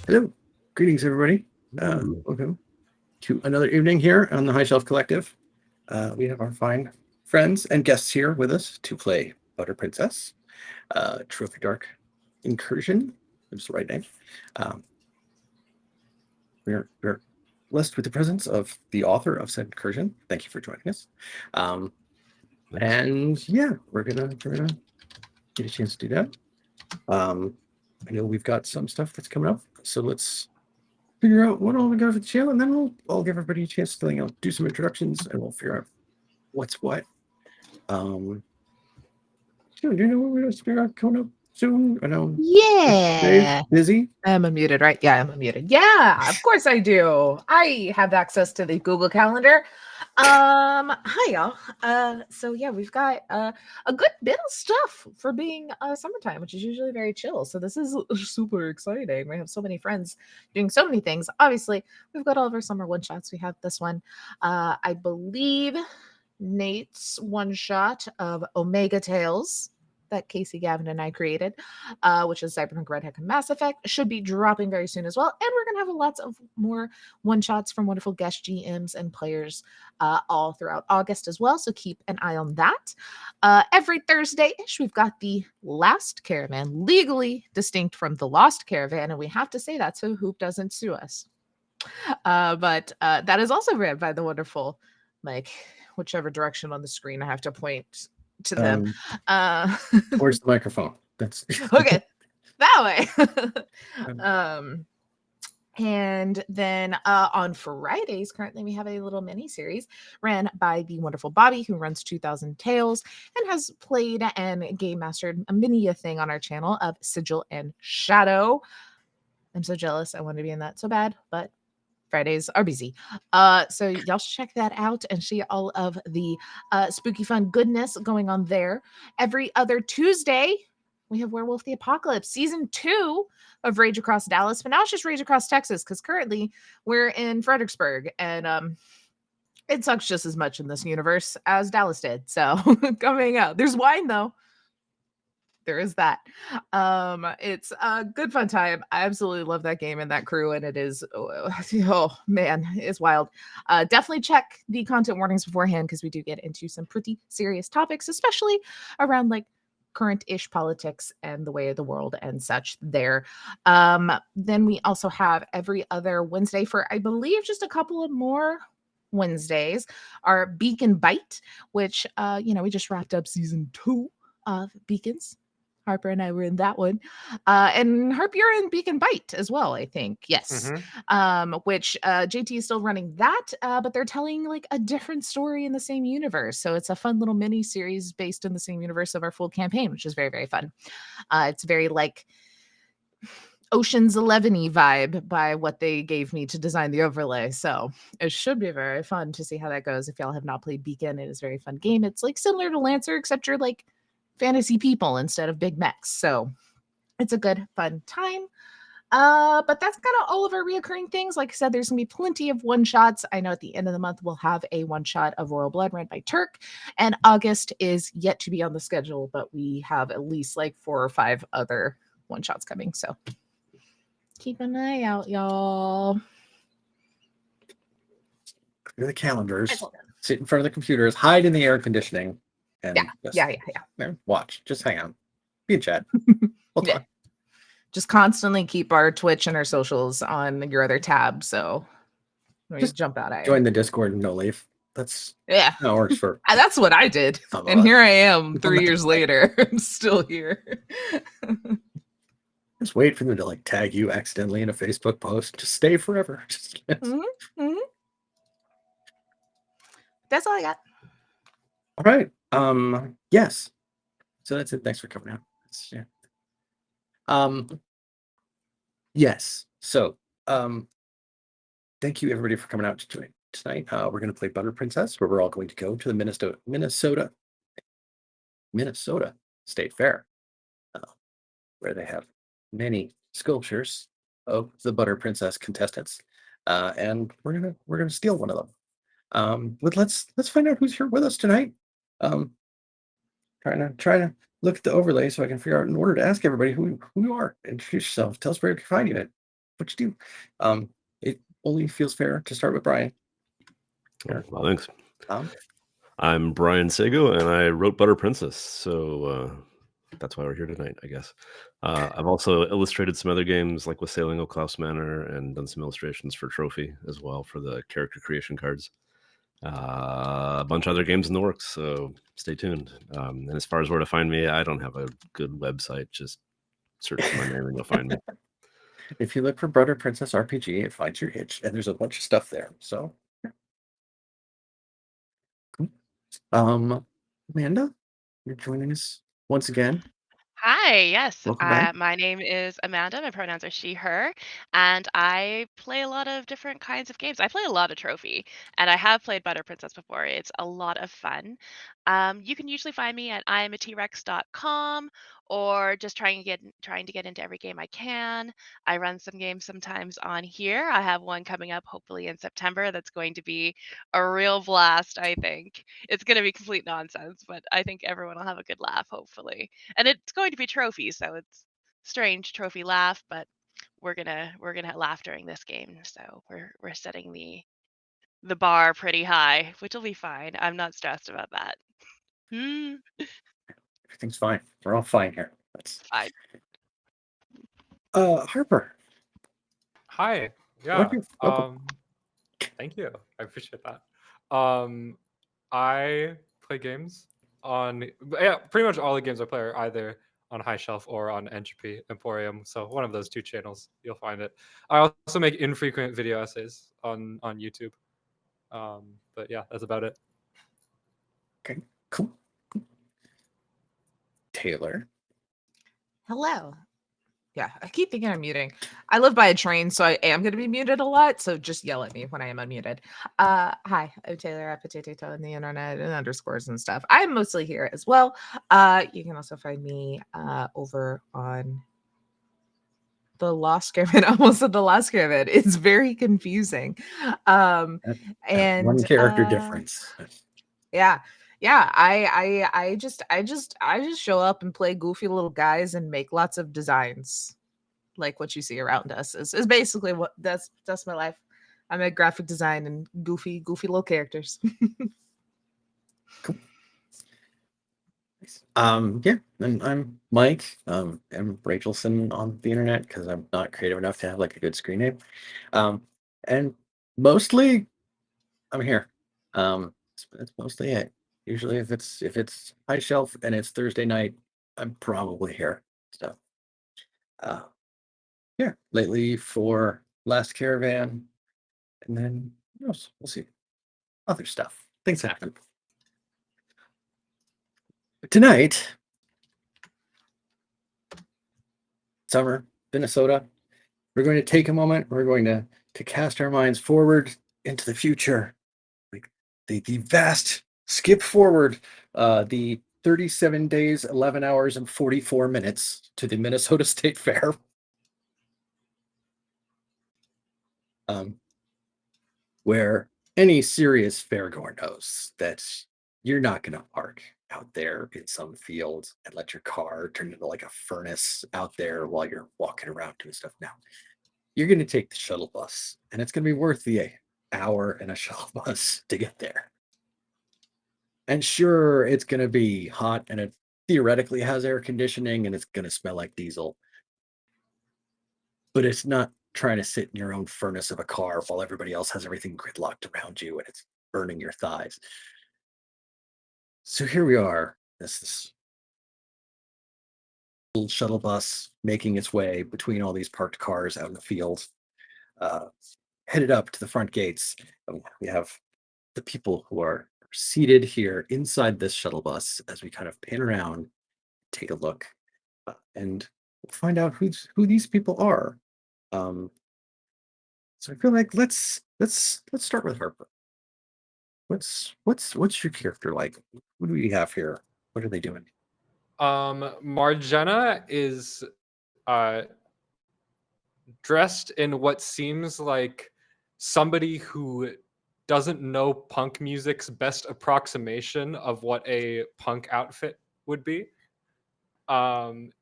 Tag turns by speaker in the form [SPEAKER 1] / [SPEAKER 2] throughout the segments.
[SPEAKER 1] Hello, greetings, everybody. Welcome to another evening here on the High Shelf Collective. We have our fine friends and guests here with us to play Butter Princess, Trophy Dark Incursion. That's the right name. We're blessed with the presence of the author of said incursion. Thank you for joining us. And yeah, we're gonna get a chance to do that. I know we've got some stuff that's coming up, so let's figure out what all we got for the channel, and then I'll give everybody a chance to do some introductions, and we'll figure out what's what. Do you know what we're gonna figure out coming up soon? I know.
[SPEAKER 2] Yeah.
[SPEAKER 1] Busy.
[SPEAKER 2] I'm unmuted, right? Yeah, I'm unmuted. Yeah, of course I do. I have access to the Google Calendar. Hi y'all. So yeah, we've got a good bit of stuff for being summertime, which is usually very chill. So this is super exciting. We have so many friends doing so many things. Obviously, we've got all of our summer one shots. We have this one. I believe Nate's one shot of Omega Tales that Casey Gavin and I created, which is Cyberpunk Red Hook and Mass Effect, should be dropping very soon as well. And we're going to have lots of more one shots from wonderful guest GMs and players all throughout August as well. So keep an eye on that. Every Thursday ish, we've got the Last Caravan, legally distinct from the Lost Caravan. And we have to say that so Hoop doesn't sue us. But that is also read by the wonderful, whichever direction on the screen I have to point to them.
[SPEAKER 1] Where's the microphone? That's
[SPEAKER 2] okay, that way. And then on Fridays, currently we have a little mini series ran by the wonderful Bobby, who runs 2000 Tales and has played and game mastered a mini thing on our channel of Sigil and Shadow. I'm so jealous. I want to be in that so bad, but Fridays are busy. So y'all should check that out and see all of the spooky fun goodness going on there. Every other Tuesday, we have Werewolf the Apocalypse, season 2 of Rage Across Dallas, but now it's just Rage Across Texas because currently we're in Fredericksburg and it sucks just as much in this universe as Dallas did. So coming out. There's wine though. There is that. It's a good fun time. I absolutely love that game and that crew, and it is oh man, it's wild. Definitely check the content warnings beforehand because we do get into some pretty serious topics, especially around current-ish politics and the way of the world and such there. Then we also have every other Wednesday for I believe just a couple of more Wednesdays our Beacon Bite, which we just wrapped up season 2 of Beacons. Harper and I were in that one. And Harp, you're in Beacon Bite as well, I think. Yes. Which JT is still running that, but they're telling a different story in the same universe. So it's a fun little mini series based in the same universe of our full campaign, which is very, very fun. It's very Ocean's 11-y vibe by what they gave me to design the overlay. So it should be very fun to see how that goes. If y'all have not played Beacon, it is a very fun game. It's similar to Lancer, except you're fantasy people instead of big mechs. So it's a good, fun time. But that's kind of all of our reoccurring things. Like I said, there's going to be plenty of one-shots. I know at the end of the month, we'll have a one-shot of Royal Blood read by Turk. And August is yet to be on the schedule, but we have at least 4 or 5 other one-shots coming. So keep an eye out, y'all.
[SPEAKER 1] Clear the calendars. Sit in front of the computers. Hide in the air conditioning. And
[SPEAKER 2] yeah.
[SPEAKER 1] Watch. Just hang out. Be in chat. We'll talk.
[SPEAKER 2] Just constantly keep our Twitch and our socials on your other tab. So just jump out at
[SPEAKER 1] join the Discord and no leave. That's
[SPEAKER 2] that
[SPEAKER 1] works for.
[SPEAKER 2] That's what I did. And here I am 3 years later. I'm still here.
[SPEAKER 1] Just wait for them to tag you accidentally in a Facebook post. Just stay forever. Just
[SPEAKER 2] That's all I got.
[SPEAKER 1] All right. Yes. So that's it. Thanks for coming out. Yes. So thank you everybody for coming out to join tonight. We're going to play Butter Princess, where we're all going to go to the Minnesota State Fair, where they have many sculptures of the Butter Princess contestants, and we're gonna steal one of them. But let's find out who's here with us tonight. Trying to look at the overlay so I can figure out in order to ask everybody who you are. Introduce yourself. Tell us where you can find you at. what you do. It only feels fair to start with Brian. Sure.
[SPEAKER 3] Well, thanks.
[SPEAKER 1] Um,
[SPEAKER 3] I'm Brian Sago, and I wrote Butter Princess, so that's why we're here tonight, I guess. I've also illustrated some other games, like with Sailing of Klaus Manor, and done some illustrations for Trophy as well for the character creation cards. A bunch of other games in the works, so stay tuned. And as far as where to find me, I don't have a good website. Just search for my name and you'll find me.
[SPEAKER 1] if you look for Butter Princess RPG, it finds your itch, and there's a bunch of stuff there. So, yeah. Cool. Amanda, you're joining us once again.
[SPEAKER 4] Hi, yes.
[SPEAKER 1] Welcome back.
[SPEAKER 4] My name is Amanda. My pronouns are she, her, and I play a lot of different kinds of games. I play a lot of Trophy, and I have played Butter Princess before. It's a lot of fun. You can usually find me at iamaTrex.com or just trying to get into every game I can. I run some games sometimes on here. I have one coming up hopefully in September that's going to be a real blast, I think. It's going to be complete nonsense, but I think everyone will have a good laugh, hopefully. And it's going to be Trophy, so it's strange Trophy laugh, but we're gonna laugh during this game. So we're setting the bar pretty high, which will be fine. I'm not stressed about that.
[SPEAKER 1] Everything's fine. We're all fine here. That's
[SPEAKER 4] Fine.
[SPEAKER 1] Harper.
[SPEAKER 5] Hi. Yeah.
[SPEAKER 1] Welcome.
[SPEAKER 5] Thank you. I appreciate that. I play games on pretty much all the games I play are either on High Shelf or on Entropy Emporium. So one of those two channels, you'll find it. I also make infrequent video essays on YouTube. But yeah, that's about it.
[SPEAKER 1] Okay, cool. Taylor.
[SPEAKER 2] Hello. Yeah, I keep thinking I'm muting. I live by a train, so I am going to be muted a lot. So just yell at me when I am unmuted. Hi, I'm Taylor at Potato on the internet and underscores and stuff. I'm mostly here as well. You can also find me over on the Lost Caravan. Almost said the Lost Caravan. It's very confusing. And
[SPEAKER 1] one character difference.
[SPEAKER 2] Yeah. I just show up and play goofy little guys and make lots of designs, like what you see around us. Is basically what that's my life. I make graphic design and goofy little characters.
[SPEAKER 1] Cool. Yeah, and I'm Mike. I'm Rachelson on the internet because I'm not creative enough to have like a good screen name. And mostly I'm here. That's mostly it. Usually if it's High Shelf and it's Thursday night, I'm probably here. So yeah, lately for Last Caravan, and then who knows? We'll see. Other stuff. Things happen. But tonight, summer, Minnesota, we're going to take a moment. We're going to cast our minds forward into the future. Like the vast skip forward, the 37 days, 11 hours, and 44 minutes to the Minnesota State Fair. Where any serious fairgoer knows that you're not going to park out there in some field and let your car turn into like a furnace out there while you're walking around doing stuff. Now, you're going to take the shuttle bus, and it's going to be worth the hour in a shuttle bus to get there. And sure, it's going to be hot, and it theoretically has air conditioning, and it's going to smell like diesel. But it's not trying to sit in your own furnace of a car while everybody else has everything gridlocked around you and it's burning your thighs. So here we are, this little shuttle bus making its way between all these parked cars out in the field, headed up to the front gates. We have the people who are seated here inside this shuttle bus as we kind of pan around, take a look, and we'll find out who these people are. So I feel like let's start with Harper. What's your character like? What do we have here? What are they doing?
[SPEAKER 5] Marjana is dressed in what seems like somebody who doesn't know punk music's best approximation of what a punk outfit would be.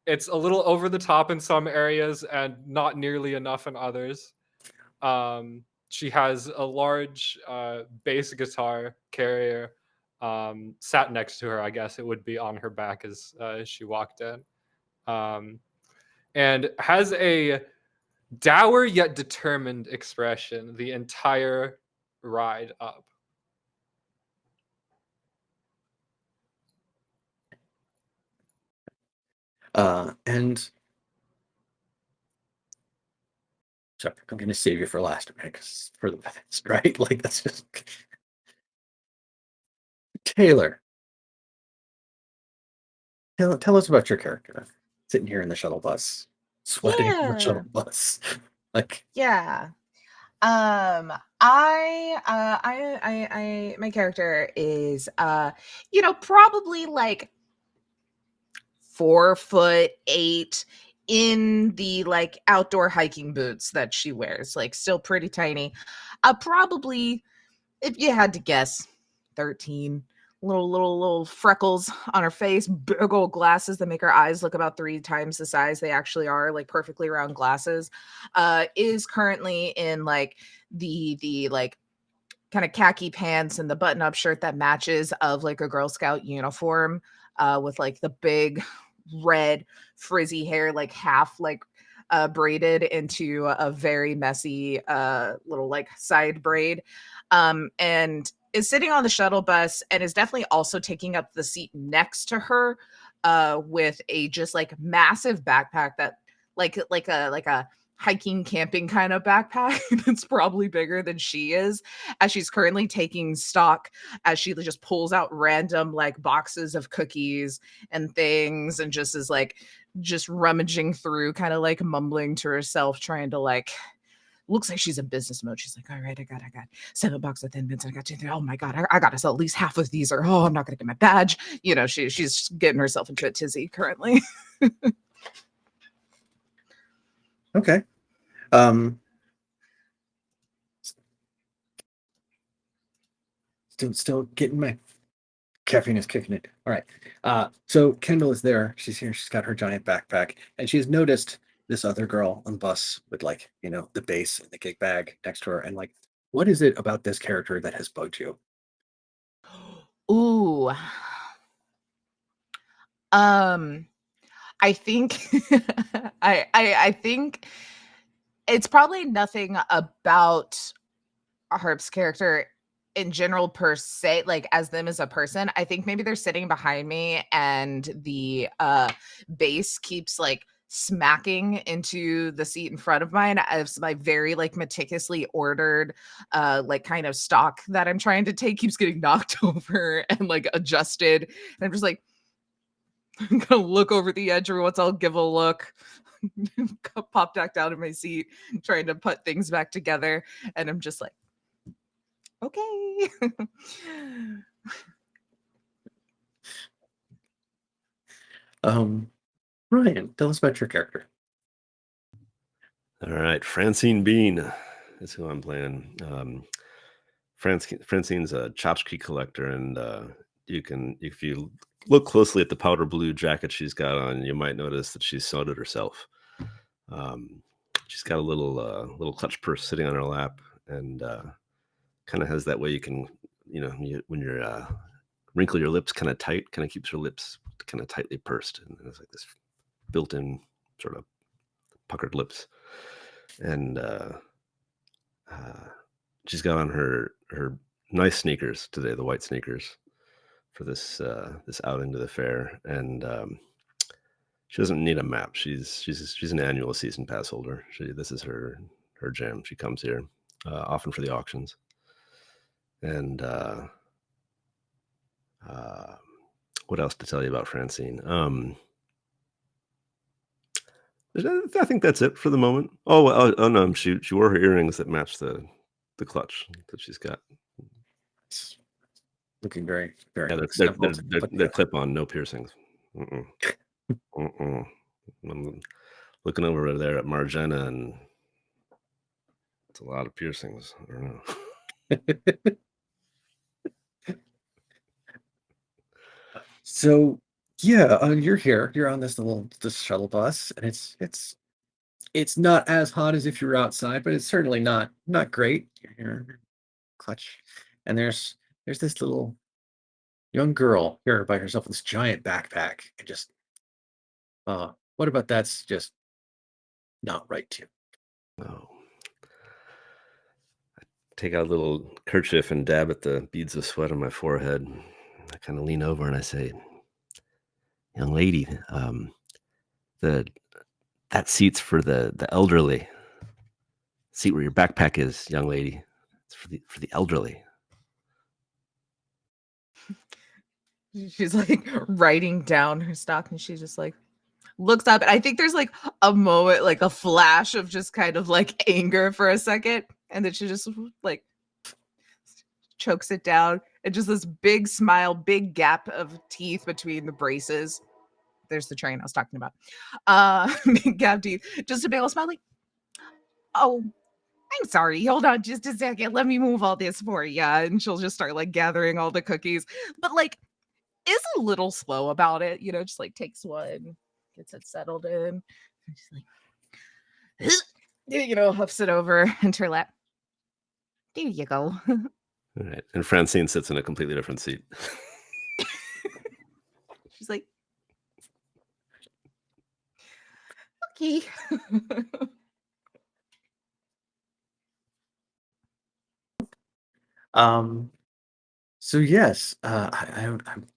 [SPEAKER 5] It's a little over the top in some areas and not nearly enough in others. She has a large bass guitar carrier sat next to her. I guess it would be on her back as she walked in, and has a dour yet determined expression the entire ride up.
[SPEAKER 1] And sorry, I'm going to save you for last, because for the best, right? Like, that's just Taylor. Tell us about your character. Sitting here in the shuttle bus, sweating in the shuttle bus, like.
[SPEAKER 2] Yeah. My character is probably like 4'8" in the like outdoor hiking boots that she wears, like still pretty tiny. Probably, if you had to guess, 13. Little freckles on her face, big old glasses that make her eyes look about 3 times the size they actually are, like perfectly round glasses. Is currently in like the like kind of khaki pants and the button-up shirt that matches of like a Girl Scout uniform, with like the big red frizzy hair, like half like braided into a very messy little like side braid, and is sitting on the shuttle bus and is definitely also taking up the seat next to her, with a just like massive backpack that like a hiking camping kind of backpack that's probably bigger than she is, as she's currently taking stock, as she just pulls out random like boxes of cookies and things and just is like just rummaging through, kind of like mumbling to herself, trying to like, looks like she's in business mode. She's like, all right, I got 7 boxes of Thin Mints. I got 2. Oh my God, I got to sell at least half of these, or I'm not going to get my badge. She's getting herself into a tizzy currently.
[SPEAKER 1] Okay. Still getting my caffeine is kicking it. All right. So Kendall is there. She's here. She's got her giant backpack, and she's noticed this other girl on the bus with like, the bass and the gig bag next to her. And like, what is it about this character that has bugged you?
[SPEAKER 2] Ooh. I think I think it's probably nothing about Herb's character in general per se, like as them as a person. I think maybe they're sitting behind me and the bass keeps like smacking into the seat in front of mine as my very like meticulously ordered like kind of stock that I'm trying to take keeps getting knocked over and like adjusted. And I'm just like, I'm gonna look over the edge every once. I'll give a look, pop back down in my seat, trying to put things back together, and I'm just like, okay.
[SPEAKER 1] Ryan, tell us about your character.
[SPEAKER 3] All right, Francine Bean is who I'm playing. Francine's a tchotchke collector, and if you look closely at the powder blue jacket she's got on, you might notice that she's sewed it herself. She's got a little clutch purse sitting on her lap, and kind of has that way you can, when you're wrinkle your lips kind of tight, kind of keeps her lips kind of tightly pursed, and there's like this built-in sort of puckered lips. And she's got on her nice sneakers today, the white sneakers, for this outing to the fair. And she doesn't need a map. She's an annual season pass holder. This is her jam. She comes here often for the auctions. And what else to tell you about Francine? I think that's it for the moment. Oh no, she wore her earrings that match the clutch that she's got.
[SPEAKER 1] It's looking very, very.
[SPEAKER 3] Yeah, they're clip on, no piercings. I'm looking over there at Margena, and it's a lot of piercings. I don't know.
[SPEAKER 1] So Yeah, you're here. You're on this shuttle bus, and it's not as hot as if you were outside, but it's certainly not great. You're clutch, and there's this little young girl here by herself with this giant backpack, and just what about that's just not right too.
[SPEAKER 3] Oh. Take out a little kerchief and dab at the beads of sweat on my forehead. I kind of lean over and I say, "Young lady, the that seat's for the elderly. Seat where your backpack is, young lady. It's for the elderly."
[SPEAKER 2] She's like writing down her stock, and she just like looks up. And I think there's like a moment, like a flash of just kind of like anger for a second, and then she just like chokes it down, and just this big smile, big gap of teeth between the braces. There's the train I was talking about. Big gap teeth, just a big old smile, like, oh, I'm sorry. Hold on just a second. Let me move all this for you. And she'll just start like gathering all the cookies, but like is a little slow about it, just like takes one, gets it settled in, and just like, huffs it over into her lap. There you go.
[SPEAKER 3] All right. And Francine sits in a completely different seat.
[SPEAKER 2] She's like, okay.
[SPEAKER 1] So yes, I'm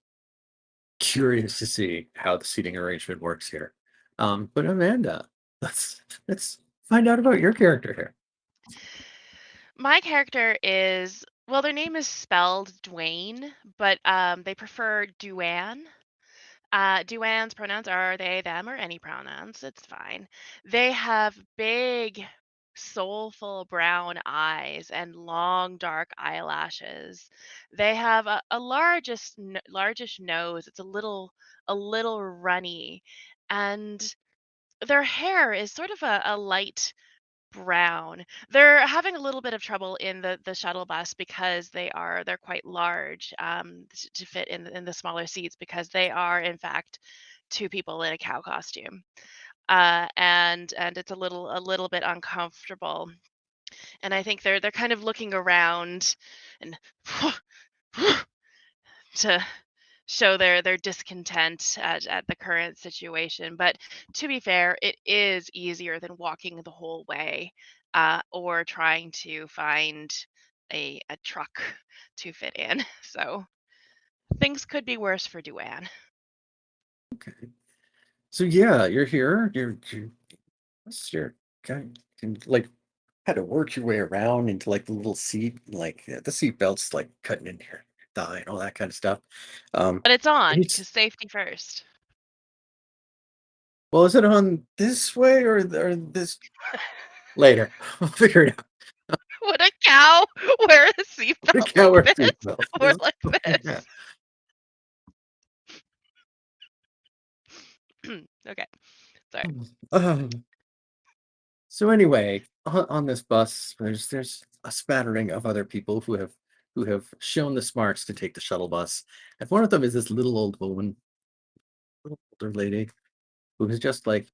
[SPEAKER 1] curious to see how the seating arrangement works here. But Amanda, let's find out about your character here.
[SPEAKER 4] My character is, well, their name is spelled Dwayne, but they prefer Duan. Duan's pronouns are they, them, or any pronouns. It's fine. They have big, soulful brown eyes and long, dark eyelashes. They have a largish nose. It's a little runny, and their hair is sort of a light brown. They're having a little bit of trouble in the shuttle bus because they're quite large to fit in the smaller seats, because they are in fact two people in a cow costume, and it's a little bit uncomfortable. And I think they're kind of looking around and to show their discontent at the current situation. But to be fair, it is easier than walking the whole way, or trying to find a truck to fit in. So things could be worse for Duan.
[SPEAKER 1] Okay. So yeah, you're here. What's your kind like had to work your way around into like the little seat, like the seat belt's like cutting into your thigh and all that kind of stuff.
[SPEAKER 4] But it's on
[SPEAKER 1] It's
[SPEAKER 4] because safety first.
[SPEAKER 1] well, is it on this way or this later? I'll figure it out.
[SPEAKER 4] Would a cow wear a
[SPEAKER 1] The
[SPEAKER 4] seatbelt
[SPEAKER 1] cow
[SPEAKER 4] like
[SPEAKER 1] wears
[SPEAKER 4] this
[SPEAKER 1] seatbelts.
[SPEAKER 4] or
[SPEAKER 1] This-
[SPEAKER 4] like
[SPEAKER 1] yeah.
[SPEAKER 4] this? Okay, sorry.
[SPEAKER 1] Um, so anyway, on this bus, there's a spattering of other people who have shown the smarts to take the shuttle bus, and one of them is this little old woman, little older lady, who was just like,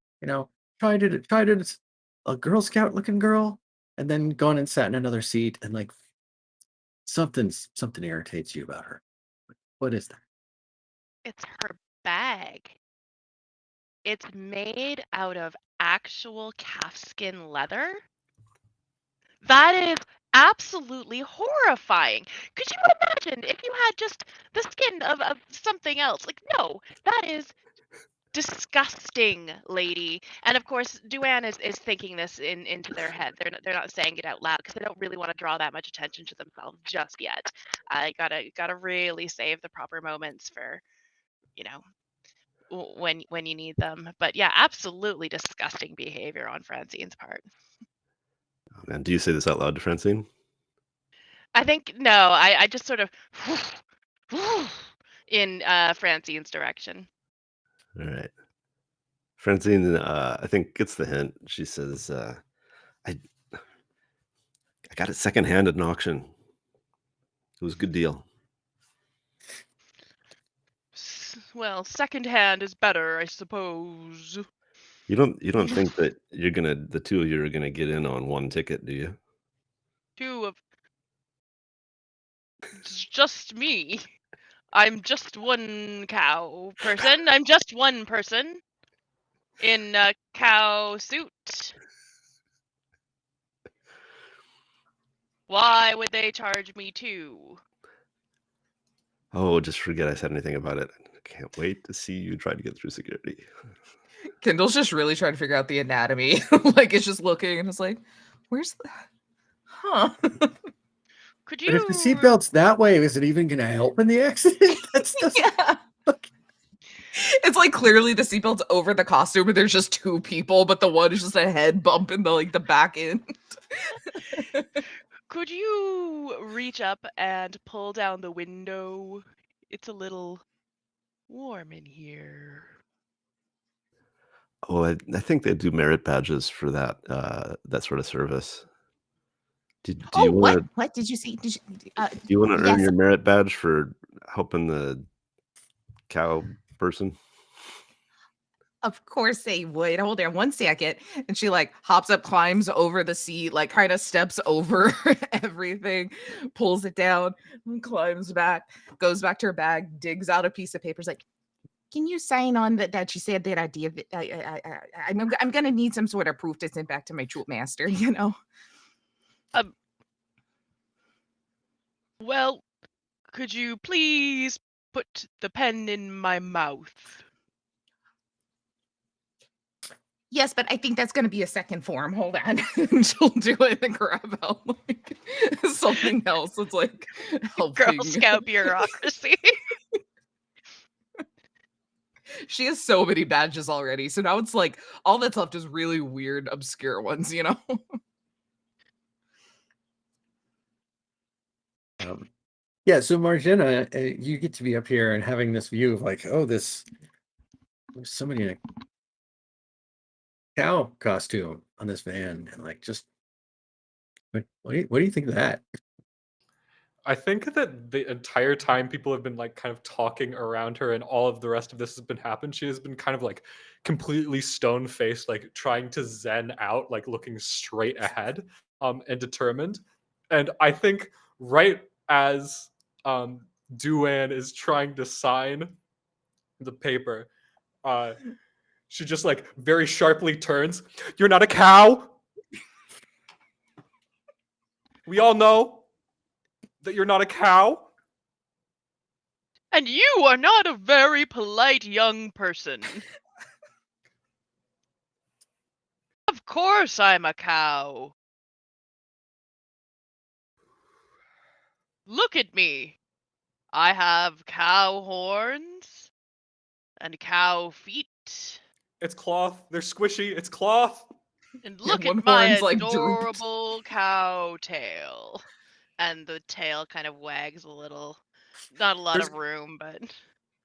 [SPEAKER 1] tried it as a Girl Scout looking girl, and then gone and sat in another seat, and like something irritates you about her. What is that?
[SPEAKER 4] It's her bag. It's made out of actual calfskin leather. That is absolutely horrifying. Could you imagine if you had just the skin of something else? Like, no, that is disgusting, lady. And of course, Duan is thinking this into their head. They're not saying it out loud because they don't really want to draw that much attention to themselves just yet. I gotta really save the proper moments for, you know, when you need them. But yeah, absolutely disgusting behavior on Francine's part.
[SPEAKER 3] Oh, man, do you say this out loud to Francine?
[SPEAKER 4] I think no, I just sort of in Francine's direction.
[SPEAKER 3] All right. Francine, I think gets the hint. She says, I got it secondhand at an auction. It was a good deal.
[SPEAKER 4] well, secondhand is better, I suppose.
[SPEAKER 3] You don't think that the two of you are gonna get in on one ticket, do you?
[SPEAKER 4] Two of it's just me. I'm just one cow person. I'm just one person in a cow suit. Why would they charge me two?
[SPEAKER 3] Oh, just forget I said anything about it. I can't wait to see you try to get through security.
[SPEAKER 2] Kendall's just really trying to figure out the anatomy. Like it's just looking and it's like, where's the
[SPEAKER 4] Could
[SPEAKER 1] But if the
[SPEAKER 4] you
[SPEAKER 1] seatbelt's that way, is it even going to help in the accident? That's just
[SPEAKER 2] Yeah. It's like clearly the seatbelt's over the costume, and there's just two people, but the one is just a head bump in the back end.
[SPEAKER 4] could you reach up and pull down the window? It's a little warm in here.
[SPEAKER 3] Oh, I think they do merit badges for that sort of service. Do
[SPEAKER 2] Oh,
[SPEAKER 3] you want to
[SPEAKER 2] what did you see? Did you,
[SPEAKER 3] do you want to earn
[SPEAKER 2] yes.
[SPEAKER 3] your merit badge for helping the cow person?
[SPEAKER 2] Of course they would. Hold on one second. And she like hops up, climbs over the seat, like kind of steps over everything, pulls it down, and climbs back, goes back to her bag, digs out a piece of paper. Is like, can you sign on that she said that I did? I'm gonna need some sort of proof to send back to my troop master, you know?
[SPEAKER 4] Well, could you please put the pen in my mouth?
[SPEAKER 2] Yes, but I think that's gonna be a second form. Hold on. And she'll do it and grab out like something else. It's like
[SPEAKER 4] Girl
[SPEAKER 2] helping.
[SPEAKER 4] Scout bureaucracy.
[SPEAKER 2] She has so many badges already. So now it's like all that's left is really weird, obscure ones, you know?
[SPEAKER 1] Yeah, so Margina, you get to be up here and having this view of like, oh, there's somebody in a cow costume on this van, and like, just what do you think of that?
[SPEAKER 5] I think that the entire time people have been like kind of talking around her and all of the rest of this has been happening, she has been kind of like completely stone faced, like trying to zen out, like looking straight ahead, and determined. And I think right as Duan is trying to sign the paper, she just like very sharply turns. You're not a cow. We all know that you're not a cow.
[SPEAKER 4] And you are not a very polite young person. Of course I'm a cow. Look at me. I have cow horns and cow feet.
[SPEAKER 5] It's cloth. They're squishy. It's cloth.
[SPEAKER 4] And
[SPEAKER 2] Yeah,
[SPEAKER 4] look
[SPEAKER 2] one
[SPEAKER 4] at my
[SPEAKER 2] horn's, like, drooped.
[SPEAKER 4] adorable cow tail. And the tail kind of wags a little. Not a lot
[SPEAKER 5] There's
[SPEAKER 4] of room, but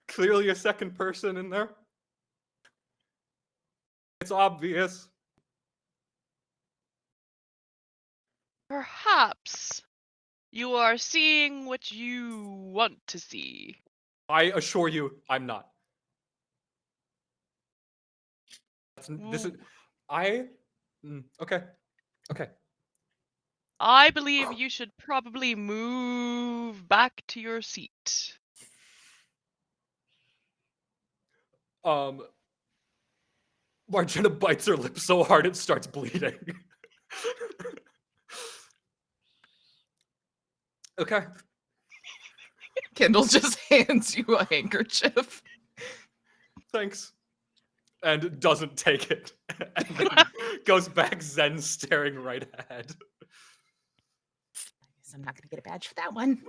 [SPEAKER 5] clearly a second person in there. It's obvious.
[SPEAKER 4] perhaps you are seeing what you want to see.
[SPEAKER 5] I assure you, I'm not. This is. I. Okay. Okay.
[SPEAKER 4] I believe you should probably move back to your seat.
[SPEAKER 5] Margina bites her lip so hard it starts bleeding. Okay.
[SPEAKER 2] Kendall just hands you a handkerchief.
[SPEAKER 5] Thanks. And doesn't take it. And then goes back zen staring right ahead.
[SPEAKER 2] Guess I'm not gonna get a badge for that one.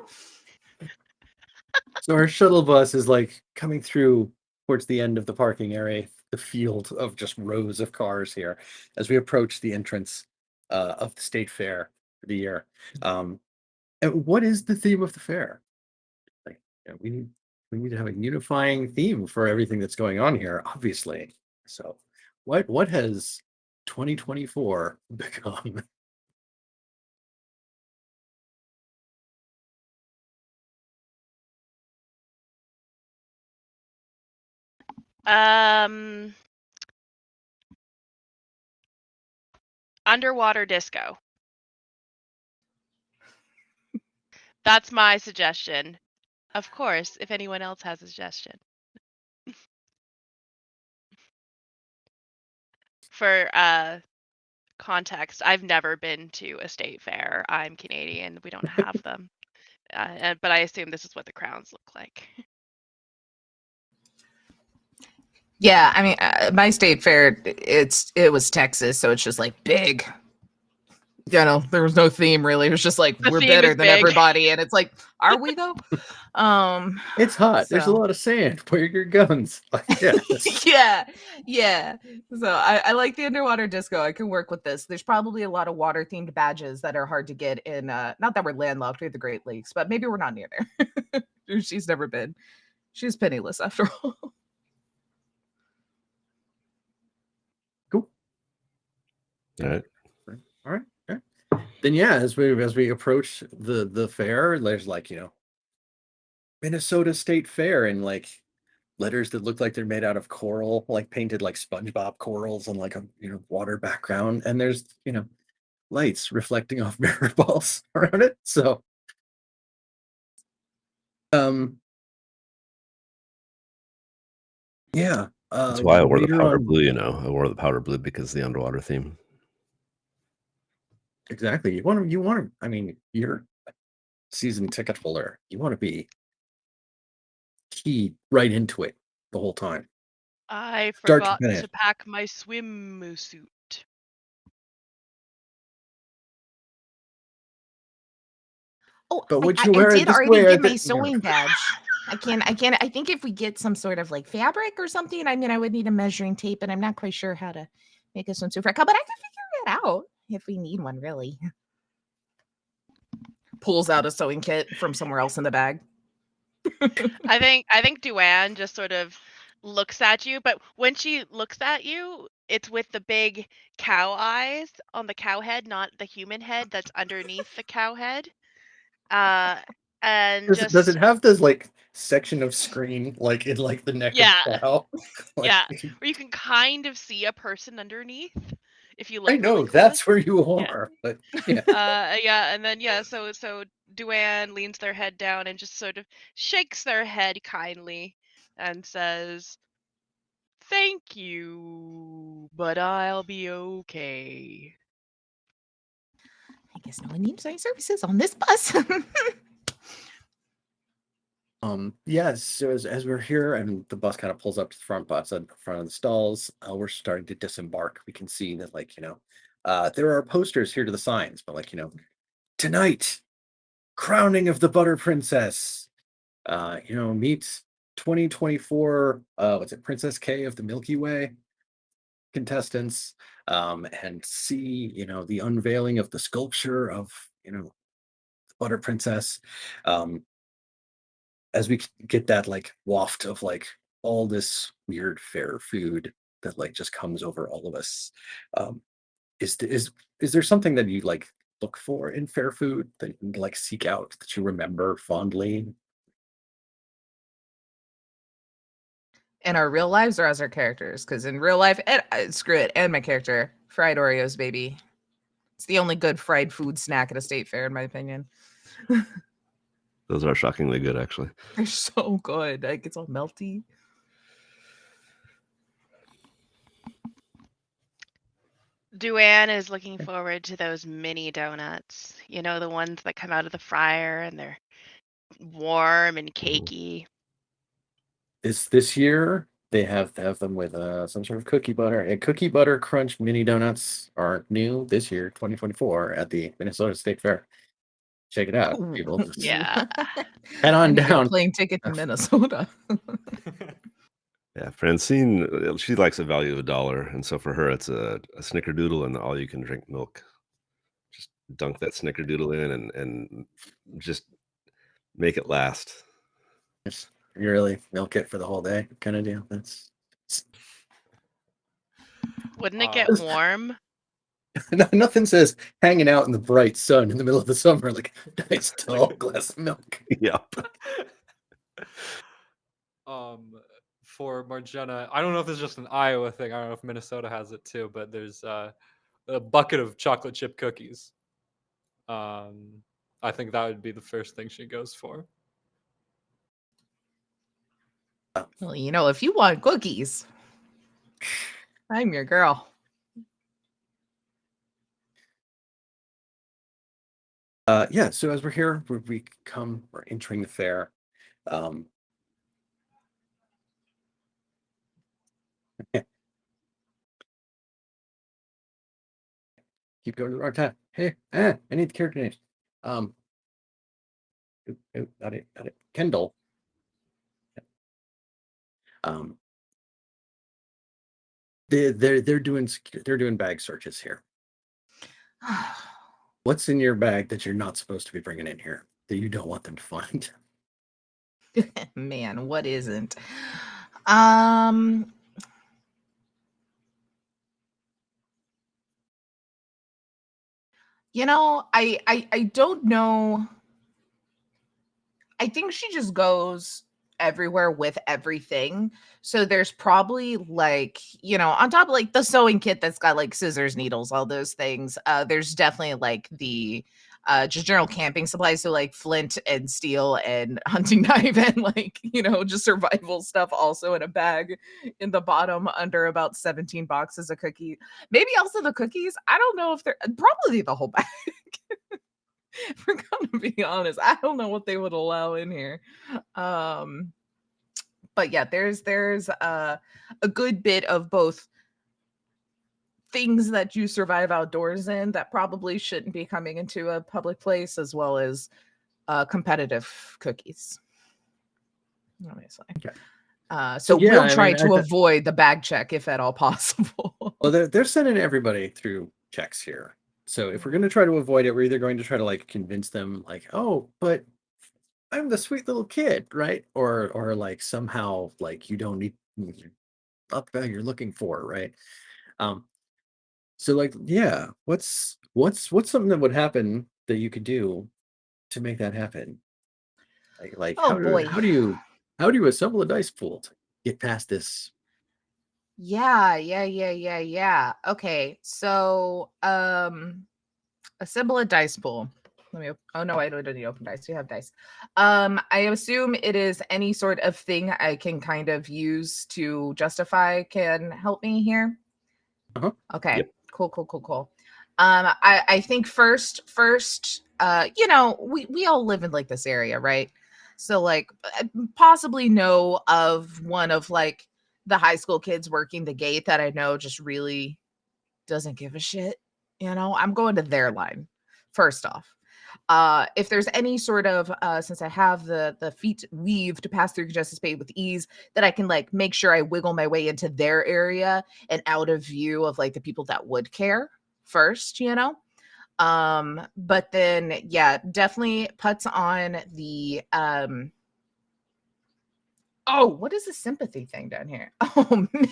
[SPEAKER 1] So our shuttle bus is like coming through towards the end of the parking area, the field of just rows of cars here, as we approach the entrance of the state fair for the year. And what is the theme of the fair? Like, we need to have a unifying theme for everything that's going on here, obviously. So, what has 2024 become?
[SPEAKER 4] Underwater disco. That's my suggestion. Of course, if anyone else has a suggestion. For context, I've never been to a state fair. I'm Canadian. We don't have them. But I assume this is what the crowns look like.
[SPEAKER 2] Yeah, I mean, my state fair, it was Texas, so it's just like big. You know, there was no theme really. It was just like
[SPEAKER 4] The
[SPEAKER 2] we're
[SPEAKER 4] theme
[SPEAKER 2] better
[SPEAKER 4] is
[SPEAKER 2] than
[SPEAKER 4] big.
[SPEAKER 2] everybody, and it's like, are we though?
[SPEAKER 1] It's hot. There's a
[SPEAKER 2] so-
[SPEAKER 1] lot of sand. Where are your guns? Like, yeah.
[SPEAKER 2] yeah. So I like the underwater disco. I can work with this. There's probably a lot of water themed badges that are hard to get in. Not that we're landlocked, we have the Great Lakes, but maybe we're not near there. She's never been. She's penniless after all.
[SPEAKER 1] Cool.
[SPEAKER 3] All right.
[SPEAKER 1] All right. Okay. Then yeah, as we approach the fair, there's like, Minnesota State Fair and like letters that look like they're made out of coral, like painted like SpongeBob corals on like a water background, and there's lights reflecting off mirror balls around it. So yeah.
[SPEAKER 3] That's why I wore the
[SPEAKER 1] later
[SPEAKER 3] powder
[SPEAKER 1] on-
[SPEAKER 3] blue. I wore the powder blue because of the underwater theme.
[SPEAKER 1] Exactly. You want to. I mean, you're a season ticket holder. You want to be keyed right into it the whole time.
[SPEAKER 4] I
[SPEAKER 1] Start to
[SPEAKER 4] forgot
[SPEAKER 1] finish.
[SPEAKER 4] to pack my swimsuit.
[SPEAKER 2] Oh,
[SPEAKER 1] But would
[SPEAKER 2] I
[SPEAKER 1] you wear it
[SPEAKER 2] did
[SPEAKER 1] this
[SPEAKER 2] already
[SPEAKER 1] way or
[SPEAKER 2] get my
[SPEAKER 1] that-
[SPEAKER 2] sewing badge. I think if we get some sort of like fabric or something, I mean, I would need a measuring tape, and I'm not quite sure how to make a swimsuit for a cup, but I can figure it out if we need one, really. Pulls out a sewing kit from somewhere else in the bag.
[SPEAKER 4] I think Duane just sort of looks at you, but when she looks at you, it's with the big cow eyes on the cow head, not the human head that's underneath the cow head. And
[SPEAKER 1] does it have this like section of screen like in like the neck
[SPEAKER 4] Yeah.
[SPEAKER 1] of cow? Like,
[SPEAKER 4] yeah, where you can kind of see a person underneath if you look.
[SPEAKER 1] I know
[SPEAKER 4] really
[SPEAKER 1] that's
[SPEAKER 4] close.
[SPEAKER 1] where you
[SPEAKER 4] Yeah.
[SPEAKER 1] are, but yeah.
[SPEAKER 4] Yeah, and then so Duane leans their head down and just sort of shakes their head kindly and says, "Thank you, but I'll be okay."
[SPEAKER 2] I guess no one needs any services on this bus.
[SPEAKER 1] Yes, so as we're here and the bus kind of pulls up to the front bus in front of the stalls, we're starting to disembark. We can see that like, there are posters here to the signs, but like, tonight, crowning of the Butter Princess. Meet 2024 what's it, Princess K of the Milky Way contestants, and see, the unveiling of the sculpture of, the Butter Princess. As we get that like waft of like all this weird fair food that like just comes over all of us, is there something that you like look for in fair food that you like seek out that you remember fondly?
[SPEAKER 2] In our real lives or as our characters? Because in real life, screw it, and my character, fried Oreos, baby. It's the only good fried food snack at a state fair, in my opinion.
[SPEAKER 3] Those are shockingly good, actually.
[SPEAKER 2] They're so good. Like it's all melty.
[SPEAKER 4] Duane is looking forward to those mini donuts. The ones that come out of the fryer and they're warm and cakey.
[SPEAKER 1] This year they have them with some sort of cookie butter. And cookie butter crunch mini donuts are new this year, 2024, at the Minnesota State Fair. Check it out, people. Just
[SPEAKER 4] Yeah.
[SPEAKER 1] head on
[SPEAKER 2] I need a
[SPEAKER 1] down.
[SPEAKER 2] plane ticket to Minnesota.
[SPEAKER 3] Yeah, Francine, she likes a value of $1, and so for her, it's a snickerdoodle and all you can drink milk. Just dunk that snickerdoodle in and just make it last.
[SPEAKER 1] Just really milk it for the whole day, kind of deal. That's
[SPEAKER 4] Wouldn't it get warm?
[SPEAKER 1] nothing says hanging out in the bright sun in the middle of the summer like a nice tall glass of milk.
[SPEAKER 3] Yep.
[SPEAKER 5] for Margena. I don't know if it's just an Iowa thing. I don't know if Minnesota has it too, but there's a bucket of chocolate chip cookies. I think that would be the first thing she goes for.
[SPEAKER 2] Well, you know, if you want cookies, I'm your girl.
[SPEAKER 1] Yeah, so as we're here, we're entering the fair. Keep going to the wrong tab. Hey, I need the character names. Got it. Kendall. They're doing bag searches here. What's in your bag that you're not supposed to be bringing in here that you don't want them to find?
[SPEAKER 2] Man, what isn't? You know, I don't know. I think she just goes everywhere with everything. So there's probably like, you know, on top of like the sewing kit that's got like scissors, needles, all those things. There's definitely like the just general camping supplies, so like flint and steel and hunting knife and like, you know, just survival stuff also in a bag in the bottom under about 17 boxes of cookies. Maybe also the cookies. I don't know if they're probably the whole bag. If we're gonna be honest, I don't know what they would allow in here. But yeah, there's a good bit of both things that you survive outdoors in that probably shouldn't be coming into a public place, as well as competitive cookies. Obviously.
[SPEAKER 1] Okay.
[SPEAKER 2] So
[SPEAKER 1] yeah,
[SPEAKER 2] we'll
[SPEAKER 1] I
[SPEAKER 2] try
[SPEAKER 1] mean,
[SPEAKER 2] to avoid the bag check if at all possible.
[SPEAKER 1] Well, they're sending everybody through checks here. So if we're going to try to avoid it, we're either going to try to like convince them like, oh, but I'm the sweet little kid, right? Or like somehow like you don't need up bag you're looking for, right? So like, yeah, what's something that would happen that you could do to make that happen? Like
[SPEAKER 2] Oh boy.
[SPEAKER 1] how do you assemble a dice pool to get past this?
[SPEAKER 2] Yeah. Okay. So assemble a dice pool. Let me oh no, I don't need open dice. We have dice. I assume it is any sort of thing I can kind of use to justify can help me here.
[SPEAKER 1] Uh-huh.
[SPEAKER 2] Okay.
[SPEAKER 3] Yep.
[SPEAKER 2] Cool. I think first, you know, we all live in like this area, right? So like possibly know of one of like the high school kids working the gate that I know just really doesn't give a shit. You know, I'm going to their line first off. If there's any sort of since I have the feet weave to pass through congested space with ease, that I can like make sure I wiggle my way into their area and out of view of like the people that would care first, you know. But then yeah, definitely puts on the oh, what is the sympathy thing down here? Oh man.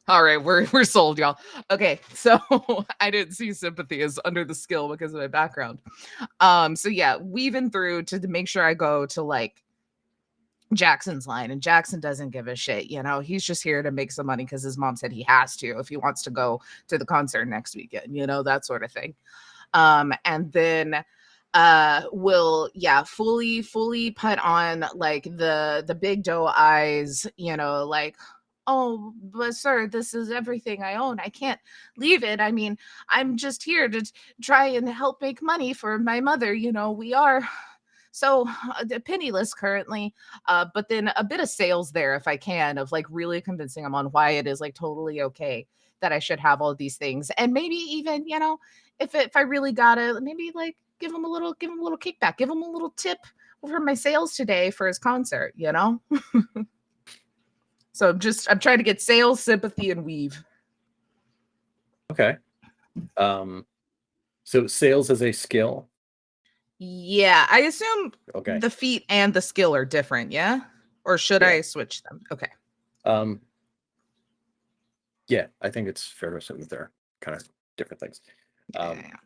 [SPEAKER 2] All right, we're sold, y'all. Okay, so I didn't see sympathy as under the skill because of my background. So yeah, weaving through to make sure I go to like Jackson's line, and Jackson doesn't give a shit. You know, he's just here to make some money because his mom said he has to if he wants to go to the concert next weekend. You know, that sort of thing. And then will fully put on like the big doe eyes, you know, like, oh, but sir, this is everything I own. I can't leave it. I mean, I'm just here to try and help make money for my mother. You know, we are so penniless currently. But then a bit of sales there, if I can, of like really convincing them on why it is like totally okay that I should have all these things. And maybe even, you know, if I really gotta, maybe like give him a little kickback, give him a little tip for my sales today for his concert, you know? So I'm trying to get sales, sympathy, and weave.
[SPEAKER 1] Okay. So sales is a skill.
[SPEAKER 2] Yeah, I assume
[SPEAKER 1] Okay.
[SPEAKER 2] the feat and the skill are different, yeah? Or should
[SPEAKER 1] Yeah.
[SPEAKER 2] I switch them? Okay.
[SPEAKER 1] Yeah, I think it's fair to assume that they're kind of different things.
[SPEAKER 2] Yeah.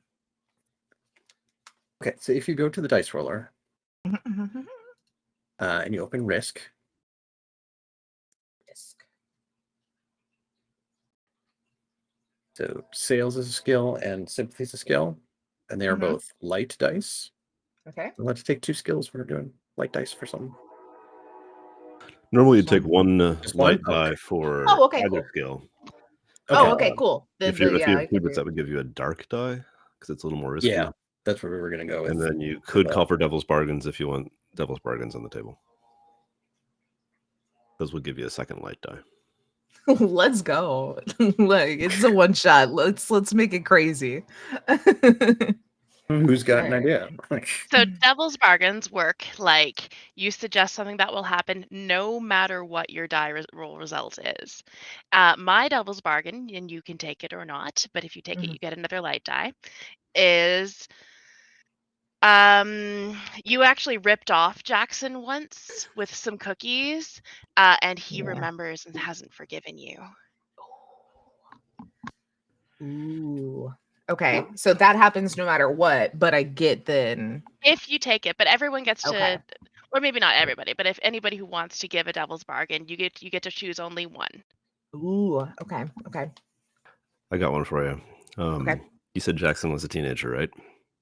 [SPEAKER 1] Okay, so if you go to the dice roller and you open risk, So sales is a skill and sympathy is a skill, and they are
[SPEAKER 2] Mhm.
[SPEAKER 1] both light dice.
[SPEAKER 2] Okay.
[SPEAKER 1] Let's take 2 skills. We're doing light dice for something.
[SPEAKER 3] Normally, you
[SPEAKER 2] Just
[SPEAKER 3] take one
[SPEAKER 1] Just
[SPEAKER 3] light
[SPEAKER 1] one? Okay.
[SPEAKER 3] die for
[SPEAKER 2] Oh, okay,
[SPEAKER 3] either
[SPEAKER 2] cool.
[SPEAKER 3] skill.
[SPEAKER 2] Oh, okay, cool.
[SPEAKER 3] If you
[SPEAKER 2] Yeah, I
[SPEAKER 3] include
[SPEAKER 2] can
[SPEAKER 3] this,
[SPEAKER 2] do.
[SPEAKER 3] that would give you a dark die because it's a little more risky.
[SPEAKER 1] Yeah, that's where we were gonna go with.
[SPEAKER 3] And then you could call for devil's bargains if you want devil's bargains on the table. Those would give you a second light die.
[SPEAKER 2] Let's go. Like it's a one shot. Let's make it crazy.
[SPEAKER 1] Who's got an
[SPEAKER 2] Alright.
[SPEAKER 1] idea?
[SPEAKER 4] So devil's bargains work like you suggest something that will happen no matter what your die roll result is. My devil's bargain, and you can take it or not, but if you take it, you get another light die, is you actually ripped off Jackson once with some cookies, and he
[SPEAKER 2] Yeah.
[SPEAKER 4] remembers and hasn't forgiven you.
[SPEAKER 2] Ooh. Okay, so that happens no matter what, but I get then.
[SPEAKER 4] If you take it, but everyone gets
[SPEAKER 2] Okay.
[SPEAKER 4] to, or maybe not everybody, but if anybody who wants to give a devil's bargain, you get to choose only one.
[SPEAKER 2] Ooh. Okay. Okay.
[SPEAKER 3] I got one for you.
[SPEAKER 2] Okay.
[SPEAKER 3] You said Jackson was a teenager, right?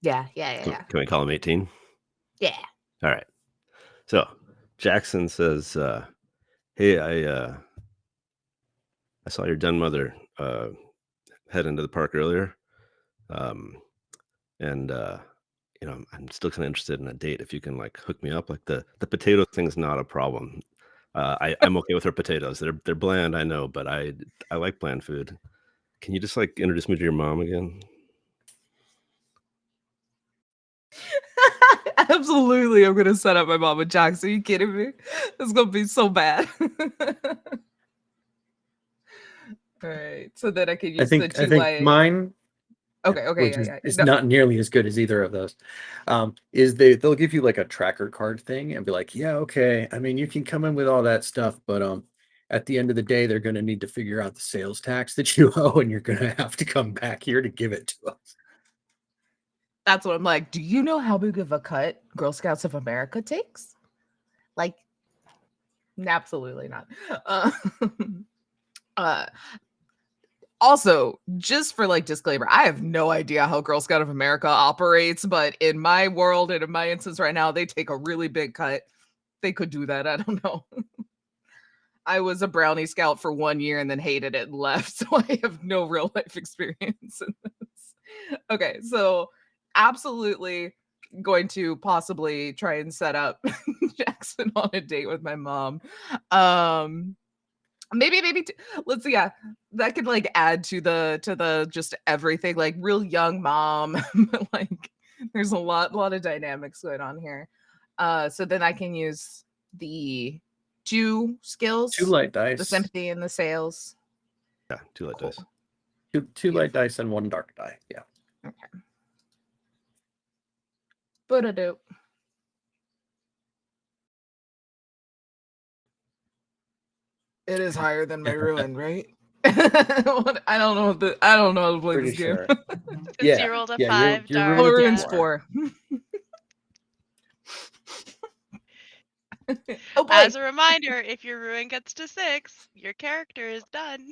[SPEAKER 2] Yeah. Yeah.
[SPEAKER 3] Can we call him 18?
[SPEAKER 2] Yeah.
[SPEAKER 3] All right. So Jackson says, "Hey, I saw your den mother head into the park earlier, and I'm still kind of interested in a date. If you can like hook me up, like the potato thing's not a problem. I'm okay with her potatoes. They're bland, I know, but I like bland food. Can you just like introduce me to your mom again?"
[SPEAKER 2] Absolutely, I'm gonna set up my mom with Jackson. Are you kidding me? It's gonna be so bad. All right, so then I can use the
[SPEAKER 1] I
[SPEAKER 2] two
[SPEAKER 1] think
[SPEAKER 2] light.
[SPEAKER 1] mine,
[SPEAKER 2] Okay,
[SPEAKER 1] which
[SPEAKER 2] yeah.
[SPEAKER 1] is
[SPEAKER 2] No.
[SPEAKER 1] not nearly as good as either of those, is they'll give you like a tracker card thing and be like, yeah, okay. I mean, you can come in with all that stuff, but at the end of the day, they're going to need to figure out the sales tax that you owe, and you're going to have to come back here to give it to us.
[SPEAKER 2] That's what I'm like. Do you know how big of a cut Girl Scouts of America takes? Like, absolutely not. Uh, also, just for like disclaimer, I have no idea how Girl Scout of America operates, but in my world and in my instance right now, they take a really big cut. They could do that. I don't know. I was a brownie scout for 1 year and then hated it and left, so I have no real life experience in this. Okay, so absolutely going to possibly try and set up Jackson on a date with my mom. Maybe let's see, yeah, that could like add to the just everything, like real young mom, but like there's a lot of dynamics going on here. So then I can use the 2 skills,
[SPEAKER 1] 2 light
[SPEAKER 2] the
[SPEAKER 1] dice,
[SPEAKER 2] sympathy and the sales.
[SPEAKER 3] Yeah, 2 light dice.
[SPEAKER 1] two light dice, and 1 dark die. Yeah.
[SPEAKER 2] Okay. But it is higher than my ruin, right? I don't know how to play
[SPEAKER 1] Pretty
[SPEAKER 2] this game.
[SPEAKER 1] sure.
[SPEAKER 4] Since
[SPEAKER 1] Yeah.
[SPEAKER 4] you rolled a
[SPEAKER 1] Yeah,
[SPEAKER 4] 5
[SPEAKER 1] your
[SPEAKER 4] dark.
[SPEAKER 1] ruin is a
[SPEAKER 2] Ruin's
[SPEAKER 1] 4.
[SPEAKER 2] 4. Oh boy.
[SPEAKER 4] As a reminder, if your ruin gets to 6, your character is done.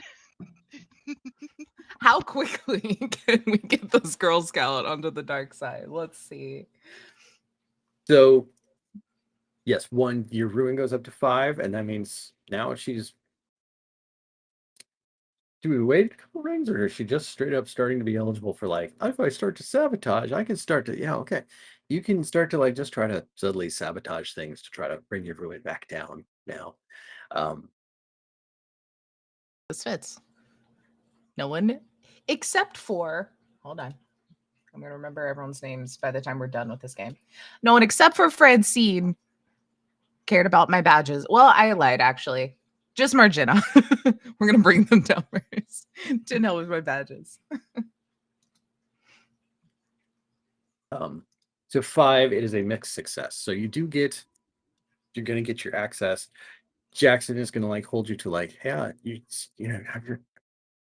[SPEAKER 2] How quickly can we get this Girl Scout onto the dark side? Let's see.
[SPEAKER 1] So, yes, 1, your ruin goes up to 5, and that means now she's. Do we wait a couple rings, or is she just straight up starting to be eligible for like, if I start to sabotage, I can start to, yeah, okay. You can start to like just try to subtly sabotage things to try to bring your ruin back down now.
[SPEAKER 2] This fits. No one except for, hold on. I'm going to remember everyone's names by the time we're done with this game. No one except for Francine cared about my badges. Well, I lied, actually. Just Margina. We're going to bring them down first. Didn't help with my badges.
[SPEAKER 1] So 5, it is a mixed success. So you're going to get your access. Jackson is going to like hold you to like, yeah,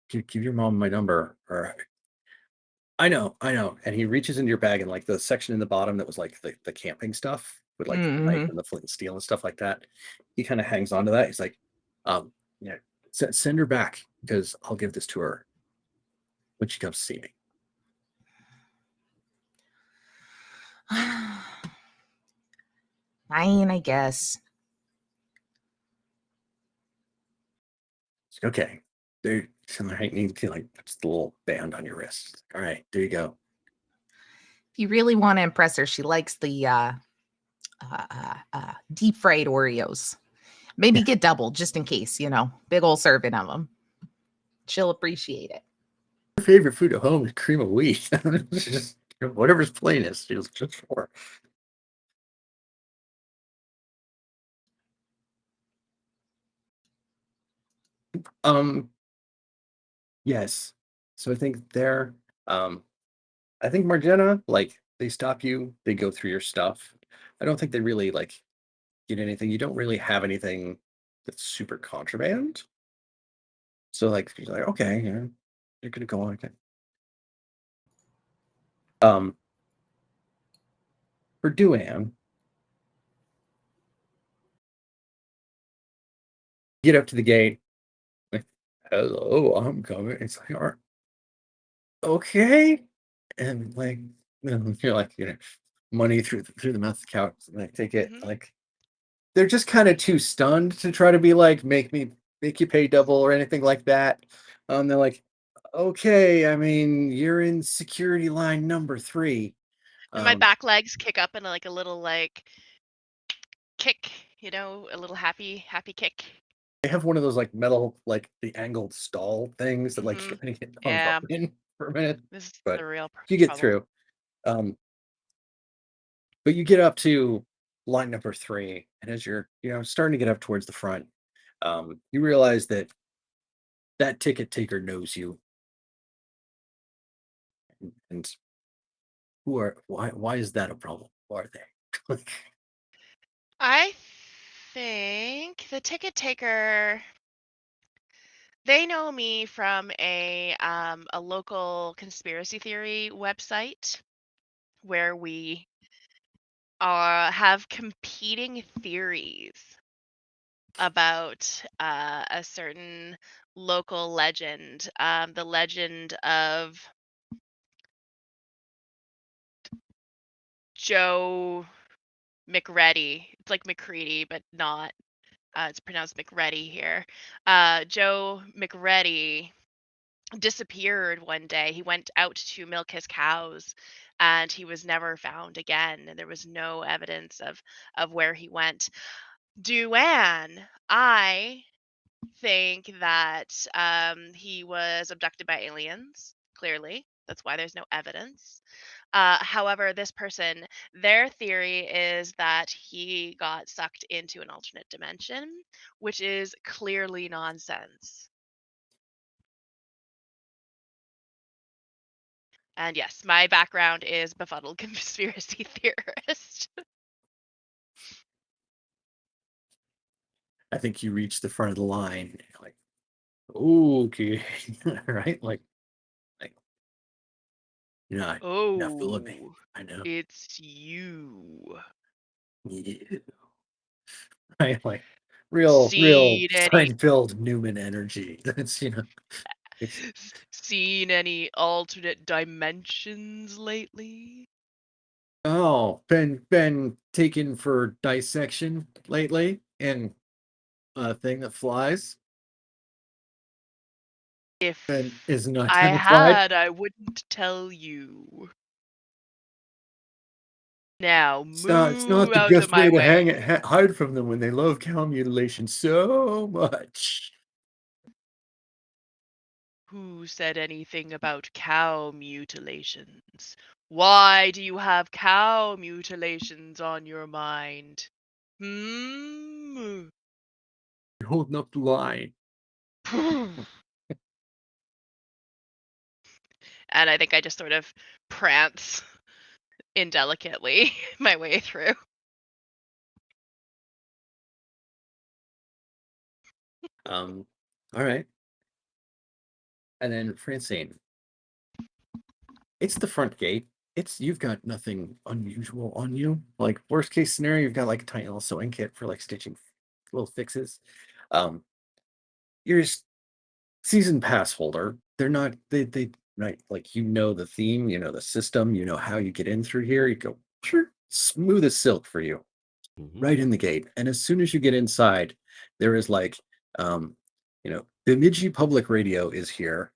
[SPEAKER 1] give your mom my number, or I know. And he reaches into your bag, and like the section in the bottom that was like the camping stuff with like the knife and the flint and steel and stuff like that. He kind of hangs on to that. He's like, send her back because I'll give this to her. when she comes to see me.
[SPEAKER 2] Fine, I guess.
[SPEAKER 1] It's like, okay, there. Right, need to like puts the little band on your wrist. All right, there you go.
[SPEAKER 2] If you really want to impress her, she likes the deep fried Oreos. Maybe get double just in case, big old serving of them. She'll appreciate it.
[SPEAKER 1] Her favorite food at home is cream of wheat. Just whatever's plainest, she's just for. Yes. So I think there, I think Margena, like they stop you, they go through your stuff. I don't think they really like get anything. You don't really have anything that's super contraband. So like she's like, okay, yeah, you're gonna go on. Okay. For Duan, get up to the gate. Like, hello, I'm coming. It's like, all right, okay, and like you're like, money through the mouth of the couch. Like take it. Like they're just kind of too stunned to try to be like, make you pay double or anything like that. They're like, okay, I mean, you're in security line number 3.
[SPEAKER 4] And my back legs kick up in like a little like kick, a little happy kick.
[SPEAKER 1] They have one of those like metal, like the angled stall things that like
[SPEAKER 4] Mhm.
[SPEAKER 1] you're gonna get hung
[SPEAKER 4] Yeah.
[SPEAKER 1] up in for a minute.
[SPEAKER 4] This is
[SPEAKER 1] But
[SPEAKER 4] the real
[SPEAKER 1] you get
[SPEAKER 4] trouble.
[SPEAKER 1] through. But you get up to line number 3, and as you're starting to get up towards the front, you realize that ticket taker knows you. And why is that a problem? Who are they?
[SPEAKER 4] I think the ticket taker, they know me from a local conspiracy theory website where we have competing theories about a certain local legend, the legend of Joe McReady. It's like McCready, but not. It's pronounced McReady here. Joe McReady disappeared one day. He went out to milk his cows and he was never found again. And there was no evidence of where he went. Duane, I think that he was abducted by aliens, clearly. That's why there's no evidence. However, this person, their theory is that he got sucked into an alternate dimension, which is clearly nonsense. And yes, my background is befuddled conspiracy theorist.
[SPEAKER 1] I think you reach the front of the line, like, okay, right? Like, you're not fooling me.
[SPEAKER 4] Oh,
[SPEAKER 1] I know.
[SPEAKER 4] it's you.
[SPEAKER 1] Yeah. Right? Like, real
[SPEAKER 4] Seen any
[SPEAKER 1] Seinfeld Newman energy. That's it's
[SPEAKER 4] seen any alternate dimensions lately?
[SPEAKER 1] been taken for dissection lately in a thing that flies
[SPEAKER 4] If
[SPEAKER 1] and is not
[SPEAKER 4] I
[SPEAKER 1] identified.
[SPEAKER 4] had, I wouldn't tell you. Now
[SPEAKER 1] It's not
[SPEAKER 4] move
[SPEAKER 1] the
[SPEAKER 4] out of
[SPEAKER 1] best
[SPEAKER 4] my
[SPEAKER 1] way to
[SPEAKER 4] way.
[SPEAKER 1] hide from them when they love cow mutilation so much.
[SPEAKER 4] Who said anything about cow mutilations? Why do you have cow mutilations on your mind?
[SPEAKER 1] You're holding up the line.
[SPEAKER 4] And I think I just sort of prance indelicately my way through.
[SPEAKER 1] All right. And then Francine, it's the front gate. You've got nothing unusual on you. Like worst case scenario, you've got like a tiny little sewing kit for like stitching little fixes. You're season pass holder. They're not they right? Like you know the theme, you know the system, you know how you get in through here. You go sure, smooth as silk for you,
[SPEAKER 3] Mhm.
[SPEAKER 1] right in the gate. And as soon as you get inside, there is like, Bemidji Public Radio is here,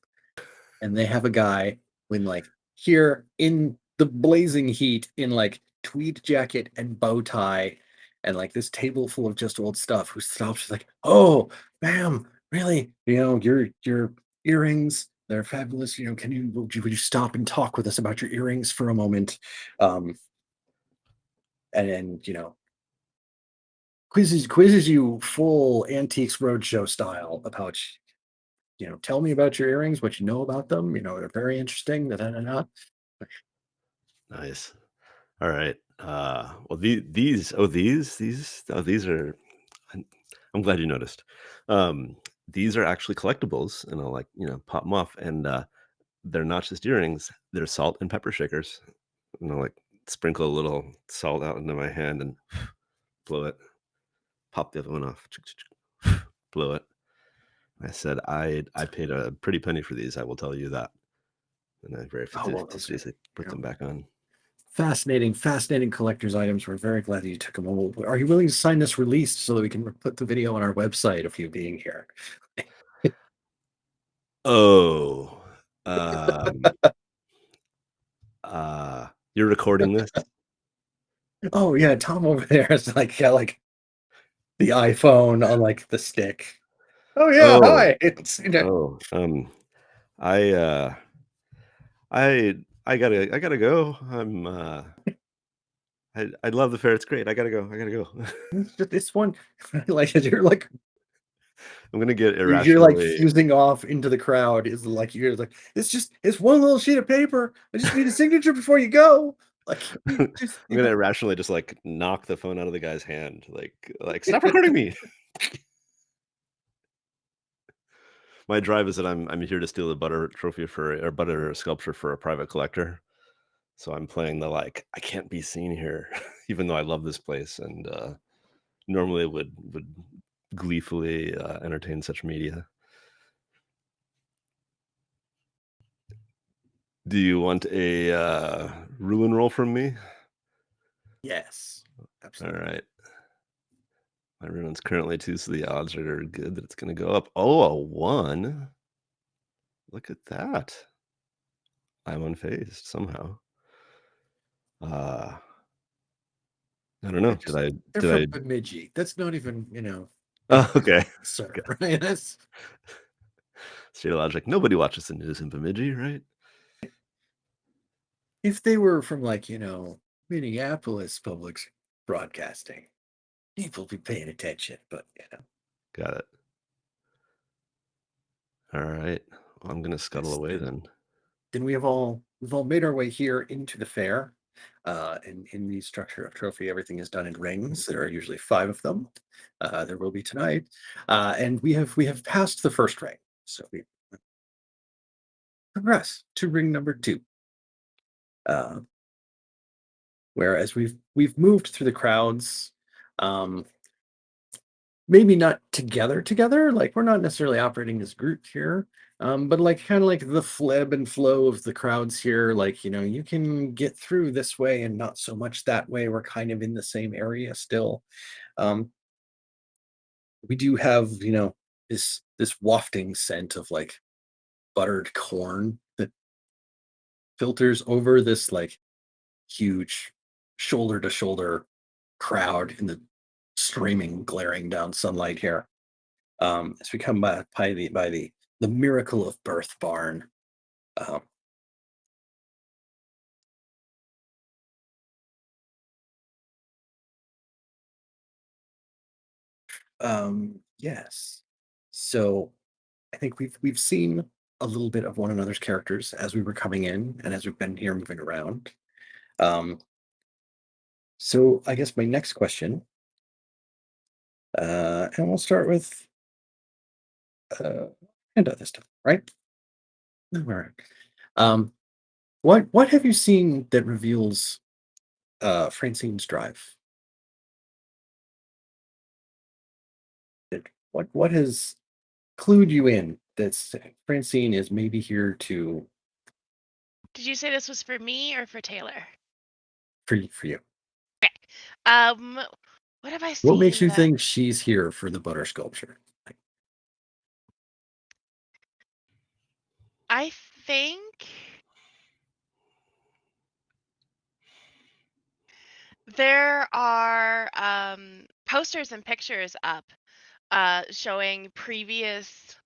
[SPEAKER 1] and they have a guy when like here in the blazing heat in like tweed jacket and bow tie and like this table full of just old stuff who stops like, oh, ma'am, really, your earrings, they're fabulous, would you stop and talk with us about your earrings for a moment? And then quizzes you full Antiques Roadshow style about, tell me about your earrings, what you know about them. They're very interesting. Da, da, da, da.
[SPEAKER 3] Nice. All right. Well, these are. I'm I'm glad you noticed. Um, these are actually collectibles, and I'll pop them off, and they're not just earrings; they're salt and pepper shakers. And I'll sprinkle a little salt out into my hand and blow it. Pop the other one off. Blow it. I said I paid a pretty penny for these. I will tell you that. And I very
[SPEAKER 1] Oh, well, those are,
[SPEAKER 3] facetiously put them back on.
[SPEAKER 1] fascinating collector's items. We're very glad that you took them. Are you willing to sign this release so that we can put the video on our website of you being here?
[SPEAKER 3] Oh, um, you're recording this?
[SPEAKER 1] Oh yeah, Tom over there is like got like the iPhone on like the stick. Oh yeah,
[SPEAKER 3] Oh,
[SPEAKER 1] hi. It's
[SPEAKER 3] oh, I I gotta go. I love the fair. It's great. I gotta go. I gotta go.
[SPEAKER 1] it's just this one. Like you're like
[SPEAKER 3] I'm gonna get
[SPEAKER 1] you're like
[SPEAKER 3] irrationally.
[SPEAKER 1] fusing off into the crowd. Is like you're like it's one little sheet of paper. I just need a signature before you go. Like
[SPEAKER 3] I'm
[SPEAKER 1] just
[SPEAKER 3] gonna irrationally just knock the phone out of the guy's hand. Stop recording me. My drive is that I'm here to steal a butter trophy or butter sculpture for a private collector. So I'm playing the I can't be seen here, even though I love this place and normally would gleefully entertain such media. Do you want a ruin roll from me?
[SPEAKER 1] yes,
[SPEAKER 3] All
[SPEAKER 1] absolutely.
[SPEAKER 3] right. My ruin's currently 2, so the odds are good that it's going to go up. Oh, a 1. Look at that. I'm unfazed somehow. Uh, I don't know.
[SPEAKER 1] They're
[SPEAKER 3] Did
[SPEAKER 1] from
[SPEAKER 3] I?
[SPEAKER 1] Bemidji. That's not even,
[SPEAKER 3] Oh, okay.
[SPEAKER 1] sir,
[SPEAKER 3] Okay.
[SPEAKER 1] right? That's
[SPEAKER 3] State of logic. Nobody watches the news in Bemidji, right?
[SPEAKER 1] if they were from like, Minneapolis public broadcasting, people be paying attention, but
[SPEAKER 3] Got it. All right. Well, I'm gonna scuttle away then.
[SPEAKER 1] then we've all made our way here into the fair. And in the structure of trophy, everything is done in rings. There are usually 5 of them. There will be tonight. And we have passed the first ring. So we progress to ring number 2. Uh, whereas we've moved through the crowds, um, maybe not together, like we're not necessarily operating as group here, but like kind of like the fleb and flow of the crowds here, like you can get through this way and not so much that way. We're kind of in the same area still. um we do have this wafting scent of like buttered corn that filters over this like huge shoulder to shoulder crowd in the streaming glaring down sunlight here. As we come by the Miracle of Birth barn. Um, yes. So I think we've seen a little bit of one another's characters as we were coming in and as we've been here moving around. Um, so I guess my next question, and we'll start with Amanda this time, right? All right. Um, what have you seen that reveals Francine's drive? What has clued you in that Francine is maybe here to
[SPEAKER 4] Did you say this was for me or for Taylor?
[SPEAKER 1] For you.
[SPEAKER 4] What have I seen?
[SPEAKER 1] What makes you
[SPEAKER 4] that-
[SPEAKER 1] think she's here for the butter sculpture?
[SPEAKER 4] I think there are posters and pictures up showing previous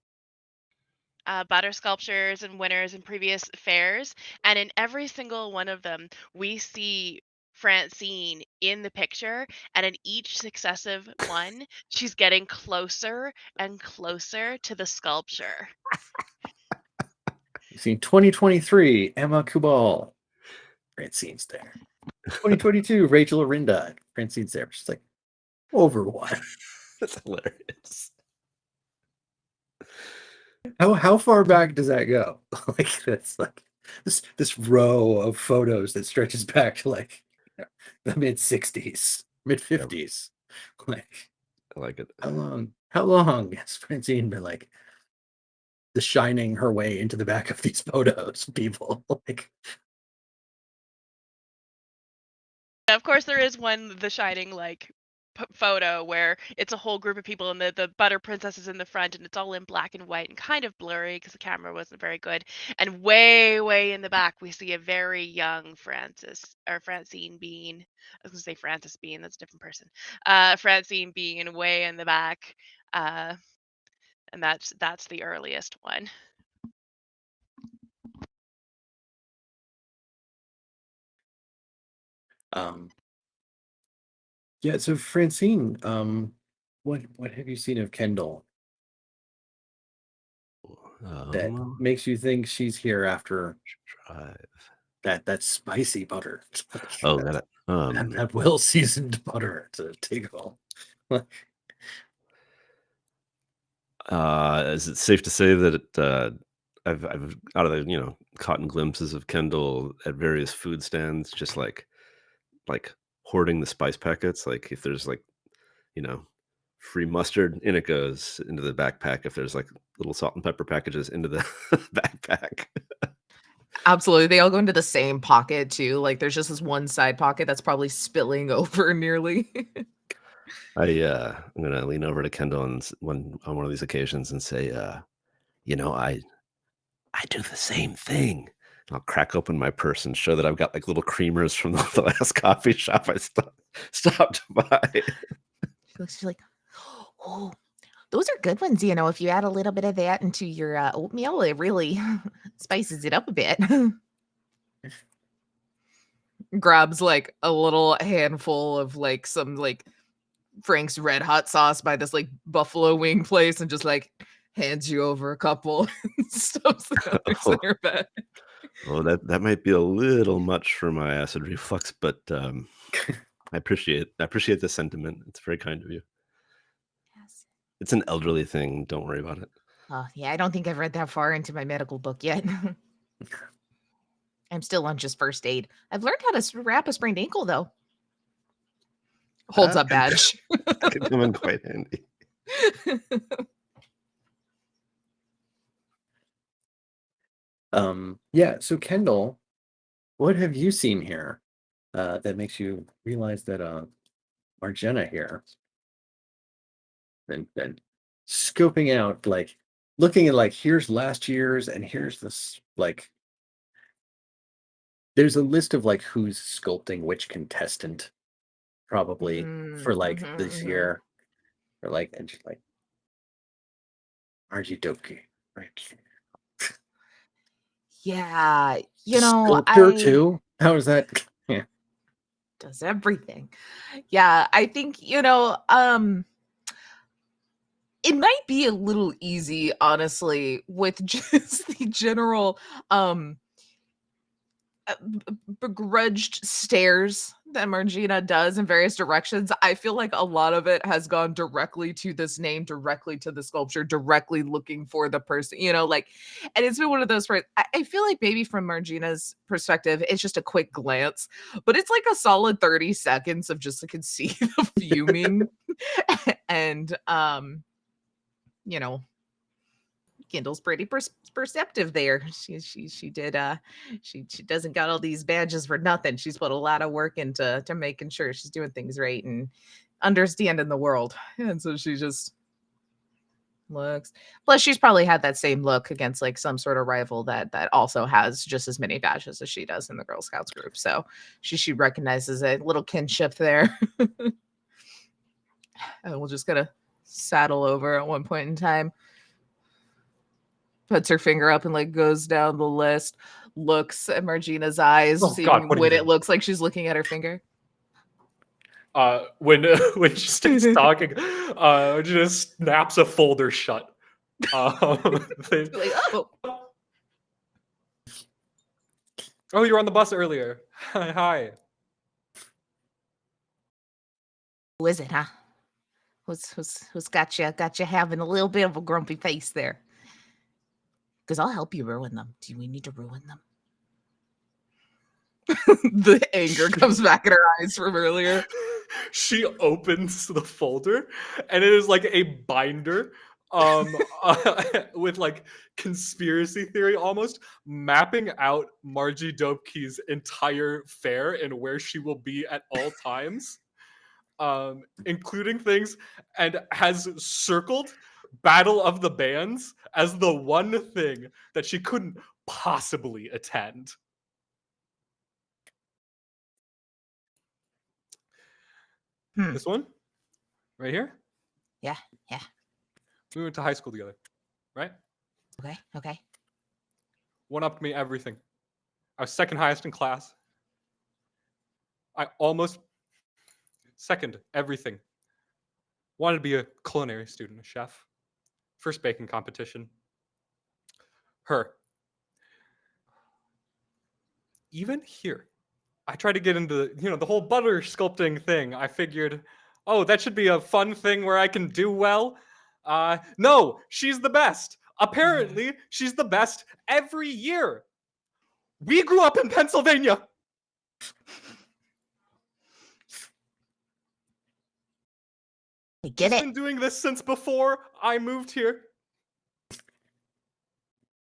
[SPEAKER 4] butter sculptures and winners in previous fairs, and in every single one of them we see Francine in the picture, and in each successive one she's getting closer and closer to the sculpture.
[SPEAKER 1] You've seen 2023, Emma Kubal. Francine's there. 2022, Rachel Arinda. Francine's there. She's like, over what?
[SPEAKER 3] That's hilarious.
[SPEAKER 1] How far back does that go? Like that's like this row of photos that stretches back to like the mid 60s, mid 50s. Like
[SPEAKER 3] I like it.
[SPEAKER 1] how long has Francine been like the shining her way into the back of these photos, people? Like
[SPEAKER 4] Of course there is one, the Shining, like photo where it's a whole group of people and the butter princess is in the front and it's all in black and white and kind of blurry because the camera wasn't very good, and way in the back we see a very young Francine Bean. I was gonna say Frances Bean, that's a different person. Francine Bean way in the back, and that's the earliest one.
[SPEAKER 1] yeah, so Francine, what have you seen of Kendall that makes you think she's here after that spicy butter?
[SPEAKER 3] Oh, got it.
[SPEAKER 1] That well-seasoned butter to take home.
[SPEAKER 3] Is it safe to say that I've out of the caught glimpses of Kendall at various food stands, just like hoarding the spice packets. Like if there's like free mustard, in it goes into the backpack. If there's like little salt and pepper packages, into the backpack.
[SPEAKER 2] Absolutely. They all go into the same pocket too. Like there's just this one side pocket that's probably spilling over nearly.
[SPEAKER 3] I'm gonna lean over to Kendall and on one of these occasions and say, I do the same thing. And I'll crack open my purse and show that I've got like little creamers from the last coffee shop I stopped by.
[SPEAKER 2] She's like, oh, those are good ones. If you add a little bit of that into your oatmeal, it really spices it up a bit. Grabs like a little handful of like some like Frank's Red Hot sauce by this like buffalo wing place and just like hands you over a couple and stuffs the others in your bag.
[SPEAKER 3] Oh, that might be a little much for my acid reflux, but I appreciate the sentiment. It's very kind of you.
[SPEAKER 2] Yes.
[SPEAKER 3] It's an elderly thing. Don't worry about it.
[SPEAKER 2] Oh, yeah, I don't think I've read that far into my medical book yet. I'm still on just first aid. I've learned how to wrap a sprained ankle, though. Holds up badge.
[SPEAKER 3] That could come in quite handy.
[SPEAKER 1] Yeah, so Kendall, what have you seen here that makes you realize that Margena here been scoping out, like looking at like here's last year's and here's this, like there's a list of like who's sculpting which contestant probably for like this year, or like, and just like Arjidoki, right?
[SPEAKER 2] Yeah,
[SPEAKER 1] Sculptor too. How is that? Yeah,
[SPEAKER 2] does everything. Yeah, I think it might be a little easy, honestly, with just the general begrudged stares that Margena does in various directions. I feel like a lot of it has gone directly to this name, directly to the sculpture, directly looking for the person, and it's been one of those where I feel like maybe from Margena's perspective, it's just a quick glance, but it's like a solid 30 seconds of just, I can see the fuming and, Kindle's pretty perceptive there. She doesn't got all these badges for nothing. She's put a lot of work into making sure she's doing things right and understanding the world. And so she just looks. Plus, she's probably had that same look against like some sort of rival that also has just as many badges as she does in the Girl Scouts group. So she recognizes a little kinship there. And we're just gonna saddle over at one point in time. Puts her finger up and like goes down the list, looks at Margina's eyes,
[SPEAKER 5] Oh,
[SPEAKER 2] seeing
[SPEAKER 5] God, what are
[SPEAKER 2] when
[SPEAKER 5] you
[SPEAKER 2] it
[SPEAKER 5] doing?
[SPEAKER 2] looks like she's looking at her finger.
[SPEAKER 5] When she starts talking, just snaps a folder shut.
[SPEAKER 2] Like, oh,
[SPEAKER 5] Oh, you were on the bus earlier. Hi.
[SPEAKER 2] who is it, huh? Who's got you having a little bit of a grumpy face there? Because I'll help you ruin them. Do we need to ruin them? The anger comes back in her eyes from earlier.
[SPEAKER 5] She opens the folder, and it is like a binder with like conspiracy theory almost mapping out Margie Dopke's entire fair and where she will be at all times, including things, and has circled Battle of the Bands as the one thing that she couldn't possibly attend. This one right here.
[SPEAKER 2] Yeah.
[SPEAKER 5] We went to high school together, right?
[SPEAKER 2] Okay.
[SPEAKER 5] One upped me everything. I was second highest in class. I almost second everything. Wanted to be a culinary student, a chef. First baking competition. Her. Even here, I tried to get into the whole butter sculpting thing. I figured, oh, that should be a fun thing where I can do well. No, she's the best. Apparently, she's the best every year. We grew up in Pennsylvania.
[SPEAKER 2] I get
[SPEAKER 5] She's
[SPEAKER 2] it.
[SPEAKER 5] been doing this since before I moved here.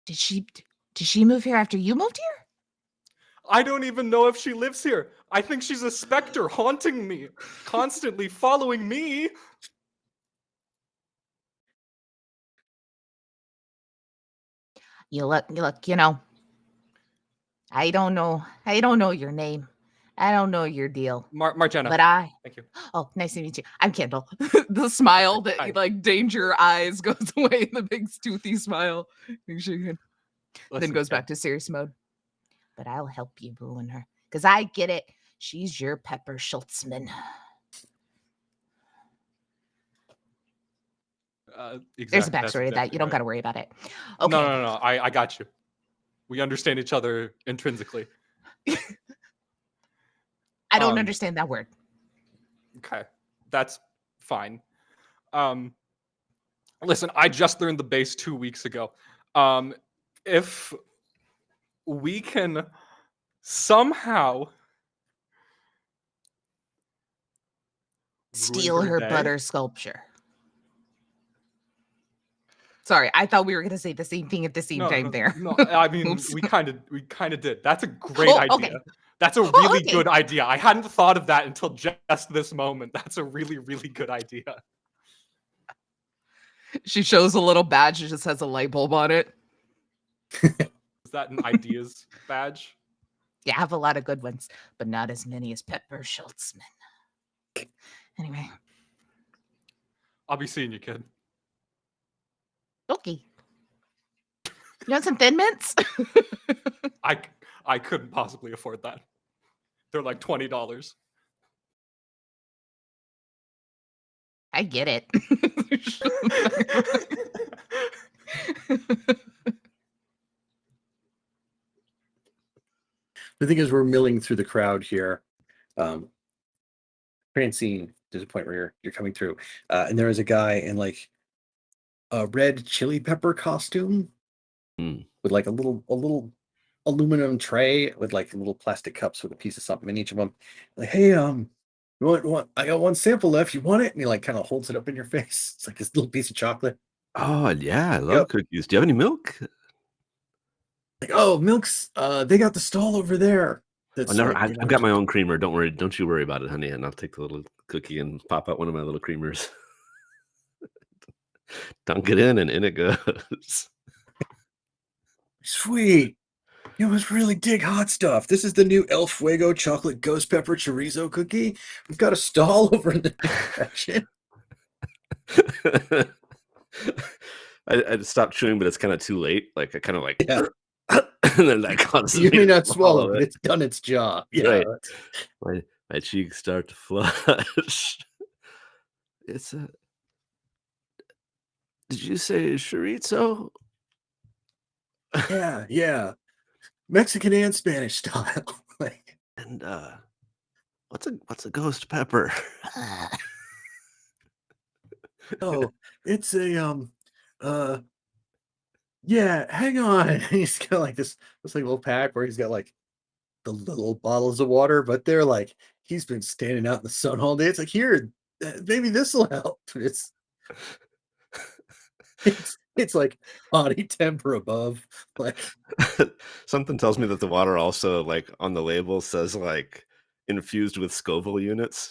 [SPEAKER 2] Did she move here after you moved here?
[SPEAKER 5] I don't even know if she lives here. I think she's a specter haunting me, constantly following me.
[SPEAKER 2] You look, I don't know your name. I don't know your deal.
[SPEAKER 5] Margenna.
[SPEAKER 2] But
[SPEAKER 5] Thank you.
[SPEAKER 2] oh, nice to meet you. I'm Kendall. The smile that
[SPEAKER 5] Hi.
[SPEAKER 2] like danger eyes goes away, the big toothy smile. Then
[SPEAKER 5] Listen,
[SPEAKER 2] goes
[SPEAKER 5] kid,
[SPEAKER 2] back to serious mode. But I'll help you ruin her. Because I get it. She's your Pepper Schultzman. There's a backstory to that. You don't got to worry about it. Okay.
[SPEAKER 5] No. I got you. We understand each other intrinsically.
[SPEAKER 2] I don't understand that word.
[SPEAKER 5] Okay, that's fine. Listen, I just learned the base 2 weeks ago. If we can somehow
[SPEAKER 2] Steal
[SPEAKER 5] ruin
[SPEAKER 2] her
[SPEAKER 5] day-
[SPEAKER 2] butter sculpture. Sorry, I thought we were going to say the same thing at the same time there.
[SPEAKER 5] No, I mean
[SPEAKER 2] Oops.
[SPEAKER 5] we kind of did. That's a great
[SPEAKER 2] Oh,
[SPEAKER 5] idea.
[SPEAKER 2] okay.
[SPEAKER 5] That's a really
[SPEAKER 2] okay.
[SPEAKER 5] good idea. I hadn't thought of that until just this moment. That's a really, really good idea.
[SPEAKER 2] She shows a little badge. It just has a light bulb on it.
[SPEAKER 5] Is that an ideas badge?
[SPEAKER 2] Yeah, I have a lot of good ones, but not as many as Pepper Schultzman. Anyway.
[SPEAKER 5] I'll be seeing you, kid.
[SPEAKER 2] Okay. You want some Thin Mints?
[SPEAKER 5] I couldn't possibly afford that. They're like $20.
[SPEAKER 2] I get it.
[SPEAKER 1] The thing is, we're milling through the crowd here. Francine, there's a point where you're coming through, and there is a guy in like a red chili pepper costume with like a little aluminum tray with like little plastic cups with a piece of something in each of them. Like, hey, you want? I got one sample left. You want it? And he like kind of holds it up in your face. It's like this little piece of chocolate.
[SPEAKER 3] Oh yeah, I love
[SPEAKER 1] Yep.
[SPEAKER 3] cookies. Do you have any milk?
[SPEAKER 1] Like, oh, milk's they got the stall over there.
[SPEAKER 3] Oh,
[SPEAKER 1] That's
[SPEAKER 3] never.
[SPEAKER 1] like,
[SPEAKER 3] I've got my own creamer. Don't worry. Don't you worry about it, honey. And I'll take the little cookie and pop out one of my little creamers. Dunk it in, and in it goes.
[SPEAKER 1] sweet. You must really dig hot stuff. This is the new El Fuego chocolate ghost pepper chorizo cookie. We've got a stall over in the next section.
[SPEAKER 3] I stopped chewing, but it's kind of too late. Like I kind of like,
[SPEAKER 1] Yeah.
[SPEAKER 3] and then that causes
[SPEAKER 1] You
[SPEAKER 3] me
[SPEAKER 1] may
[SPEAKER 3] to
[SPEAKER 1] not swallow,
[SPEAKER 3] it.
[SPEAKER 1] but it's done its job. Yeah.
[SPEAKER 3] Right.
[SPEAKER 1] that's-
[SPEAKER 3] My cheeks start to flush. It's a. Did you say chorizo?
[SPEAKER 1] Yeah, yeah. Mexican and Spanish style. Like,
[SPEAKER 3] And what's a ghost pepper?
[SPEAKER 1] oh, it's a yeah, hang on. He's got like this like little pack where he's got like the little bottles of water, but they're like he's been standing out in the sun all day. It's like here, maybe this will help. It's like body temp or above. Like
[SPEAKER 3] Something tells me that the water also, like on the label, says like infused with Scoville units.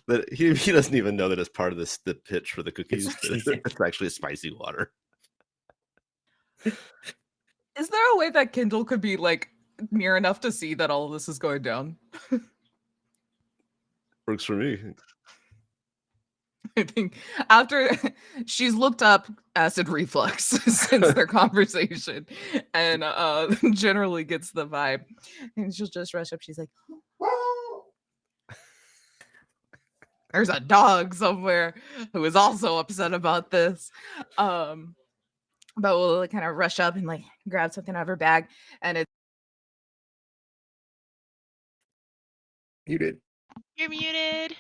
[SPEAKER 3] that he doesn't even know that it's part of the pitch for the cookies. It's actually spicy water.
[SPEAKER 2] Is there a way that Kindle could be like near enough to see that all of this is going down?
[SPEAKER 3] Works for me.
[SPEAKER 2] I think after she's looked up acid reflux since their conversation and generally gets the vibe. And she'll just rush up. She's like, there's a dog somewhere who is also upset about this. But we'll kind of rush up and like grab something out of her bag. And it's
[SPEAKER 1] muted.
[SPEAKER 4] You're muted.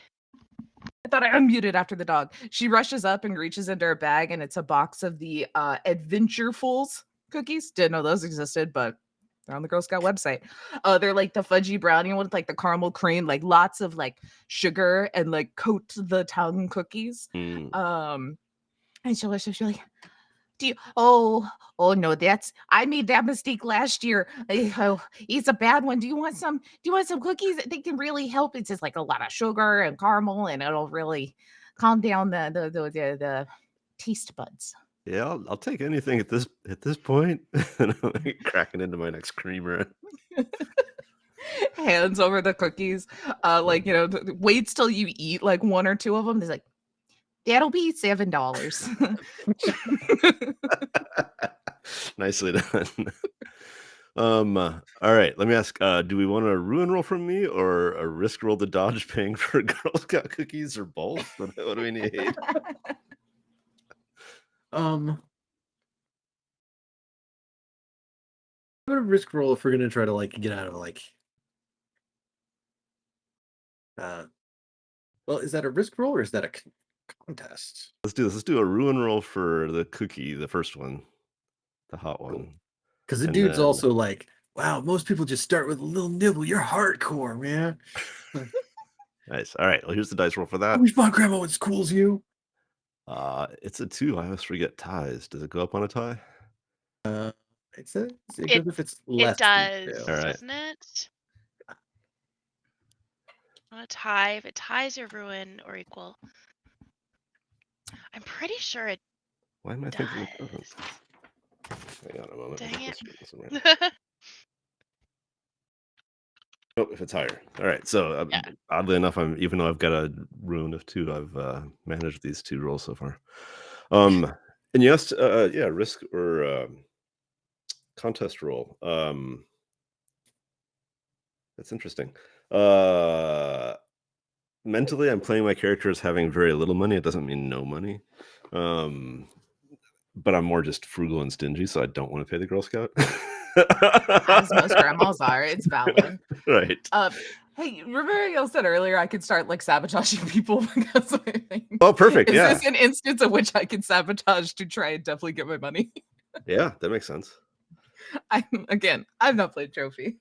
[SPEAKER 2] I thought I unmuted after the dog. She rushes up and reaches into her bag, and it's a box of the Adventurefuls cookies. Didn't know those existed, but they're on the Girl Scout website. They're like the fudgy brownie one with like the caramel cream, like lots of like sugar and like coat the tongue cookies. And she'll like, do you, oh no, I made that mistake last year. It's a bad one. Do you want some cookies? They can really help. It's just like a lot of sugar and caramel, and it'll really calm down the taste buds.
[SPEAKER 3] Yeah, I'll take anything at this point. And I'm like cracking into my next creamer.
[SPEAKER 2] Hands over the cookies. Like, you know, waits till you eat like one or two of them. There's like, that'll be $7.
[SPEAKER 3] Nicely done. All right, let me ask, do we want a ruin roll from me or a risk roll to dodge paying for Girl Scout cookies, or both? What do we need?
[SPEAKER 1] I'm gonna risk roll if we're gonna try to like get out of like well, is that a risk roll or is that a contest?
[SPEAKER 3] Let's do this. Let's do a ruin roll for the cookie, the first one, the hot one.
[SPEAKER 1] Because the
[SPEAKER 3] And
[SPEAKER 1] dude's
[SPEAKER 3] then-
[SPEAKER 1] also like, wow, most people just start with a little nibble. You're hardcore, man.
[SPEAKER 3] Nice. All right. Well, here's the dice roll for
[SPEAKER 1] I
[SPEAKER 3] that.
[SPEAKER 1] wish my grandma would schools you.
[SPEAKER 3] It's a 2. I always forget ties. Does it go up on a tie?
[SPEAKER 1] It goes if it's less.
[SPEAKER 4] It does,
[SPEAKER 1] than 2.
[SPEAKER 3] All right.
[SPEAKER 4] doesn't it? On a tie, if it ties or ruin or equal. I'm pretty sure it
[SPEAKER 3] Why am I thinking it doesn't?
[SPEAKER 4] does.
[SPEAKER 3] Hang on a moment.
[SPEAKER 4] Dang it.
[SPEAKER 3] Oh, if it's higher. All right. So
[SPEAKER 4] Yeah.
[SPEAKER 3] oddly enough, even though I've got a ruin of 2, I've managed these 2 rolls so far. And you asked, yeah, risk or contest roll. That's interesting. Mentally, I'm playing my character as having very little money. It doesn't mean no money. But I'm more just frugal and stingy, so I don't want to pay the Girl Scout.
[SPEAKER 2] As most grandmas are, it's valid.
[SPEAKER 3] Right.
[SPEAKER 2] Hey, remember you said earlier I could start like sabotaging people because of anything?
[SPEAKER 3] Oh, perfect.
[SPEAKER 2] Is
[SPEAKER 3] Yeah.
[SPEAKER 2] this an instance of which I can sabotage to try and definitely get my money?
[SPEAKER 3] Yeah, that makes sense.
[SPEAKER 2] I've not played Trophy.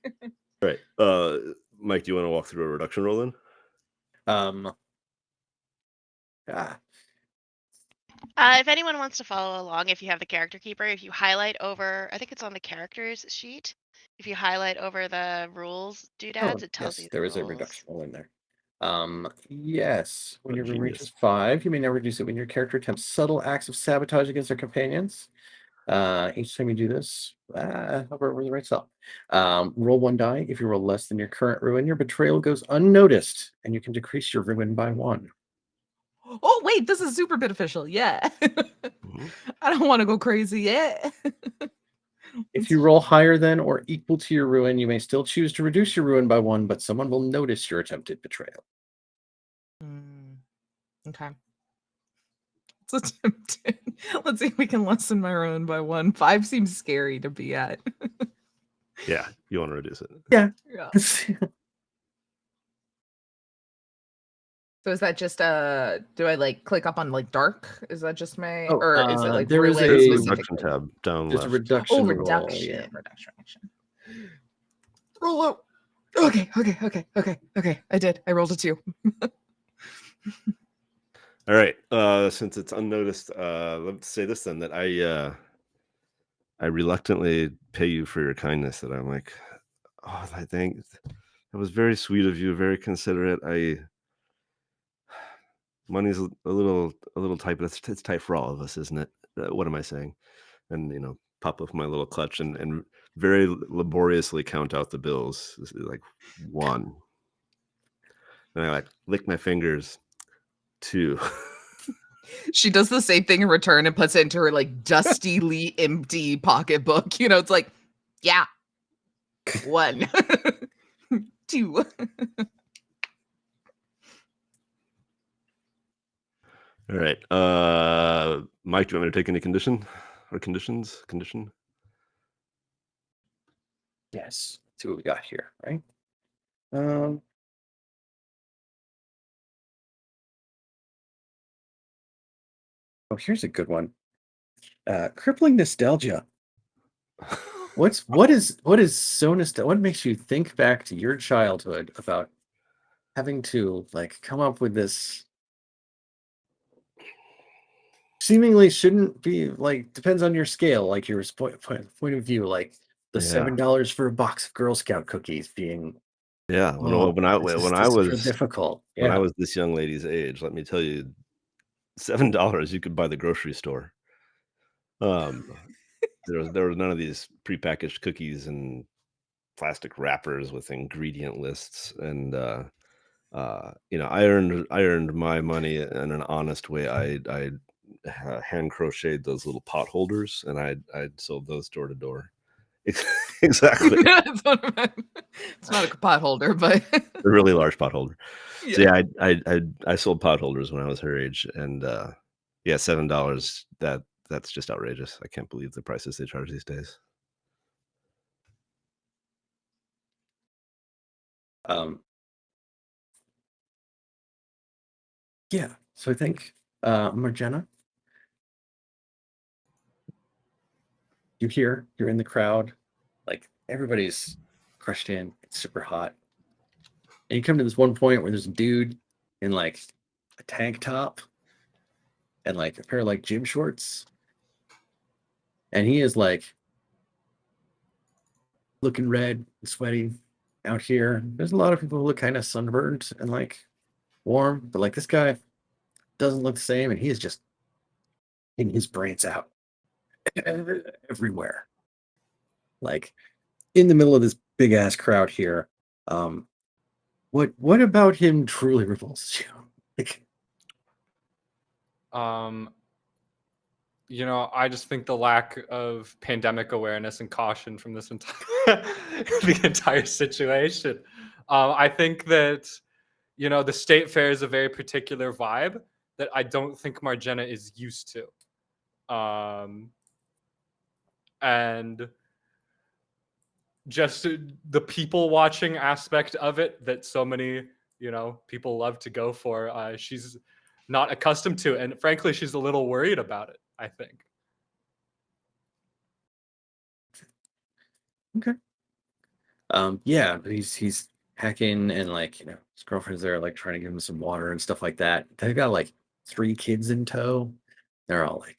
[SPEAKER 3] Right. Mike, do you want to walk through a reduction roll then?
[SPEAKER 1] Ah,
[SPEAKER 4] If anyone wants to follow along, if you have the character keeper, if you highlight over, I think it's on the characters sheet. If you highlight over the rules doodads, it tells
[SPEAKER 1] yes,
[SPEAKER 4] you the
[SPEAKER 1] there is a
[SPEAKER 4] rules.
[SPEAKER 1] reduction roll in there. Yes, when
[SPEAKER 3] Oh,
[SPEAKER 1] your room
[SPEAKER 3] genius.
[SPEAKER 1] reaches 5, you may now reduce it when your character attempts subtle acts of sabotage against their companions. Each time you do this, hover over the right cell. Roll 1 die. If you roll less than your current ruin, your betrayal goes unnoticed, and you can decrease your ruin by 1.
[SPEAKER 2] Oh wait, this is super beneficial. Yeah.
[SPEAKER 3] Mhm.
[SPEAKER 2] I don't want to go crazy yet.
[SPEAKER 1] If you roll higher than or equal to your ruin, you may still choose to reduce your ruin by 1, but someone will notice your attempted betrayal.
[SPEAKER 2] Okay. It's tempting. Let's see if we can lessen my ruin by 1. 5 seems scary to be at.
[SPEAKER 3] Yeah, you want to reduce it.
[SPEAKER 2] Yeah.
[SPEAKER 1] So
[SPEAKER 2] So is that just do I like click up on like dark? Is that just my
[SPEAKER 1] Oh,
[SPEAKER 2] or is it like
[SPEAKER 1] there is
[SPEAKER 2] ruin
[SPEAKER 3] There's a
[SPEAKER 1] a
[SPEAKER 3] reduction
[SPEAKER 2] specifically?
[SPEAKER 3] tab down
[SPEAKER 1] there's a
[SPEAKER 3] left.
[SPEAKER 1] reduction
[SPEAKER 2] Oh,
[SPEAKER 1] roll.
[SPEAKER 2] reduction.
[SPEAKER 1] Yeah.
[SPEAKER 2] Reduction action. Roll up. Okay. I did. I rolled a 2.
[SPEAKER 3] All right. Since it's unnoticed, let's say this then, that I reluctantly pay you for your kindness. That I'm like, oh, I think that was very sweet of you, very considerate. Money's a little tight, but it's tight for all of us, isn't it? What am I saying? And pop up my little clutch and very laboriously count out the bills. Like 1, and I like lick my fingers. 2.
[SPEAKER 2] She does the same thing in return and puts it into her like dustily empty pocketbook. It's like, yeah. 1. 2.
[SPEAKER 3] All right. Mike, do you want me to take any condition or conditions? Condition?
[SPEAKER 1] Yes. Let's see what we got here, right? Oh, here's a good one. Crippling nostalgia. What is so nostalgic? What makes you think back to your childhood about having to like come up with this seemingly shouldn't be like depends on your scale, like your point of view, like the
[SPEAKER 3] Yeah.
[SPEAKER 1] $7 for a box of Girl Scout cookies being
[SPEAKER 3] Yeah. When
[SPEAKER 1] this
[SPEAKER 3] I
[SPEAKER 1] is real
[SPEAKER 3] was
[SPEAKER 1] difficult.
[SPEAKER 3] when I
[SPEAKER 1] Yeah.
[SPEAKER 3] was this young lady's age, let me tell you, $7 you could buy the grocery store. Um, there was none of these prepackaged cookies and plastic wrappers with ingredient lists, and I earned my money in an honest way. I hand crocheted those little pot holders, and I sold those door to door. Exactly.
[SPEAKER 2] It's not a pot holder, but
[SPEAKER 3] A really large pot holder. So
[SPEAKER 2] yeah.
[SPEAKER 3] I sold pot holders when I was her age, and yeah, $7. That's just outrageous. I can't believe the prices they charge these days.
[SPEAKER 1] Yeah. So I think Margena, you're in the crowd, like everybody's crushed in, it's super hot. And you come to this one point where there's a dude in like a tank top and like a pair of like gym shorts. And he is like looking red and sweaty out here. There's a lot of people who look kind of sunburned and like warm, but like this guy doesn't look the same, and he is just getting his brains out everywhere. Like in the middle of this big ass crowd here. What about him truly repulses you? Like,
[SPEAKER 5] I just think the lack of pandemic awareness and caution from this entire the entire situation. I think that the state fair is a very particular vibe that I don't think Margena is used to, and just the people watching aspect of it that so many people love to go for. She's not accustomed to, and frankly, she's a little worried about it, I think.
[SPEAKER 1] okay. Yeah, he's hacking, and like his girlfriend's there like trying to give him some water and stuff like that. They've got like 3 kids in tow. They're all like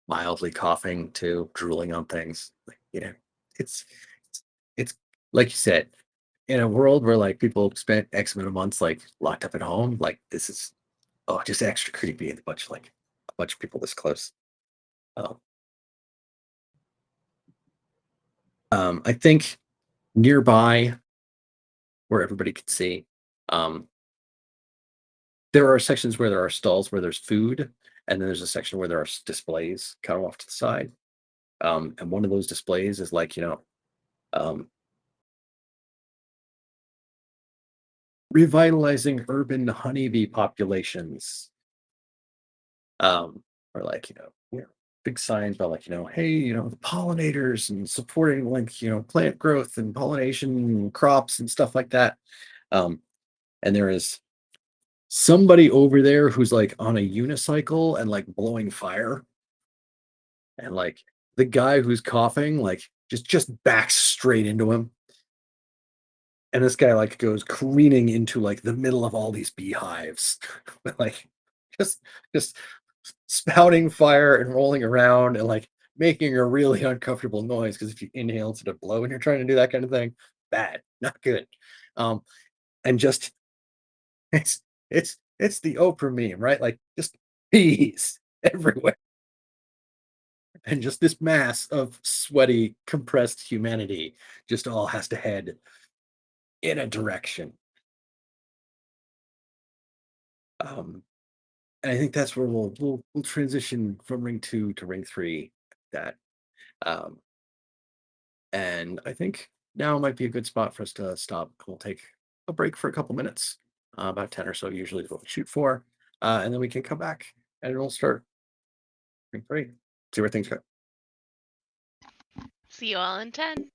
[SPEAKER 1] mildly coughing too, drooling on things. Like, it's it's like you said, in a world where like people spent X amount of months like locked up at home, like this is just extra creepy and a bunch of people this close. Um, I think nearby where everybody can see, there are sections where there are stalls where there's food, and then there's a section where there are displays kind of off to the side. And one of those displays is like, um, revitalizing urban honeybee populations. Or like, big signs about like, hey, the pollinators and supporting like, plant growth and pollination and crops and stuff like that. And there is somebody over there who's like on a unicycle and like blowing fire. And like the guy who's coughing, like just backs straight into him. And this guy like goes careening into like the middle of all these beehives. Like just just spouting fire and rolling around and like making a really uncomfortable noise, because if you inhale instead of blow and you're trying to do that kind of thing, bad, not good. And just it's the Oprah meme, right? Like just bees everywhere. And just this mass of sweaty, compressed humanity just all has to head in a direction. Um, and I think that's where we'll transition from ring 2 to ring 3. That um, and I think now might be a good spot for us to stop. We'll take a break for a couple minutes, about 10 or so usually is what we shoot for, and then we can come back and we'll start ring 3. See where things go.
[SPEAKER 4] See you all in 10.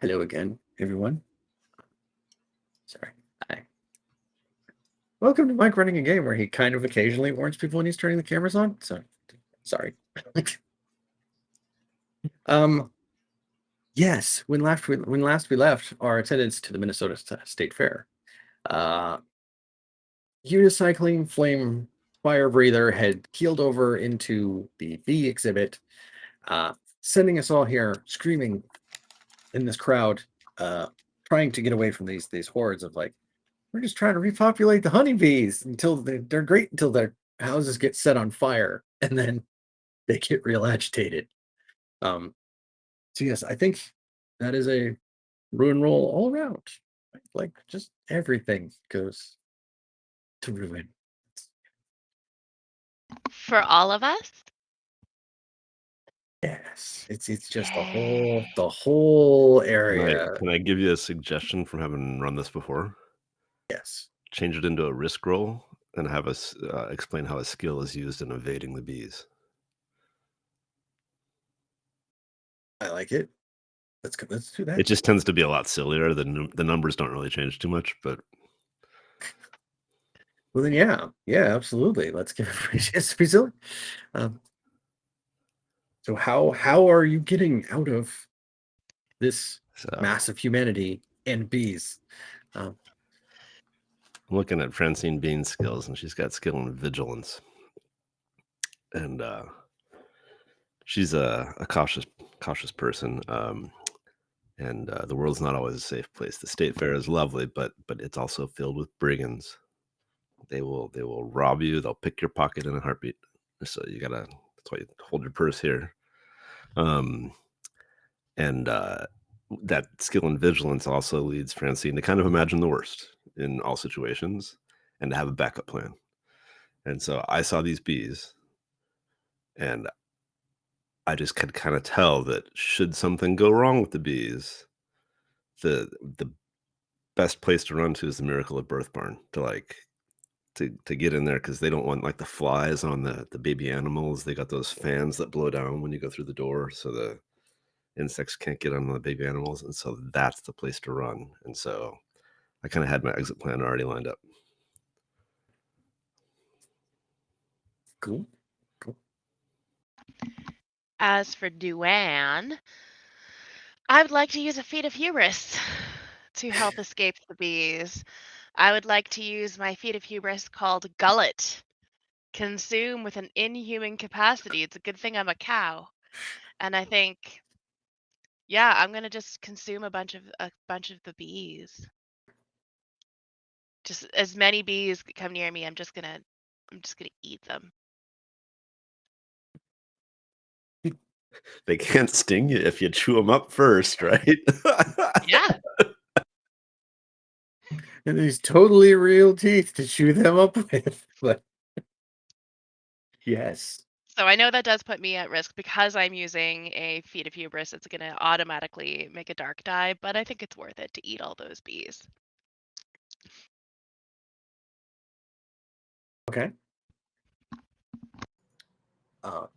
[SPEAKER 1] Hello again, everyone. Sorry. Hi. Welcome to Mike running a game where he kind of occasionally warns people when he's turning the cameras on. So, sorry. Yes, when last we left our attendance to the Minnesota State Fair, unicycling flame fire breather had keeled over into the bee exhibit, sending us all here screaming in this crowd, trying to get away from these hordes of like, we're just trying to repopulate the honeybees until they're great until their houses get set on fire and then they get real agitated. So yes, I think that is a ruin roll all around. Like just everything goes to ruin.
[SPEAKER 4] For all of us?
[SPEAKER 1] Yes, it's just
[SPEAKER 4] Yay.
[SPEAKER 1] the whole
[SPEAKER 3] Can
[SPEAKER 1] area.
[SPEAKER 3] can I give you a suggestion from having run this before?
[SPEAKER 1] Yes,
[SPEAKER 3] Change it into a risk roll and have us explain how a skill is used in evading the bees.
[SPEAKER 1] I like it. Let's do that.
[SPEAKER 3] It just tends to be a lot sillier. The numbers don't really change too much, but
[SPEAKER 1] Well then, yeah, absolutely. Let's give it a chance to be silly. So how are you getting out of this
[SPEAKER 3] so
[SPEAKER 1] mass of humanity and bees?
[SPEAKER 3] I'm looking at Francine Bean's skills, and she's got skill in vigilance, and she's a cautious person. And the world's not always a safe place. The state fair is lovely, but it's also filled with brigands. They will rob you. They'll pick your pocket in a heartbeat. So that's why you hold your purse here. And that skill in vigilance also leads Francine to kind of imagine the worst in all situations and to have a backup plan. And so I saw these bees, and I just could kind of tell that should something go wrong with the bees, the best place to run to is the Miracle at Birth Barn to get in there, because they don't want like the flies on the baby animals. They got those fans that blow down when you go through the door, so the insects can't get on the baby animals, and so that's the place to run. And so I kind of had my exit plan already lined up.
[SPEAKER 1] Cool.
[SPEAKER 4] As for Duane, I would like to use a feat of hubris to help escape the bees. I would like to use my feat of hubris called Gullet. Consume with an inhuman capacity. It's a good thing I'm a cow. And I think, yeah, I'm gonna just consume a bunch of the bees. Just as many bees come near me, I'm just gonna eat them.
[SPEAKER 3] They can't sting you if you chew them up first, right?
[SPEAKER 4] Yeah.
[SPEAKER 1] And these totally real teeth to chew them up with. But yes.
[SPEAKER 4] So I know that does put me at risk because I'm using a feat of hubris. It's gonna automatically make a dark die, but I think it's worth it to eat all those bees.
[SPEAKER 1] Okay. What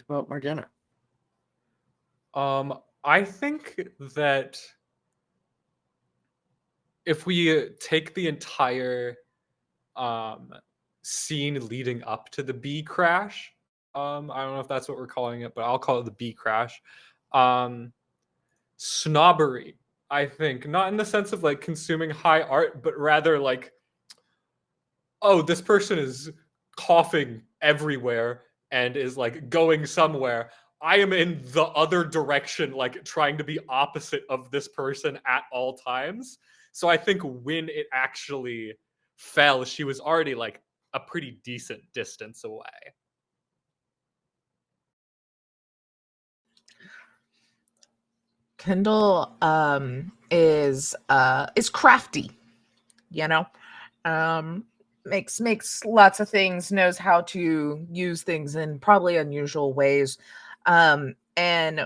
[SPEAKER 1] about Marjana?
[SPEAKER 5] I think that if we take the entire scene leading up to the bee crash, I don't know if that's what we're calling it, but I'll call it the bee crash. Snobbery, I think, not in the sense of like consuming high art, but rather like, oh, this person is coughing everywhere and is like going somewhere. I am in the other direction, like trying to be opposite of this person at all times. So I think when it actually fell, she was already like a pretty decent distance away.
[SPEAKER 2] Kendall is crafty, you know. Makes lots of things, knows how to use things in probably unusual ways, and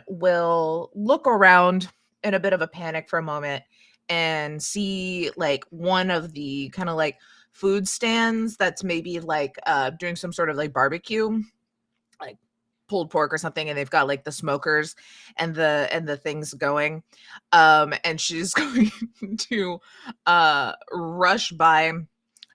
[SPEAKER 2] will look around in a bit of a panic for a moment and see like one of the kind of like food stands that's maybe like doing some sort of like barbecue, like pulled pork or something, and they've got like the smokers and the things going, and she's going to rush by.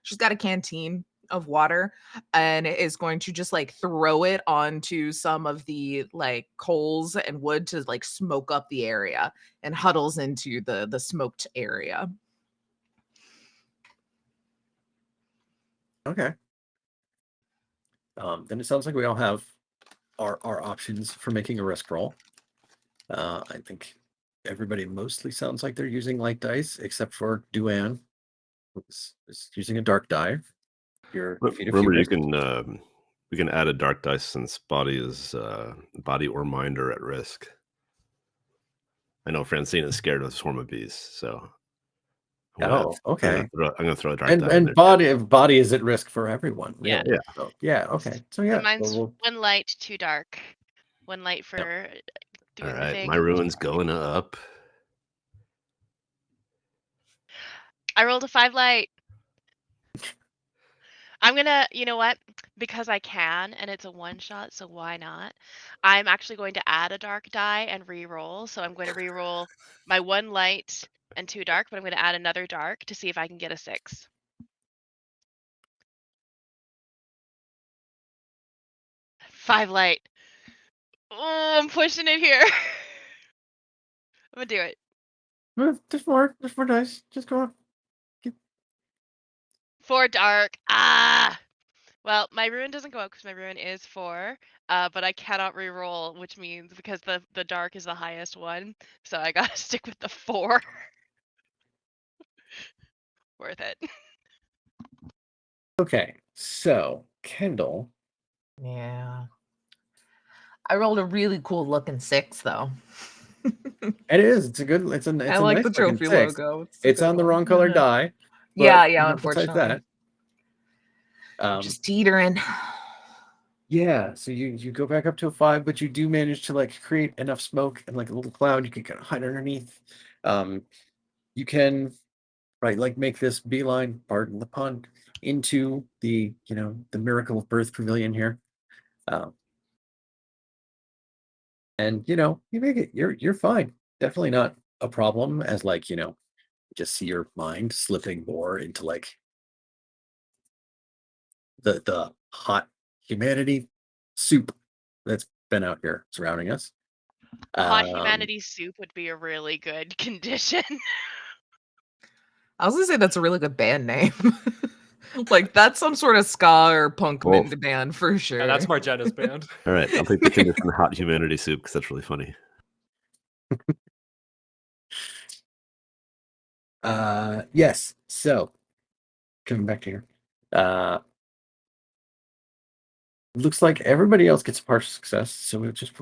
[SPEAKER 2] She's got a canteen of water and is going to just like throw it onto some of the like coals and wood to like smoke up the area, and huddles into the smoked area.
[SPEAKER 1] Okay. Then it sounds like we all have our options for making a risk roll. I think everybody mostly sounds like they're using light dice, except for Duan, who's is using a dark die.
[SPEAKER 3] Remember, we can add a dark dice since body or mind are at risk. I know Francine is scared of a swarm of bees, so
[SPEAKER 1] okay.
[SPEAKER 3] I'm gonna throw a dark die.
[SPEAKER 1] And body is at risk for everyone.
[SPEAKER 4] Yeah.
[SPEAKER 1] Really. So, yeah. Okay. So yeah.
[SPEAKER 4] Mine's
[SPEAKER 1] so
[SPEAKER 4] 1 light, 2 dark. 1 light for
[SPEAKER 3] All
[SPEAKER 4] doing the
[SPEAKER 3] right,
[SPEAKER 4] thing.
[SPEAKER 3] my ruin's going up.
[SPEAKER 4] I rolled a 5 light. I'm gonna, you know what? Because I can, and it's a one shot, so why not? I'm actually going to add a dark die and re-roll. So I'm going to re-roll my 1 light and 2 dark, but I'm going to add another dark to see if I can get a 6. 5 light. Oh, I'm pushing it here. I'm gonna do it.
[SPEAKER 1] There's more dice. Just go on.
[SPEAKER 4] 4 dark. Ah. Well, my ruin doesn't go up because my ruin is 4, but I cannot re-roll, which means because the dark is the highest one, so I gotta stick with the 4. Worth it.
[SPEAKER 1] Okay. So Kendall.
[SPEAKER 2] Yeah. I rolled a really cool looking 6 though.
[SPEAKER 1] It is. It's a good. It's a
[SPEAKER 2] I like
[SPEAKER 1] nice
[SPEAKER 2] the
[SPEAKER 1] looking
[SPEAKER 2] trophy
[SPEAKER 1] 6.
[SPEAKER 2] logo.
[SPEAKER 1] It's on the wrong color die.
[SPEAKER 2] Yeah,
[SPEAKER 1] but,
[SPEAKER 2] yeah.
[SPEAKER 1] besides
[SPEAKER 2] Unfortunately,
[SPEAKER 1] that,
[SPEAKER 2] just teetering.
[SPEAKER 1] yeah. So you go back up to a 5, but you do manage to like create enough smoke and like a little cloud you can kind of hide underneath. You can like make this beeline, pardon the pun, into the the Miracle of Birth Pavilion here. And you make it. You're fine. Definitely not a problem as like just see your mind slipping more into like the hot humanity soup that's been out here surrounding us.
[SPEAKER 4] Hot humanity soup would be a really good condition.
[SPEAKER 2] I was gonna say that's a really good band name. Like that's some sort of ska or punk band for sure.
[SPEAKER 5] Yeah, that's Margetta's band.
[SPEAKER 3] All right, I'll take the condition hot humanity soup because that's really funny.
[SPEAKER 1] Yes. So coming back to here. Looks like everybody else gets a partial success, so we'll just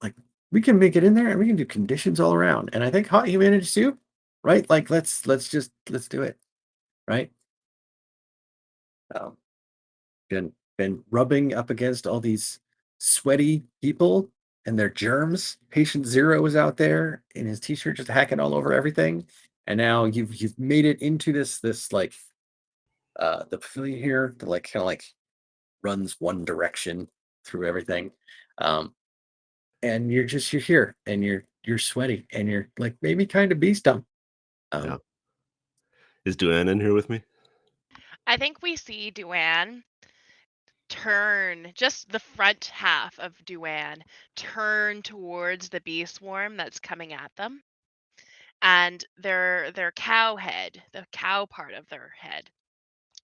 [SPEAKER 1] like we can make it in there and we can do conditions all around. And I think hot humanity soup, right? Like let's do it, right? Been rubbing up against all these sweaty people and their germs. Patient Zero was out there in his t-shirt just hacking all over everything, and now you've made it into this like the pavilion here that like kind of like runs one direction through everything. And you're here and you're sweaty and you're like maybe kind of bee stung.
[SPEAKER 3] Yeah. Is Duan in here with me?
[SPEAKER 4] I think we see Duan turn, just the front half of Duan turn towards the bee swarm that's coming at them. And their cow head, the cow part of their head,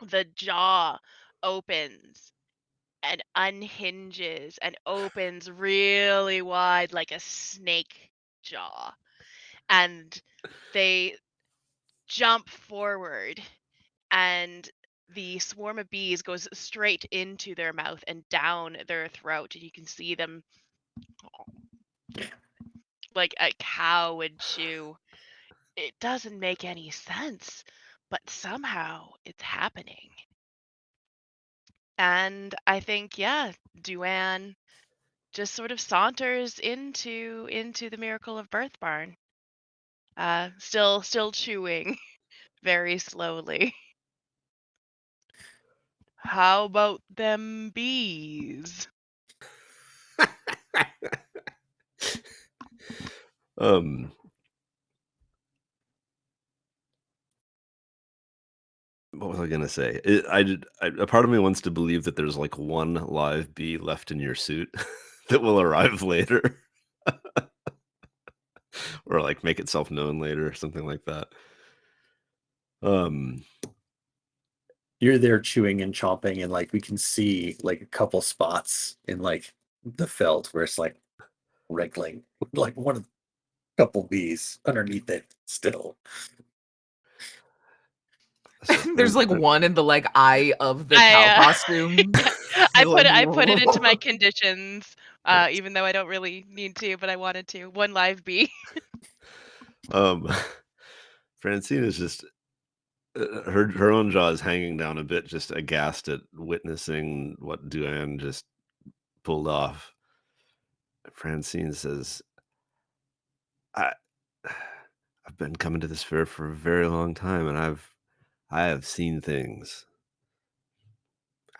[SPEAKER 4] the jaw opens and unhinges and opens really wide like a snake jaw. And they jump forward and the swarm of bees goes straight into their mouth and down their throat. And you can see them like a cow would chew. It doesn't make any sense, but somehow it's happening. And I think, yeah, Duan just sort of saunters into the Miracle of Birth Barn. Still chewing very slowly. How about them bees?
[SPEAKER 3] um, what was I gonna say? A part of me wants to believe that there's like one live bee left in your suit that will arrive later, or like make itself known later, or something like that.
[SPEAKER 1] You're there chewing and chomping, and like we can see like a couple spots in like the felt where it's like wriggling, like one of the couple bees underneath it still.
[SPEAKER 3] so
[SPEAKER 2] There's like one in the like eye of the cow costume.
[SPEAKER 4] I
[SPEAKER 2] Like,
[SPEAKER 4] put it into my conditions, even though I don't really need to, but I wanted to. One live bee.
[SPEAKER 3] Francine is just her own jaw is hanging down a bit, just aghast at witnessing what Duane just pulled off. Francine says, I've been coming to this fair for a very long time, and I have seen things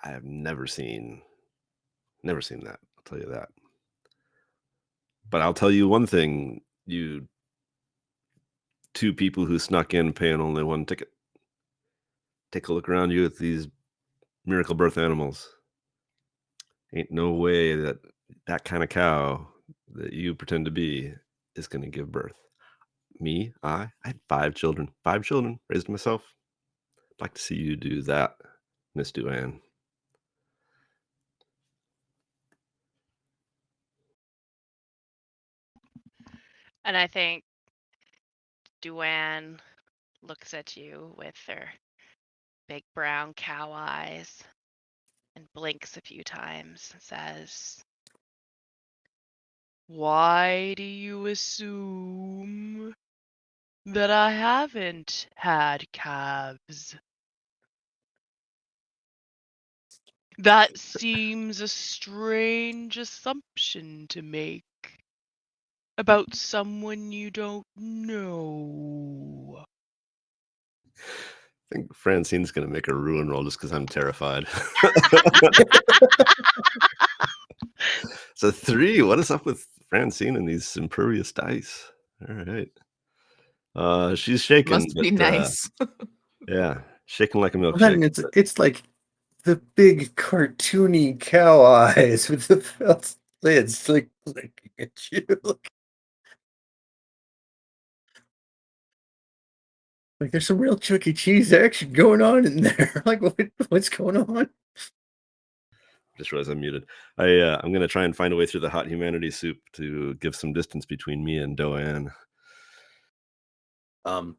[SPEAKER 3] I have never seen that. I'll tell you that. But I'll tell you one thing, you two people who snuck in paying only one ticket. Take a look around you at these miracle birth animals. Ain't no way that kind of cow that you pretend to be is going to give birth. Me, I had 5 children. 5 children, raised myself. I'd like to see you do that, Miss Duane.
[SPEAKER 4] And I think Duane looks at you with her big brown cow eyes and blinks a few times and says, "Why do you assume that I haven't had calves? That seems a strange assumption to make about someone you don't know."
[SPEAKER 3] I think Francine's going to make a ruin roll just because I'm terrified. So 3. What is up with Francine and these impervious dice? All right. She's shaking.
[SPEAKER 2] Must be nice.
[SPEAKER 3] Yeah, shaking like a
[SPEAKER 1] Well, then
[SPEAKER 3] milkshake.
[SPEAKER 1] it's like the big cartoony cow eyes with the felt lids like looking at you. Like there's some real Chuck E. Cheese action going on in there. Like what's going on?
[SPEAKER 3] Just realized I'm muted. I'm going to try and find a way through the hot humanity soup to give some distance between me and Doane.
[SPEAKER 1] I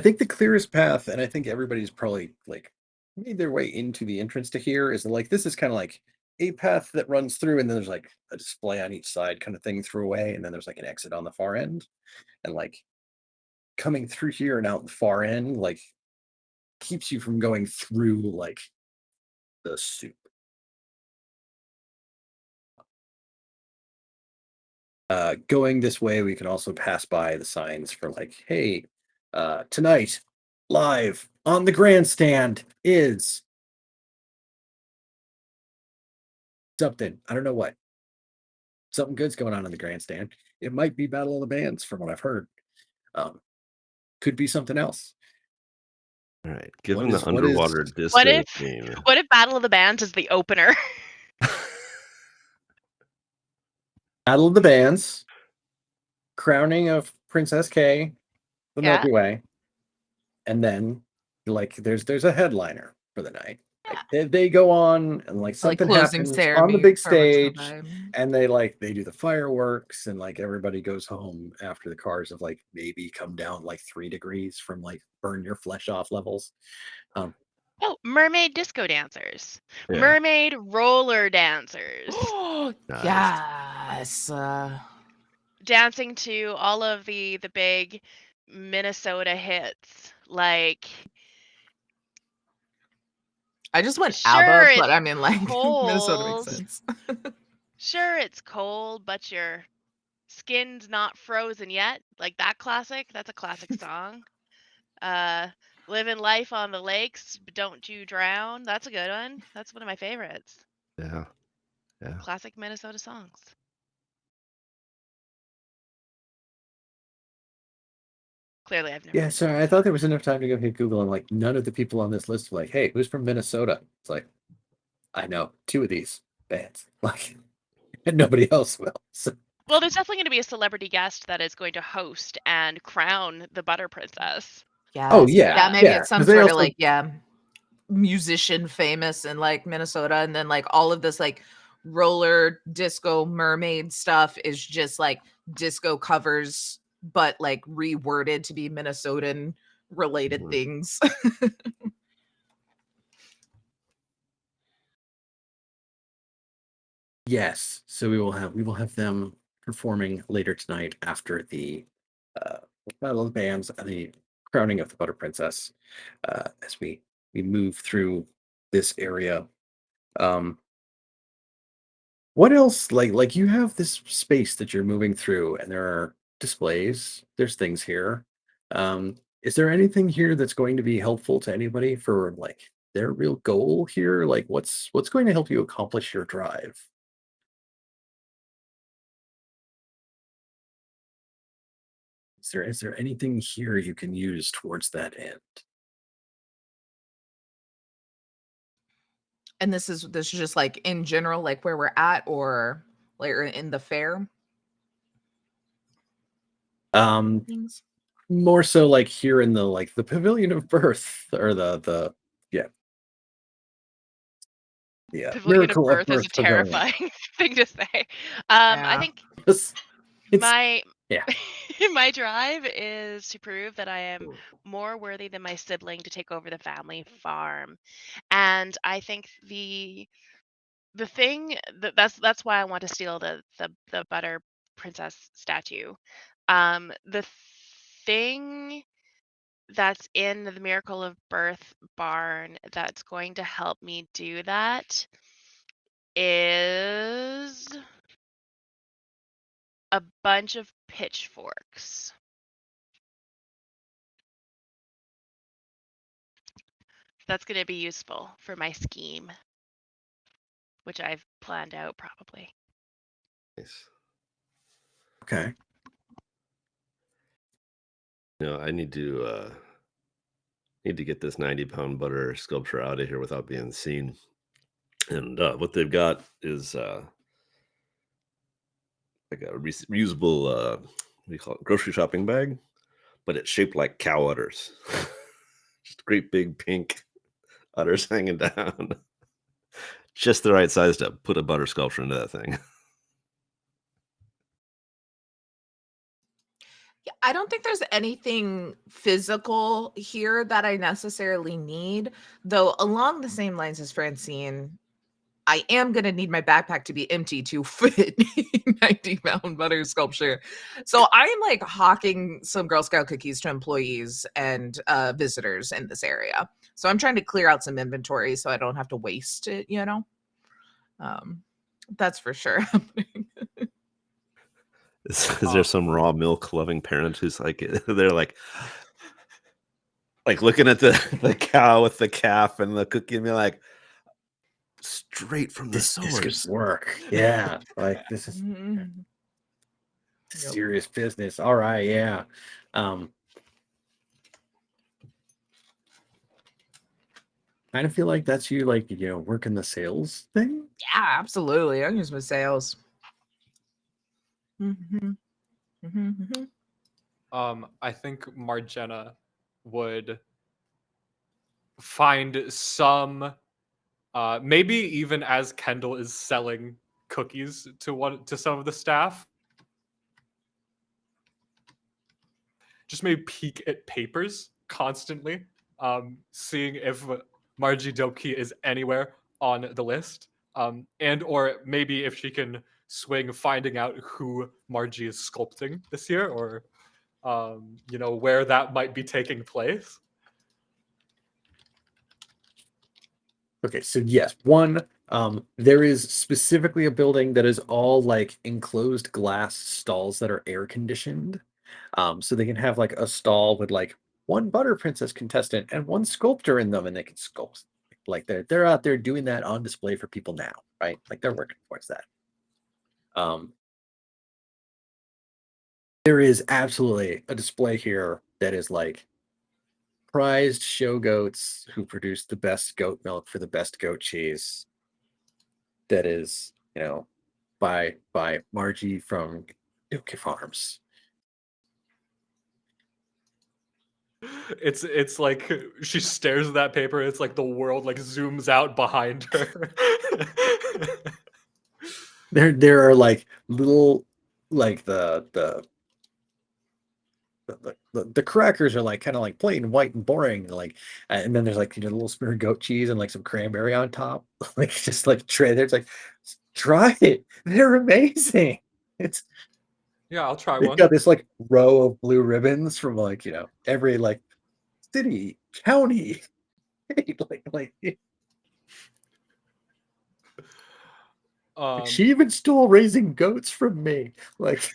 [SPEAKER 1] think the clearest path, and I think everybody's probably like made their way into the entrance to here, is like this is kind of like a path that runs through, and then there's like a display on each side kind of thing through away, and then there's like an exit on the far end. And like coming through here and out the far end, like keeps you from going through like the soup. Going this way, we can also pass by the signs for like, hey, tonight, live on the grandstand is something. I don't know what. Something good's going on in the grandstand. It might be Battle of the Bands, from what I've heard. Could be something else.
[SPEAKER 3] All right, given
[SPEAKER 1] What is-
[SPEAKER 3] the underwater disco
[SPEAKER 4] What if
[SPEAKER 3] theme.
[SPEAKER 4] what if Battle of the Bands is the opener?
[SPEAKER 1] Battle of the Bands, crowning of Princess K, the
[SPEAKER 4] Yeah.
[SPEAKER 1] Milky Way, and then like there's a headliner for the night. Like, they go on and like something
[SPEAKER 2] closing
[SPEAKER 1] happens on
[SPEAKER 2] ceremony
[SPEAKER 1] the big
[SPEAKER 2] for much of the
[SPEAKER 1] stage,
[SPEAKER 2] time.
[SPEAKER 1] and they do the fireworks, and like everybody goes home after the cars have like maybe come down like 3 degrees from like burn your flesh off levels.
[SPEAKER 4] Oh, mermaid disco dancers.
[SPEAKER 3] Yeah.
[SPEAKER 4] Mermaid roller dancers.
[SPEAKER 3] Nice.
[SPEAKER 2] Yes.
[SPEAKER 4] Dancing to all of the big Minnesota hits. Like,
[SPEAKER 2] I just went
[SPEAKER 4] sure,
[SPEAKER 2] ABBA,
[SPEAKER 4] it's
[SPEAKER 2] but I mean, like, Minnesota
[SPEAKER 4] cold.
[SPEAKER 2] makes sense.
[SPEAKER 4] Sure, it's cold, but your skin's not frozen yet. Like that classic. That's a classic song. Living life on the lakes, but don't you drown. That's a good one. That's one of my favorites.
[SPEAKER 3] Yeah. Yeah.
[SPEAKER 4] Classic Minnesota songs. Clearly, I've never
[SPEAKER 1] Yeah,
[SPEAKER 4] been to
[SPEAKER 1] sorry, I
[SPEAKER 4] Minnesota.
[SPEAKER 1] thought there was enough time to go hit Google, and like none of the people on this list were like, "Hey, who's from Minnesota?" It's like, I know 2 of these bands, like, and nobody else will. So,
[SPEAKER 4] Well, there's definitely going to be a celebrity guest that is going to host and crown the Butter Princess.
[SPEAKER 1] oh
[SPEAKER 2] Yes.
[SPEAKER 1] yeah,
[SPEAKER 2] Yeah, maybe
[SPEAKER 1] yeah,
[SPEAKER 2] it's some
[SPEAKER 1] 'cause they
[SPEAKER 2] sort of
[SPEAKER 1] also
[SPEAKER 2] like, yeah, musician famous in like Minnesota, and then like all of this like roller disco mermaid stuff is just like disco covers, but like reworded to be Minnesotan related
[SPEAKER 3] Mhm.
[SPEAKER 2] things.
[SPEAKER 1] yes. So we will have them performing later tonight after the Battle of the Bands and the crowning of the Butter Princess, as we move through this area. Um, what else? Like you have this space that you're moving through, and there are displays. There's things here. Is there anything here that's going to be helpful to anybody for like their real goal here? Like what's going to help you accomplish your drive? Is there anything here you can use towards that end?
[SPEAKER 2] And this is just like in general, like where we're at, or like in the fair
[SPEAKER 1] Um,
[SPEAKER 2] things.
[SPEAKER 1] more so like here in the like the pavilion of birth or the yeah, the
[SPEAKER 4] Pavilion of
[SPEAKER 1] miracle of
[SPEAKER 4] Birth is a
[SPEAKER 1] birth pavilion.
[SPEAKER 4] terrifying thing to say. I
[SPEAKER 2] Yeah.
[SPEAKER 4] think
[SPEAKER 1] It's,
[SPEAKER 4] my
[SPEAKER 1] yeah.
[SPEAKER 4] my drive is to prove that I am more worthy than my sibling to take over the family farm. And I think the thing that's why I want to steal the Butter Princess statue. The thing that's in the Miracle of Birth barn that's going to help me do that is a bunch of pitchforks. That's going to be useful for my scheme, which I've planned out probably.
[SPEAKER 3] Nice.
[SPEAKER 1] Okay.
[SPEAKER 3] I need to get this 90-pound butter sculpture out of here without being seen. And what they've got is like a reusable what do you call it, grocery shopping bag, but it's shaped like cow udders. Just great big pink udders hanging down. Just the right size to put a butter sculpture into that thing.
[SPEAKER 2] Yeah, I don't think there's anything physical here that I necessarily need, though along the same lines as Francine, I am going to need my backpack to be empty to fit 90-pound butter sculpture. So I'm like hawking some Girl Scout cookies to employees and visitors in this area. So I'm trying to clear out some inventory so I don't have to waste it, That's for sure happening.
[SPEAKER 3] Is there some raw milk loving parent who's like they're like looking at the cow with the calf and the cookie and be like, straight from the
[SPEAKER 1] This could
[SPEAKER 3] source.
[SPEAKER 1] work. Yeah. Like this is
[SPEAKER 2] Mhm.
[SPEAKER 1] serious business. All right, yeah. Kind of feel like that's you like, working the sales thing.
[SPEAKER 2] Yeah, absolutely. I'm using my sales. Mhm. Mhm, mhm.
[SPEAKER 5] I think Margena would find some, maybe even as Kendall is selling cookies to some of the staff, just maybe peek at papers constantly, seeing if Margie Doki is anywhere on the list, and or maybe if she can swing finding out who Margie is sculpting this year, or where that might be taking place.
[SPEAKER 1] Okay, so yes, one, there is specifically a building that is all like enclosed glass stalls that are air conditioned. So they can have like a stall with like one Butter Princess contestant and one sculptor in them, and they can sculpt Like they're out there doing that on display for people now, right? Like they're working towards that. There is absolutely a display here that is like prized show goats who produce the best goat milk for the best goat cheese. That is, by Margie from Duke Farms.
[SPEAKER 5] It's like she stares at that paper. It's like the world like zooms out behind her.
[SPEAKER 1] There are like little, like the crackers are like kind of like plain white and boring, like, and then there's like a little smear of goat cheese and like some cranberry on top, like just like tray. There's like, try it. They're amazing. It's
[SPEAKER 5] Yeah, I'll try
[SPEAKER 1] they've
[SPEAKER 5] one.
[SPEAKER 1] got this like row of blue ribbons from like every like city, county, like she even stole raising goats from me. Like,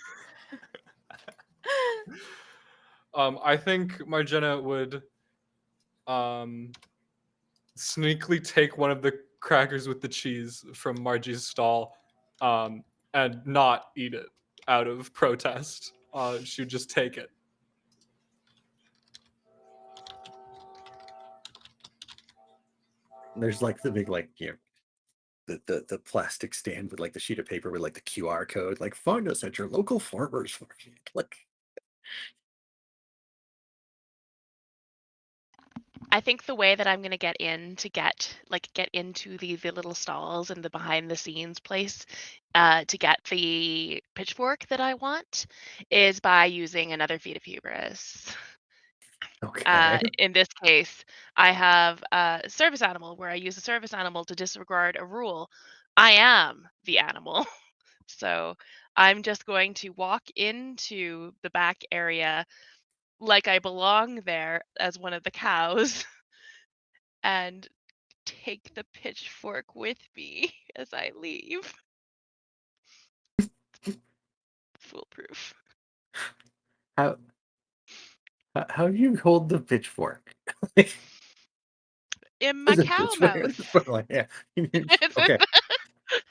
[SPEAKER 5] I think Margena would sneakily take one of the crackers with the cheese from Margie's stall and not eat it out of protest. She would just take it.
[SPEAKER 1] there's like the big like the plastic stand with like the sheet of paper with like the QR code, like find us at your local farmers market. Like,
[SPEAKER 4] I think the way that I'm gonna get into the little stalls and the behind the scenes place to get the pitchfork that I want is by using another feat of hubris.
[SPEAKER 1] okay.
[SPEAKER 4] In this case, I have a service animal where I use a service animal to disregard a rule. I am the animal. So I'm just going to walk into the back area like I belong there as one of the cows and take the pitchfork with me as I leave. Foolproof.
[SPEAKER 1] How do you hold the pitchfork?
[SPEAKER 4] In my
[SPEAKER 1] Is it
[SPEAKER 4] cow
[SPEAKER 1] pitchfork?
[SPEAKER 4] mouth.
[SPEAKER 1] Like, yeah. Okay.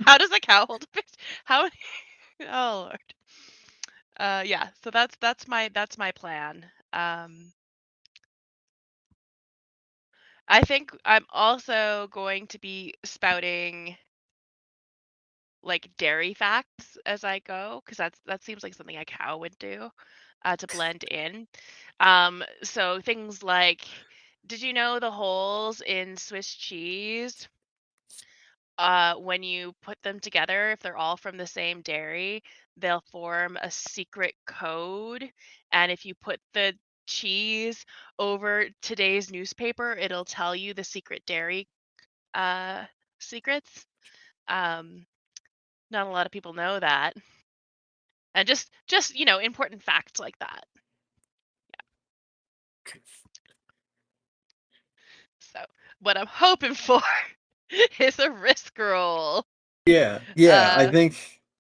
[SPEAKER 4] How does a cow hold a pitch? How? Oh Lord. Yeah. So that's my plan. I think I'm also going to be spouting like dairy facts as I go because that seems like something a cow would do to blend in. So things like, did you know the holes in Swiss cheese? When you put them together, if they're all from the same dairy, they'll form a secret code. And if you put the cheese over today's newspaper, it'll tell you the secret dairy secrets. Not a lot of people know that. And just important facts like that.
[SPEAKER 1] Okay.
[SPEAKER 4] So what I'm hoping for is a risk roll.
[SPEAKER 1] Yeah.
[SPEAKER 4] Uh,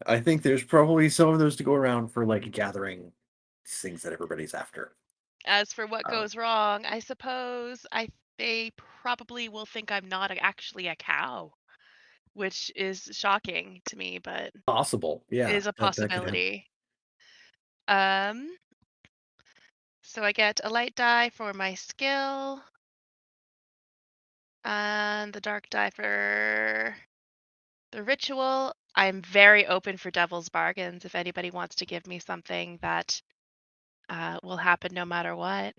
[SPEAKER 1] I think there's probably some of those to go around for like gathering things that everybody's after.
[SPEAKER 4] As for what goes wrong, I suppose they probably will think I'm not actually a cow, which is shocking to me, but
[SPEAKER 1] Possible. Yeah.
[SPEAKER 4] is a
[SPEAKER 1] That could happen.
[SPEAKER 4] possibility. So I get a light die for my skill, and the dark die for the ritual. I'm very open for devil's bargains if anybody wants to give me something that will happen no matter what.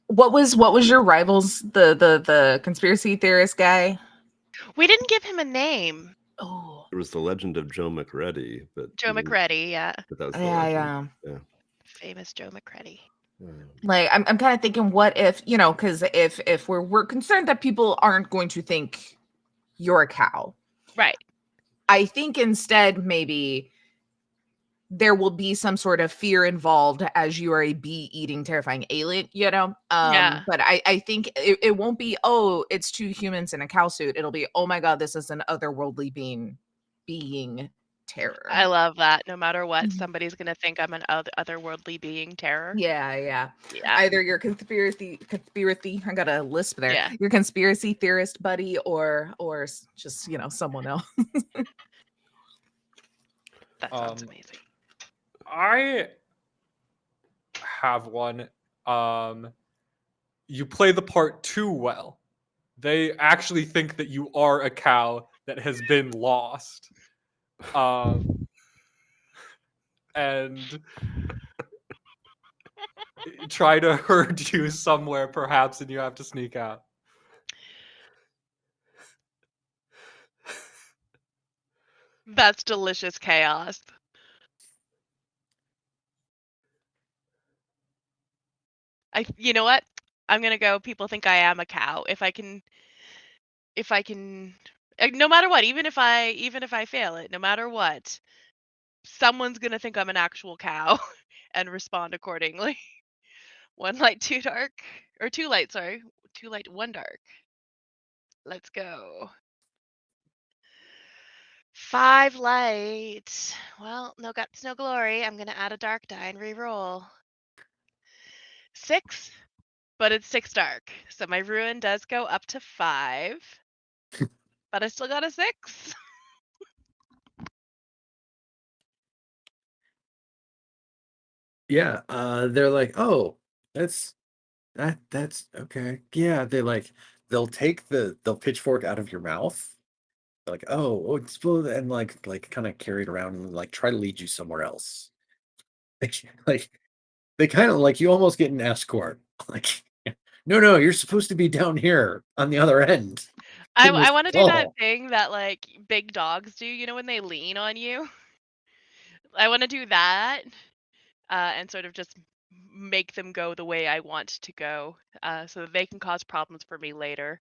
[SPEAKER 2] What was your rivals, the conspiracy theorist guy?
[SPEAKER 4] We didn't give him a name.
[SPEAKER 2] Oh,
[SPEAKER 3] There was the legend of Joe McReady, but
[SPEAKER 4] Joe McReady, yeah.
[SPEAKER 3] But that was the
[SPEAKER 2] yeah.
[SPEAKER 4] Famous Joe McReady.
[SPEAKER 2] Like I'm kind of thinking, what if, because if we're concerned that people aren't going to think you're a cow,
[SPEAKER 4] right?
[SPEAKER 2] I think instead maybe there will be some sort of fear involved as you are a bee-eating terrifying alien,
[SPEAKER 4] Yeah.
[SPEAKER 2] But I think it won't be, oh, it's two humans in a cow suit. It'll be, oh my god, this is an otherworldly being terror.
[SPEAKER 4] I love that. No matter what,
[SPEAKER 2] Mhm.
[SPEAKER 4] somebody's gonna think I'm an otherworldly being terror.
[SPEAKER 2] Yeah.
[SPEAKER 4] Yeah.
[SPEAKER 2] Either your conspiracy, I got a lisp there.
[SPEAKER 4] Yeah.
[SPEAKER 2] Your conspiracy theorist buddy, or just someone else.
[SPEAKER 4] That sounds
[SPEAKER 5] Um,
[SPEAKER 4] amazing.
[SPEAKER 5] I have one. You play the part too well. They actually think that you are a cow that has been lost. And try to herd you somewhere, perhaps, and you have to sneak out.
[SPEAKER 4] That's delicious chaos. You know what? I'm gonna go. People think I am a cow. If I can, no matter what, even if I fail it, no matter what, someone's gonna think I'm an actual cow and respond accordingly. One light, two dark, or two light. Sorry, two light, one dark. Let's go. 5 light. Well, no guts, no glory. I'm gonna add a dark die and re-roll. 6, but it's 6 dark. So my ruin does go up to 5. But I still got a 6.
[SPEAKER 1] Yeah, they're like, oh, that's that's okay. Yeah, they'll take they'll pitchfork out of your mouth. Like, oh, explode, and like kind of carry it around and like try to lead you somewhere else. Like they kind of like you almost get an escort. Like, no, you're supposed to be down here on the other end. in
[SPEAKER 4] I
[SPEAKER 1] this
[SPEAKER 4] want to do that
[SPEAKER 1] wall.
[SPEAKER 4] thing that like big dogs do, when they lean on you. I want to do that, and sort of just make them go the way I want to go, so that they can cause problems for me later,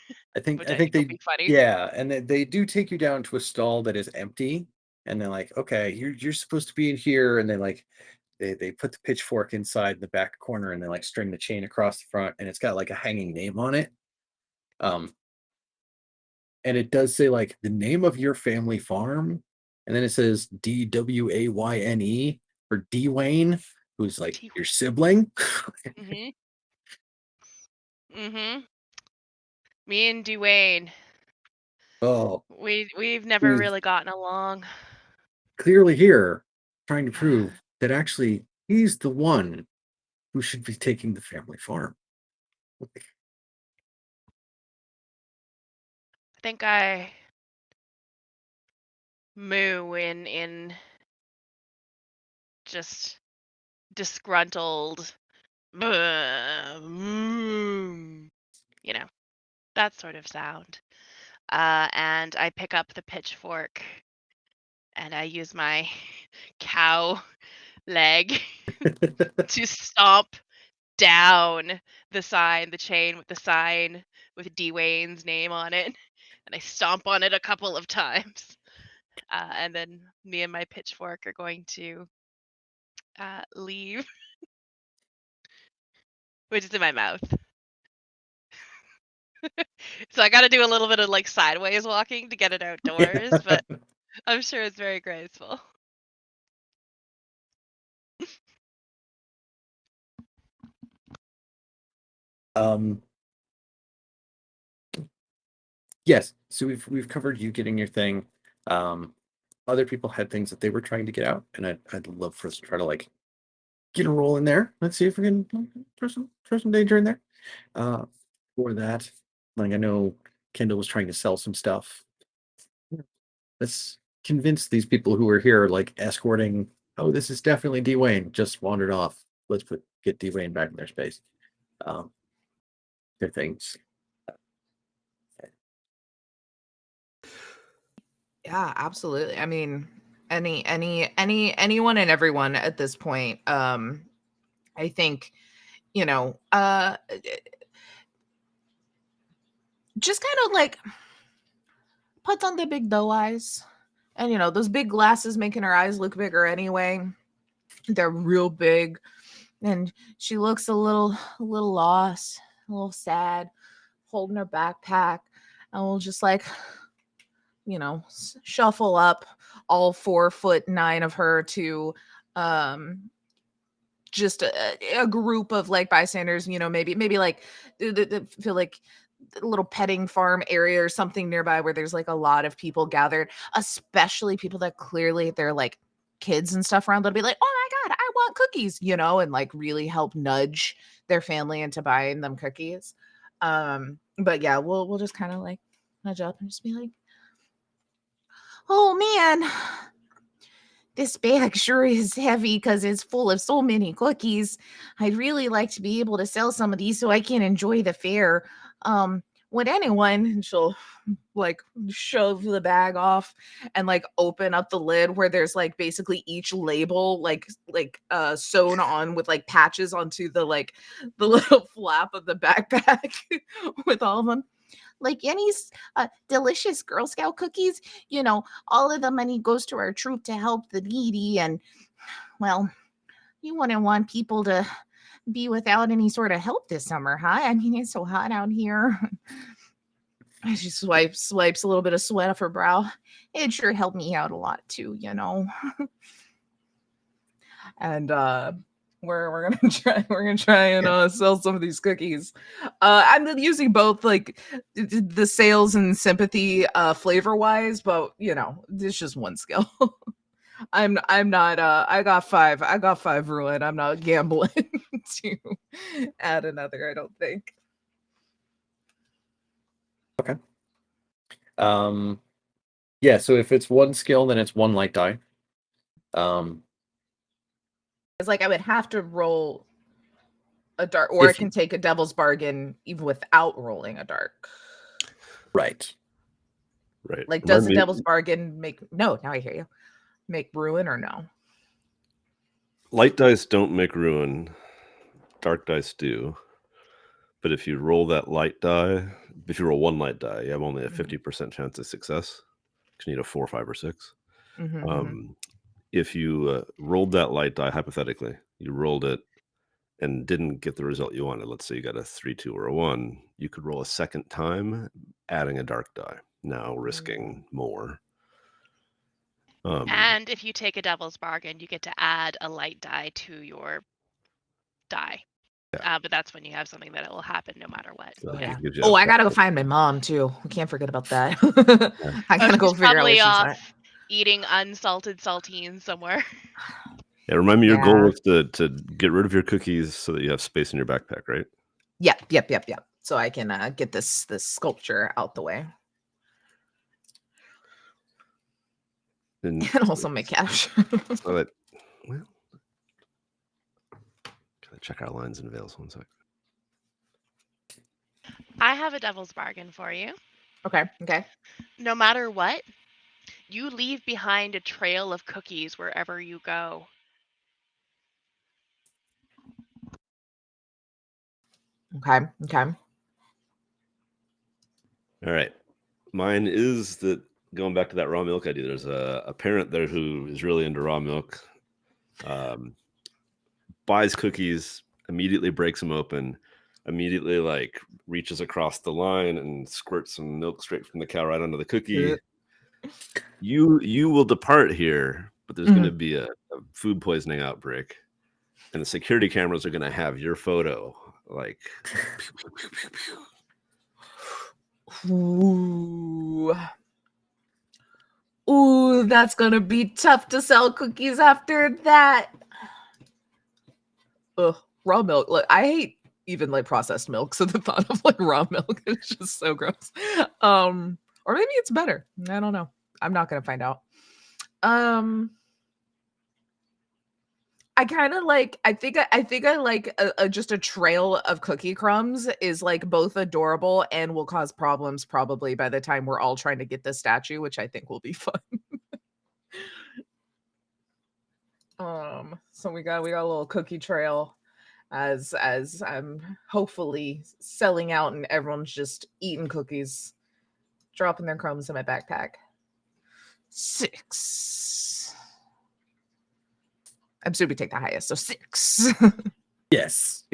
[SPEAKER 4] which
[SPEAKER 1] I
[SPEAKER 4] I
[SPEAKER 1] think
[SPEAKER 4] think will
[SPEAKER 1] they
[SPEAKER 4] be funny.
[SPEAKER 1] yeah, and they do take you down to a stall that is empty, and they're like, okay, you're supposed to be in here, and they put the pitchfork inside the back corner, and they like string the chain across the front, and it's got like a hanging name on it. Um, and it does say like the name of your family farm, and then it says Dwayne for Dwayne, who's like
[SPEAKER 4] T-
[SPEAKER 1] your sibling.
[SPEAKER 4] Mhm. Mhm. Me and Dwayne,
[SPEAKER 1] Oh,
[SPEAKER 4] we've never
[SPEAKER 1] who's
[SPEAKER 4] really gotten along.
[SPEAKER 1] clearly here trying to prove that actually he's the one who should be taking the family farm.
[SPEAKER 4] I think I moo in just disgruntled, "Mm," that sort of sound. And I pick up the pitchfork and I use my cow leg to stomp down the chain with the sign with Dwayne's name on it. And I stomp on it a couple of times. And then me and my pitchfork are going to leave, which is in my mouth. So I got to do a little bit of like sideways walking to get it outdoors, but I'm sure it's very graceful.
[SPEAKER 1] um, yes, so we've covered you getting your thing. Other people had things that they were trying to get out, and I'd love for us to try to like get a roll in there. Let's see if we can throw some danger in there. Uh, for that, like I know Kendall was trying to sell some stuff. Let's convince these people who are here, like escorting. Oh, this is definitely Dwayne. Just wandered off. Let's get Dwayne back in their space. Um, their things.
[SPEAKER 2] Yeah, absolutely. I mean, anyone and everyone at this point. I think, just kind of like puts on the big doe eyes, and those big glasses making her eyes look bigger anyway. They're real big, and she looks a little lost, a little sad, holding her backpack, and we'll just like shuffle up all 4'9" of her to just a group of like bystanders, you know, maybe like feel like a little petting farm area or something nearby where there's like a lot of people gathered, especially people that clearly they're like kids and stuff around. They'll be like, oh my God, I want cookies, you know, and like really help nudge their family into buying them cookies. But yeah, we'll just kind of like nudge up and just be like, oh man, this bag sure is heavy because it's full of so many cookies. I'd really like to be able to sell some of these so I can enjoy the fair. Would anyone, and she'll like shove the bag off and like open up the lid where there's like basically each label like sewn on with like patches onto the like the little flap of the backpack with all of them. Like any delicious Girl Scout cookies, you know, all of the money goes to our troop to help the needy. And, well, you wouldn't want people to be without any sort of help this summer, huh? I mean, it's so hot out here. She swipes a little bit of sweat off her brow. It sure helped me out a lot, too, you know. And, we're gonna try and sell some of these cookies. I'm using both like the sales and sympathy flavor wise, but you know, it's just one skill. I'm not I got five ruin. I'm not gambling to add another, I don't think.
[SPEAKER 1] Okay. Yeah, so if it's one skill, then it's one light die.
[SPEAKER 2] It's like I would have to roll a dark, or I
[SPEAKER 1] If
[SPEAKER 2] can take a devil's bargain even without rolling a dark.
[SPEAKER 1] right.
[SPEAKER 3] Right.
[SPEAKER 2] Like,
[SPEAKER 3] Remind
[SPEAKER 2] does the
[SPEAKER 3] me-
[SPEAKER 2] devil's bargain make no? Now I hear you. Make ruin or no?
[SPEAKER 3] Light dice don't make ruin. Dark dice do. But if you roll that light die, if you roll one light die, you have only a 50% chance of success. You need a 4, 5, or 6. If you rolled that light die, hypothetically, you rolled it and didn't get the result you wanted. Let's say you got a 3, 2, or a 1. You could roll a second time, adding a dark die. Now risking more.
[SPEAKER 4] And if you take a devil's bargain, you get to add a light die to your die.
[SPEAKER 3] Yeah.
[SPEAKER 4] But that's when you have something that it will happen no matter what.
[SPEAKER 3] So
[SPEAKER 2] Yeah.
[SPEAKER 3] it gives you
[SPEAKER 2] Oh,
[SPEAKER 3] a
[SPEAKER 2] I gotta go
[SPEAKER 3] factor.
[SPEAKER 2] find my mom too. We can't forget about that. I
[SPEAKER 4] Oh,
[SPEAKER 2] gotta go
[SPEAKER 4] she's
[SPEAKER 2] figure out where
[SPEAKER 4] probably
[SPEAKER 2] she's
[SPEAKER 4] off
[SPEAKER 2] at.
[SPEAKER 4] eating unsalted saltines somewhere.
[SPEAKER 3] Yeah, remind me, your
[SPEAKER 2] Yeah.
[SPEAKER 3] goal was to get rid of your cookies so that you have space in your backpack, right?
[SPEAKER 2] Yep. So I can get this sculpture out the way
[SPEAKER 3] And
[SPEAKER 2] and also make cash.
[SPEAKER 3] so that, well, gotta check our lines and veils 1 sec.
[SPEAKER 4] I have a devil's bargain for you.
[SPEAKER 2] Okay.
[SPEAKER 4] No matter what, you leave behind a trail of cookies wherever you go.
[SPEAKER 2] Okay.
[SPEAKER 3] All right. Mine is that, going back to that raw milk idea, there's a parent there who is really into raw milk, buys cookies, immediately breaks them open, immediately like reaches across the line and squirts some milk straight from the cow right onto the cookie. You will depart here, but there's going to be a food poisoning outbreak, and the security cameras are going to have your photo like pew, pew, pew, pew, pew.
[SPEAKER 2] Ooh, that's gonna be tough to sell cookies after that. Ugh, raw milk. Look, I hate even like processed milk, so the thought of like raw milk is just so gross. Or maybe it's better. I don't know. I'm not gonna find out. I kind of like. I think I like just a trail of cookie crumbs is like both adorable and will cause problems probably by the time we're all trying to get this statue, which I think will be fun. So we got a little cookie trail as I'm hopefully selling out and everyone's just eating cookies, dropping their crumbs in my backpack. 6. I'm assuming we take the highest, so 6.
[SPEAKER 1] Yes.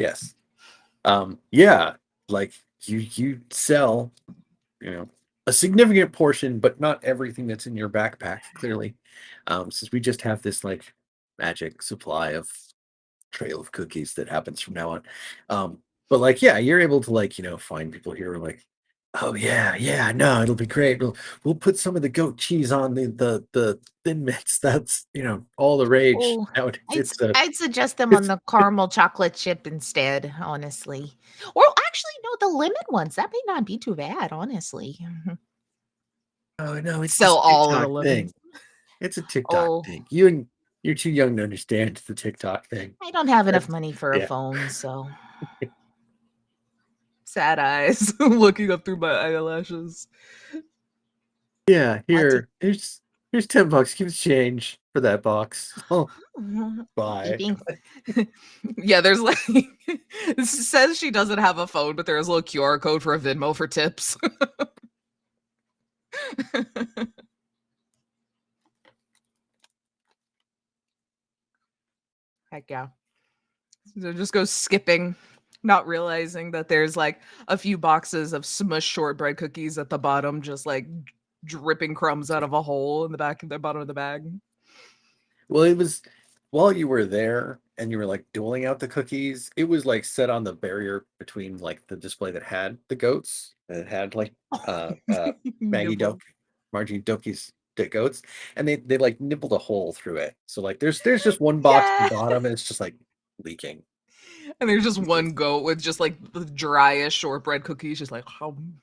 [SPEAKER 1] Yeah, like you sell, you know, a significant portion, but not everything that's in your backpack, clearly. Since we just have this like magic supply of trail of cookies that happens from now on. But like, yeah, you're able to like, find people here who are like, oh yeah, no, it'll be great. We'll put some of the goat cheese on the thin mints. That's all the rage
[SPEAKER 2] Oh,
[SPEAKER 1] nowadays.
[SPEAKER 2] I'd suggest them on
[SPEAKER 1] it's
[SPEAKER 2] the caramel chocolate chip instead, honestly. Or actually, no, the lemon ones. That may not be too bad, honestly.
[SPEAKER 1] oh no, it's
[SPEAKER 2] Sell
[SPEAKER 1] this
[SPEAKER 2] all of the
[SPEAKER 1] TikTok thing.
[SPEAKER 2] lemons.
[SPEAKER 1] It's a TikTok
[SPEAKER 2] Oh,
[SPEAKER 1] thing. You're too young to understand the TikTok thing.
[SPEAKER 2] I don't have enough
[SPEAKER 1] That's-
[SPEAKER 2] money for a
[SPEAKER 1] yeah.
[SPEAKER 2] phone, so sad eyes looking up through my eyelashes.
[SPEAKER 1] Yeah,
[SPEAKER 2] Had to-
[SPEAKER 1] here's $10. Give us change for that box. Oh, bye.
[SPEAKER 2] Beeping. Yeah, there's like it says she doesn't have a phone, but there's a little QR code for a Venmo for tips. Heck yeah. So just go skipping, not realizing that there's like a few boxes of smushed shortbread cookies at the bottom, just like dripping crumbs out of a hole in the back of the bottom of the bag.
[SPEAKER 1] Well, it was while you were there and you were like dueling out the cookies, it was like set on the barrier between like the display that had the goats and it had like Maggie
[SPEAKER 2] Nibble.
[SPEAKER 1] Doke, Margie Doki's goats, and they like nibbled a hole through it. So like there's just one box at
[SPEAKER 2] Yeah.
[SPEAKER 1] the bottom and it's just like leaking.
[SPEAKER 2] And there's just one goat with just like the driest shortbread cookies, just like hum.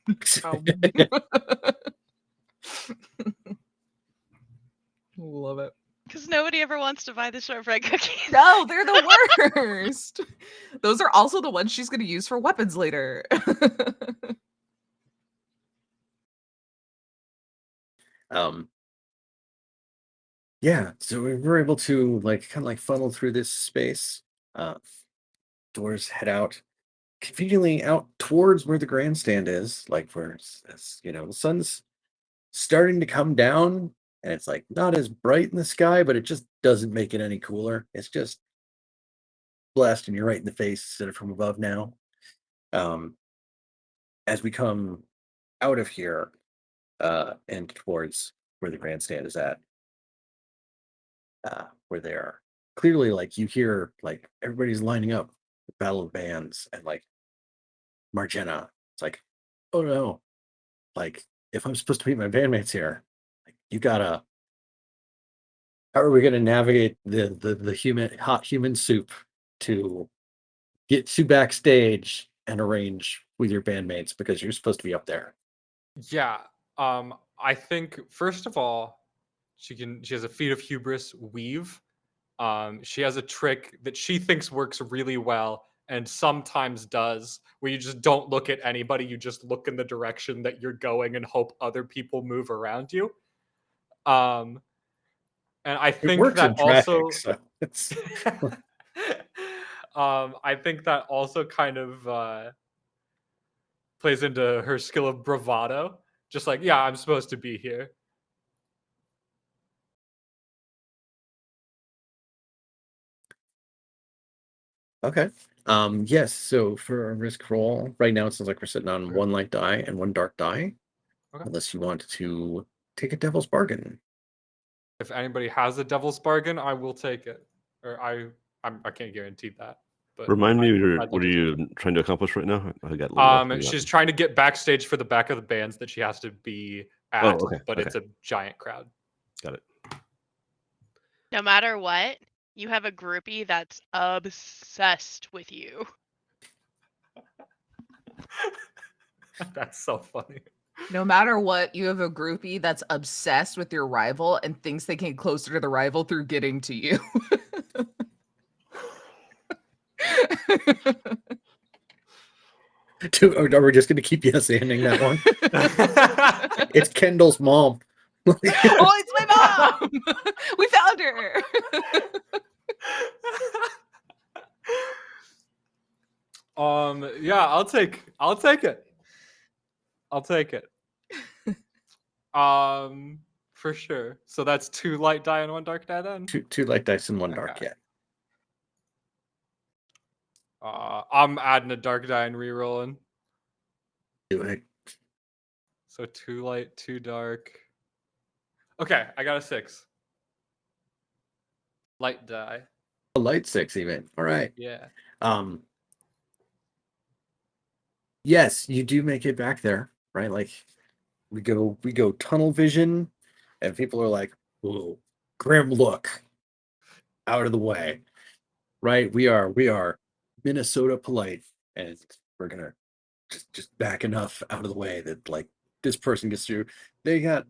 [SPEAKER 2] Love it.
[SPEAKER 4] Because nobody ever wants to buy the shortbread cookies.
[SPEAKER 2] No, they're the worst. Those are also the ones she's going to use for weapons later.
[SPEAKER 1] Yeah, so we were able to like kind of like funnel through this space. Doors head out conveniently out towards where the grandstand is, like where the sun's starting to come down and it's like not as bright in the sky, but it just doesn't make it any cooler. It's just blasting you right in the face instead of from above now. As we come out of here and towards where the grandstand is at, where they are clearly like you hear like everybody's lining up, the battle of bands, and like Margena. It's like, oh no, like if I'm supposed to meet my bandmates here, like you gotta. How are we gonna navigate the human hot human soup to get to backstage and arrange with your bandmates because you're supposed to be up there?
[SPEAKER 5] Yeah. I think first of all, she has a feat of hubris, weave. She has a trick that she thinks works really well and sometimes does, where you just don't look at anybody, you just look in the direction that you're going and hope other people move around you. And I
[SPEAKER 1] It
[SPEAKER 5] think
[SPEAKER 1] works
[SPEAKER 5] that
[SPEAKER 1] in traffic,
[SPEAKER 5] also
[SPEAKER 1] so it's
[SPEAKER 5] I think that also kind of plays into her skill of bravado. Just like, yeah, I'm supposed to be here.
[SPEAKER 1] okay. Yes, so for a risk roll, right now it sounds like we're sitting on one light die and one dark die.
[SPEAKER 5] Okay.
[SPEAKER 1] Unless you want to take a devil's bargain.
[SPEAKER 5] If anybody has a devil's bargain, I will take it. Or I can't guarantee that. But
[SPEAKER 3] Remind me,
[SPEAKER 5] I'd
[SPEAKER 3] what
[SPEAKER 5] love
[SPEAKER 3] are
[SPEAKER 5] to
[SPEAKER 3] you trying to accomplish right now? I got a little lost on
[SPEAKER 5] she's
[SPEAKER 3] that.
[SPEAKER 5] trying to get backstage for the back of the bands that she has to be at,
[SPEAKER 3] okay,
[SPEAKER 5] but
[SPEAKER 3] okay.
[SPEAKER 5] it's a giant crowd.
[SPEAKER 3] Got it.
[SPEAKER 4] No matter what, you have a groupie that's obsessed with you.
[SPEAKER 5] That's so funny.
[SPEAKER 2] No matter what, you have a groupie that's obsessed with your rival and thinks they can get closer to the rival through getting to you.
[SPEAKER 1] Are we just going to keep yes ending that one? It's Kendall's mom.
[SPEAKER 2] Oh, it's my mom! We found her.
[SPEAKER 5] Yeah, I'll take it. I'll take it. For sure. So that's 2 light die and 1 dark die then?
[SPEAKER 1] Two light dice and one dark,
[SPEAKER 5] Okay.
[SPEAKER 1] yeah.
[SPEAKER 5] I'm adding a dark die and re-rolling.
[SPEAKER 1] Do it.
[SPEAKER 5] So too light, too dark. Okay, I got a 6. Light die.
[SPEAKER 1] A light 6 even. All right.
[SPEAKER 5] Yeah.
[SPEAKER 1] Yes, you do make it back there, right? Like we go tunnel vision, and people are like, "Whoa, grim look, out of the way." Right? We are Minnesota polite, and we're gonna just back enough out of the way that like this person gets through. They got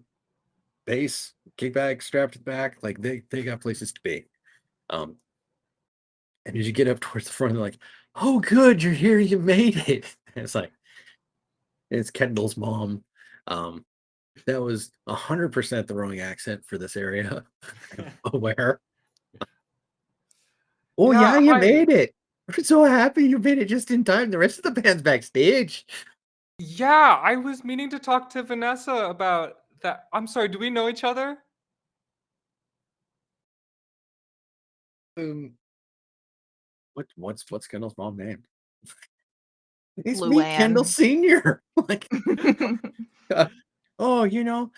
[SPEAKER 1] base, kickback strapped to the back, like they got places to be. And as you get up towards the front, they're like, "Oh, good, you're here, you made it." And it's like, it's Kendall's mom. That was 100% the wrong accent for this area. Aware. Oh yeah, you
[SPEAKER 5] hi.
[SPEAKER 1] made it. We're so happy you made it just in time. The rest of the band's backstage.
[SPEAKER 5] Yeah, I was meaning to talk to Vanessa about that. I'm sorry, do we know each other?
[SPEAKER 1] What's Kendall's mom name? It's me,
[SPEAKER 2] Luann.
[SPEAKER 1] Kendall Senior. Like, oh,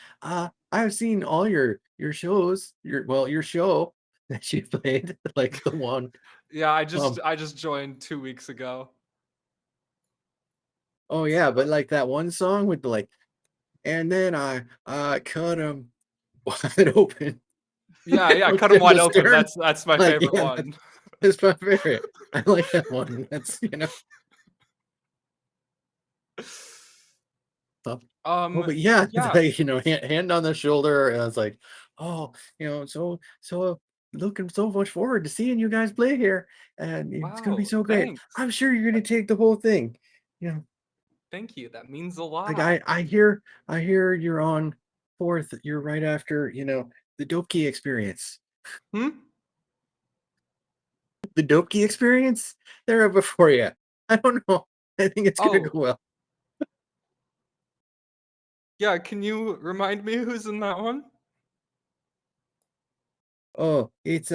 [SPEAKER 1] I've seen all your shows. Your show that you played, like the one.
[SPEAKER 5] Yeah, I just joined 2 weeks ago.
[SPEAKER 1] Oh yeah, but like that one song with the like, and then I cut him wide open.
[SPEAKER 5] Yeah,
[SPEAKER 1] With
[SPEAKER 5] cut him wide
[SPEAKER 1] Kendall
[SPEAKER 5] open.
[SPEAKER 1] Stern.
[SPEAKER 5] That's my
[SPEAKER 1] Like,
[SPEAKER 5] favorite
[SPEAKER 1] yeah,
[SPEAKER 5] one.
[SPEAKER 1] It's my favorite. I like that one. That's Oh, but yeah, it's
[SPEAKER 5] yeah.
[SPEAKER 1] like, hand on the shoulder, and I was like, oh, so looking so much forward to seeing you guys play here, and it's gonna be
[SPEAKER 5] Wow,
[SPEAKER 1] so great.
[SPEAKER 5] thanks.
[SPEAKER 1] I'm sure you're gonna take the whole thing.
[SPEAKER 5] Thank you. That means a lot.
[SPEAKER 1] Like I hear you're on 4th. You're right after, the Dope Key experience.
[SPEAKER 5] Hmm?
[SPEAKER 1] The Dope Key experience. They're up before you. I don't know. I think it's gonna
[SPEAKER 5] Oh.
[SPEAKER 1] go well.
[SPEAKER 5] Yeah, can you remind me who's in that one?
[SPEAKER 1] Oh, it's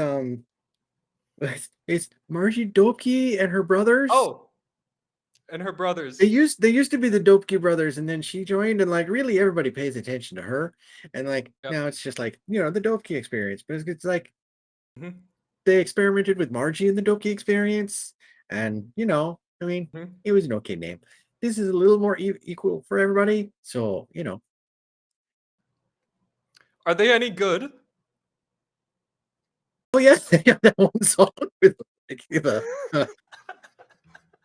[SPEAKER 1] Margie Dopke and her brothers.
[SPEAKER 5] Oh, and her brothers.
[SPEAKER 1] They used to be the Dopke brothers, and then she joined, and like really everybody pays attention to her, and like
[SPEAKER 5] Yep.
[SPEAKER 1] now it's just like the Dopke experience, but it's like
[SPEAKER 5] Mhm.
[SPEAKER 1] they experimented with Margie in the Dopke experience, and I mean
[SPEAKER 5] Mhm.
[SPEAKER 1] it was an okay name. This is a little more equal for everybody, so
[SPEAKER 5] Are they any good?
[SPEAKER 1] Oh yeah, they got that one song with like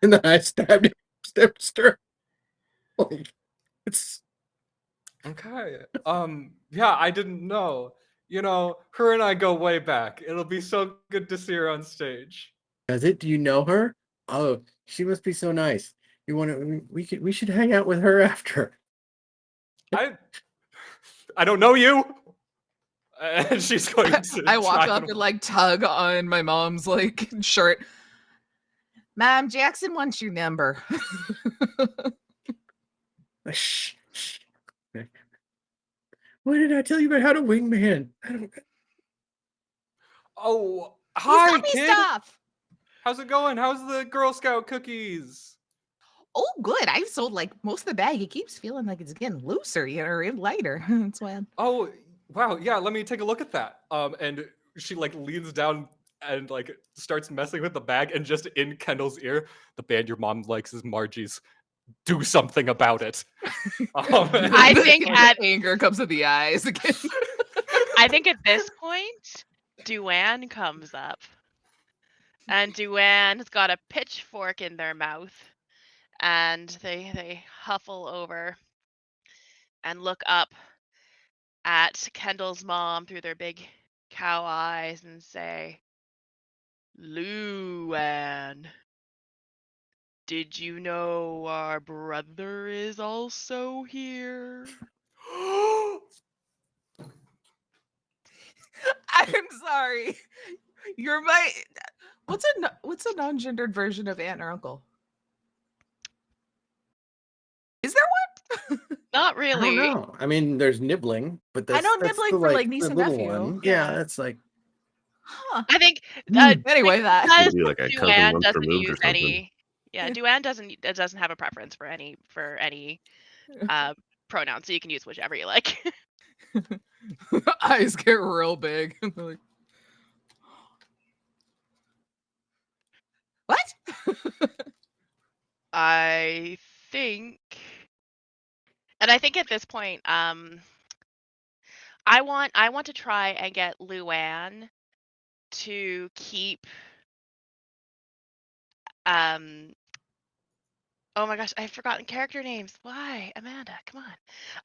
[SPEAKER 1] and then I stabbed her. Like it's
[SPEAKER 5] Okay. Yeah, I didn't know. Her and I go way back. It'll be so good to see her on stage.
[SPEAKER 1] Does it? Do you know her? Oh, she must be so nice. You want to? We should hang out with her after.
[SPEAKER 5] I don't know you. And she's going to
[SPEAKER 2] I walk
[SPEAKER 5] try
[SPEAKER 2] up and like tug on my mom's like shirt. Mom, Jackson wants your number.
[SPEAKER 1] Shh. What did I tell you about how to wingman?
[SPEAKER 5] Oh,
[SPEAKER 2] He's
[SPEAKER 5] hi,
[SPEAKER 2] got me
[SPEAKER 5] kid.
[SPEAKER 2] stuff.
[SPEAKER 5] How's it going? How's the Girl Scout cookies?
[SPEAKER 2] Oh, good. I've sold like most of the bag. It keeps feeling like it's getting looser, or lighter. That's why.
[SPEAKER 5] Oh, wow. Yeah, let me take a look at that. And she like leans down and like starts messing with the bag, and just in Kendall's ear, the band your mom likes is Margie's. Do something about it.
[SPEAKER 4] I think at
[SPEAKER 2] anger comes to the eyes again.
[SPEAKER 4] I think at this point, Duane comes up, and Duane's got a pitchfork in their mouth, and they huffle over and look up at Kendall's mom through their big cow eyes and say, "Luann, did you know our brother is also here?"
[SPEAKER 2] I'm sorry. You're my. What's a non-gendered version of aunt or uncle? Is there one?
[SPEAKER 4] Not
[SPEAKER 1] I
[SPEAKER 4] really.
[SPEAKER 1] don't know. I mean, there's nibbling, but
[SPEAKER 2] I
[SPEAKER 1] that's
[SPEAKER 2] know
[SPEAKER 1] that's
[SPEAKER 2] nibbling
[SPEAKER 1] the,
[SPEAKER 2] for like niece
[SPEAKER 1] the
[SPEAKER 2] and
[SPEAKER 1] little
[SPEAKER 2] nephew.
[SPEAKER 1] one. Yeah,
[SPEAKER 4] Yeah.
[SPEAKER 1] that's like
[SPEAKER 2] Huh.
[SPEAKER 4] I think
[SPEAKER 2] Anyway, that.
[SPEAKER 4] because
[SPEAKER 3] Maybe like a cousin
[SPEAKER 4] Duane
[SPEAKER 3] once
[SPEAKER 4] doesn't
[SPEAKER 3] removed or
[SPEAKER 4] use
[SPEAKER 3] something.
[SPEAKER 4] any. Yeah, Duane doesn't have a preference for any pronoun, so you can use whichever you like.
[SPEAKER 2] Eyes get real big. Like, what?
[SPEAKER 4] I think, and I think at this point, I want to try and get Luann to keep oh my gosh, I've forgotten character names. Why, Amanda? Come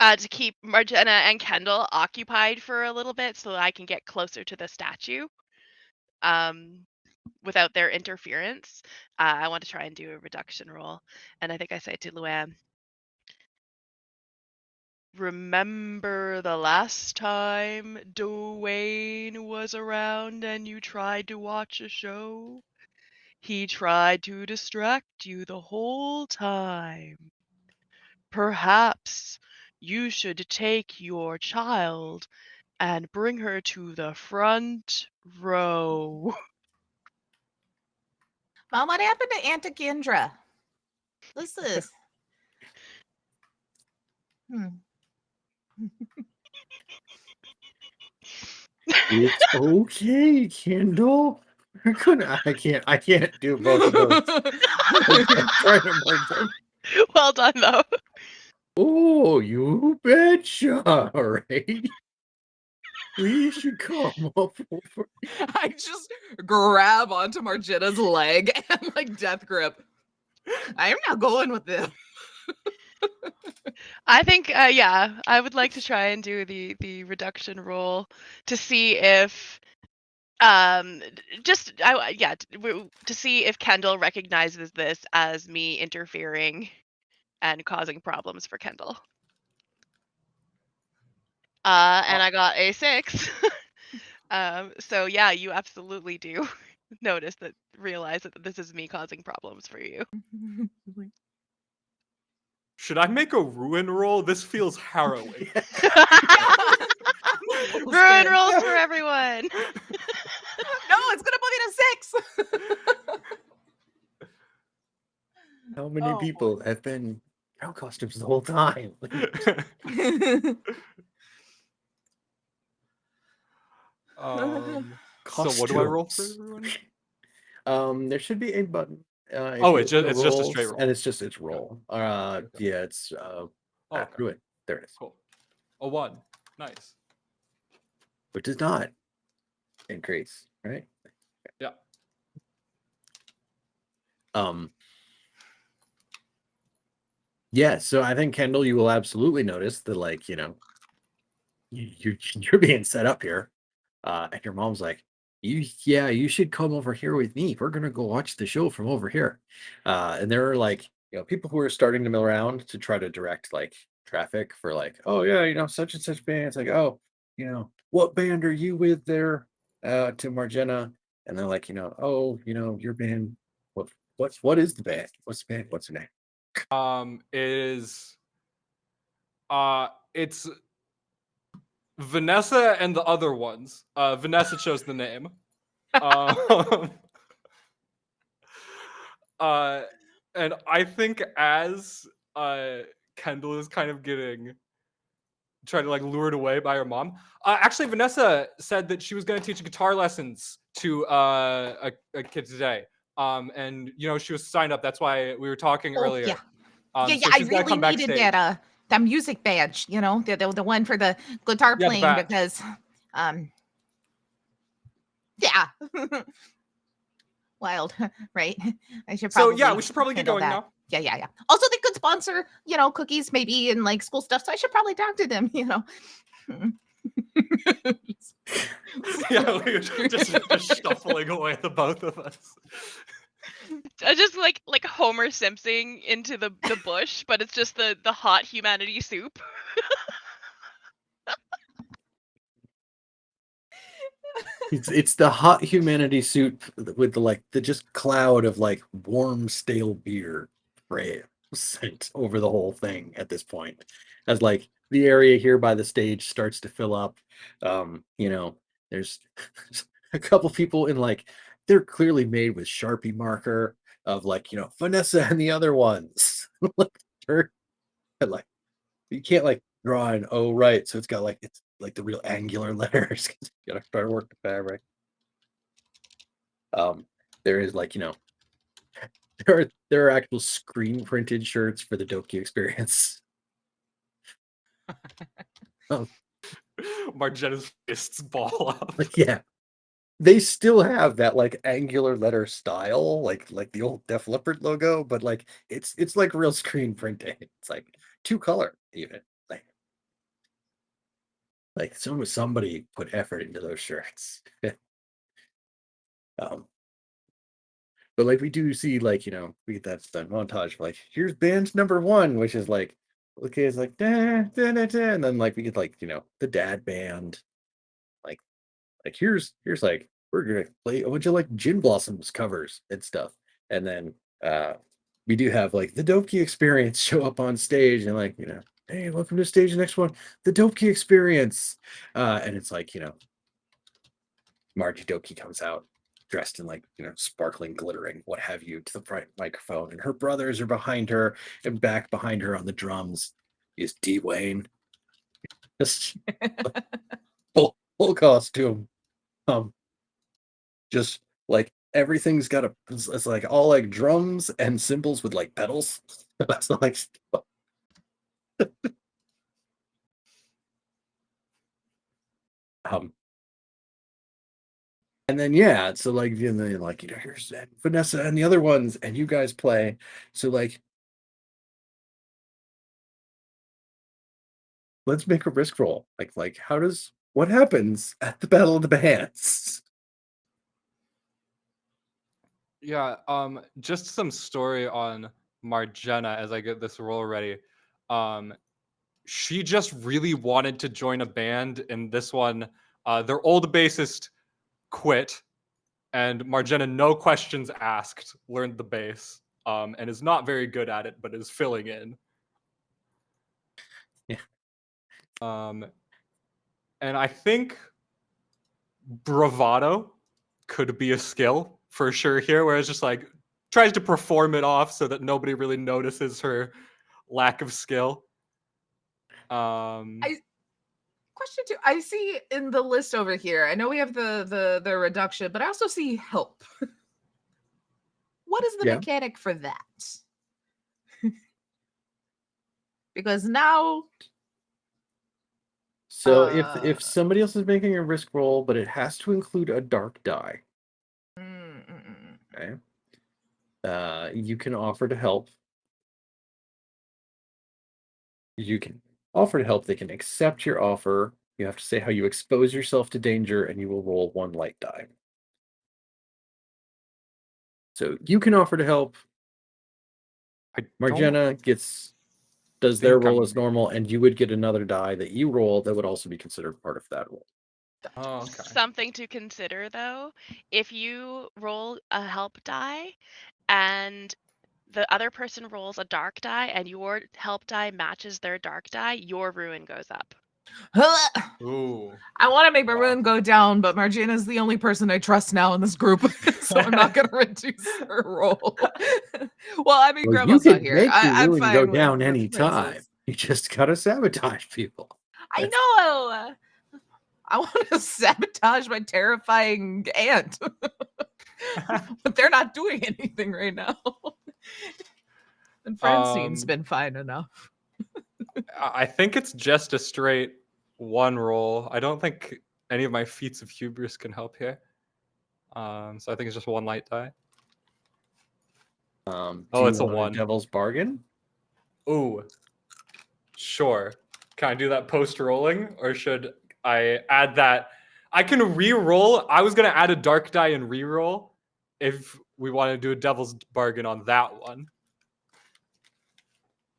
[SPEAKER 4] on. To keep Margena and Kendall occupied for a little bit so that I can get closer to the statue. Without their interference. I want to try and do a reduction roll. And I think I say to Luann, remember the last time Dwayne was around and you tried to watch a show? He tried to distract you the whole time. Perhaps you should take your child and bring her to the front row.
[SPEAKER 2] Mom, what happened to Aunt Kendra? What's this?
[SPEAKER 1] It's okay, Kendall. I can't do both of those. I can't try to merge them.
[SPEAKER 4] Well done, though.
[SPEAKER 1] Oh, you betcha! All right. We should come up over.
[SPEAKER 2] I just grab onto Margetta's leg and like death grip. I'm not going with this.
[SPEAKER 4] I think, yeah, I would like to try and do the reduction roll to see if, to see if Kendall recognizes this as me interfering and causing problems for Kendall. And I got a 6. So yeah, you absolutely do realize that this is me causing problems for you.
[SPEAKER 5] Should I make a ruin roll? This feels harrowing.
[SPEAKER 4] Ruin rolls for everyone.
[SPEAKER 2] No, it's gonna put me to 6.
[SPEAKER 1] How many people have been cow costumes the whole time?
[SPEAKER 5] So what do I roll for ruin?
[SPEAKER 1] There should be a button.
[SPEAKER 5] It's just a straight roll.
[SPEAKER 1] And it's roll.
[SPEAKER 5] Okay.
[SPEAKER 1] Yeah, it's
[SPEAKER 5] Okay.
[SPEAKER 1] ruin. There it is.
[SPEAKER 5] Cool. A 1. Nice.
[SPEAKER 1] Which does not increase, right?
[SPEAKER 5] Yeah.
[SPEAKER 1] Yeah, so I think Kendall, you will absolutely notice that, like, you're being set up here. And your mom's like, you should come over here with me. We're gonna go watch the show from over here. And there are like, people who are starting to mill around to try to direct like traffic for like, oh yeah, such and such band. It's like, oh, what band are you with there? To Margena. And they're like, oh, your band. What is the band? What's the band? What's her name?
[SPEAKER 5] It's Vanessa and the other ones. Vanessa chose the name. And I think as Kendall is kind of trying to like lured away by her mom. Actually, Vanessa said that she was going to teach guitar lessons to a kid today. And she was signed up. That's why we were talking earlier.
[SPEAKER 2] Yeah,
[SPEAKER 5] So
[SPEAKER 2] I
[SPEAKER 5] she's gotta
[SPEAKER 2] really
[SPEAKER 5] come
[SPEAKER 2] needed
[SPEAKER 5] backstage.
[SPEAKER 2] that music badge, the one for the guitar
[SPEAKER 5] Yeah, the
[SPEAKER 2] playing
[SPEAKER 5] badge.
[SPEAKER 2] because yeah. Wild, right? I should
[SPEAKER 5] So
[SPEAKER 2] probably
[SPEAKER 5] yeah, we should probably get
[SPEAKER 2] handle
[SPEAKER 5] going
[SPEAKER 2] that.
[SPEAKER 5] now.
[SPEAKER 2] Yeah. Also, they could sponsor, cookies maybe and like school stuff. So I should probably talk to them,
[SPEAKER 5] Yeah, we were just shuffling away, the both of us.
[SPEAKER 4] Just like Homer Simpson into the bush, but it's just the hot humanity soup.
[SPEAKER 1] It's the hot humanity suit with the just cloud of like warm stale beer spray sent over the whole thing at this point, as like the area here by the stage starts to fill up. There's a couple people in like, they're clearly made with Sharpie marker of like, Vanessa and the other ones. Like, You can't like draw an O right, so it's got like it's like the real angular letters. You gotta start work the fabric. There is like, there are actual screen printed shirts for the Doki experience.
[SPEAKER 5] Margetta's fists ball up.
[SPEAKER 1] Like, yeah. They still have that like angular letter style, like the old Def Leppard logo, but like it's like real screen printing. It's like 2-color even. Like somebody put effort into those shirts. But like we do see like, we get that montage of, like, here's band number 1, which is like, okay, it's like da, da, da, da, and then like we get like, the dad band, like here's like we're gonna play a bunch of like Gin Blossoms covers and stuff, and then we do have like the Doki experience show up on stage and like, hey, welcome to stage next one, the Doki experience, and it's like, Margie Doki comes out dressed in like, sparkling, glittering, what have you, to the bright microphone, and her brothers are behind her, and back behind her on the drums is D Wayne, just full costume, just like everything's got it's like all like drums and cymbals with like pedals. That's like stuff. And then yeah, so like, like, here's Vanessa and the other ones, and you guys play. So like, let's make a risk roll. Like what happens at the Battle of the Bands?
[SPEAKER 5] Yeah, just some story on Margena as I get this roll ready. She just really wanted to join a band, in this one, their old bassist quit, and Margena, no questions asked, learned the bass, and is not very good at it, but is filling in.
[SPEAKER 1] Yeah.
[SPEAKER 5] And I think bravado could be a skill for sure here, where it's just like tries to perform it off so that nobody really notices her lack of skill.
[SPEAKER 2] Question 2. I see in the list over here, I know we have the reduction, but I also see help. What is the mechanic for that? Because now,
[SPEAKER 1] so if somebody else is making a risk roll, but it has to include a dark die. Okay. You can offer to help. You can offer to help. They can accept your offer. You have to say how you expose yourself to danger, and you will roll 1 light die. So you can offer to help. Margena does their roll as normal, and you would get another die that you roll that would also be considered part of that roll.
[SPEAKER 5] Oh, okay.
[SPEAKER 4] Something to consider though, if you roll a help die and the other person rolls a dark die and your help die matches their dark die, your ruin goes up.
[SPEAKER 5] Ooh.
[SPEAKER 2] I want to make my ruin go down, but Margina is the only person I trust now in this group, so I'm not going to reduce her roll. Well, I mean, Grandma's not here.
[SPEAKER 1] Make your
[SPEAKER 2] I'm
[SPEAKER 1] ruin
[SPEAKER 2] fine
[SPEAKER 1] go
[SPEAKER 2] with
[SPEAKER 1] down
[SPEAKER 2] the
[SPEAKER 1] anytime.
[SPEAKER 2] princess.
[SPEAKER 1] You just gotta sabotage people.
[SPEAKER 2] I know. I want to sabotage my terrifying aunt, but they're not doing anything right now. And Francine's been fine enough.
[SPEAKER 5] I think it's just a straight 1 roll. I don't think any of my feats of hubris can help here. So I think it's just 1 light die. It's a 1.
[SPEAKER 1] Devil's bargain.
[SPEAKER 5] Ooh. Sure. Can I do that post rolling, or should I add that? I can re-roll. I was gonna add a dark die and re-roll if we want to do a devil's bargain on that one.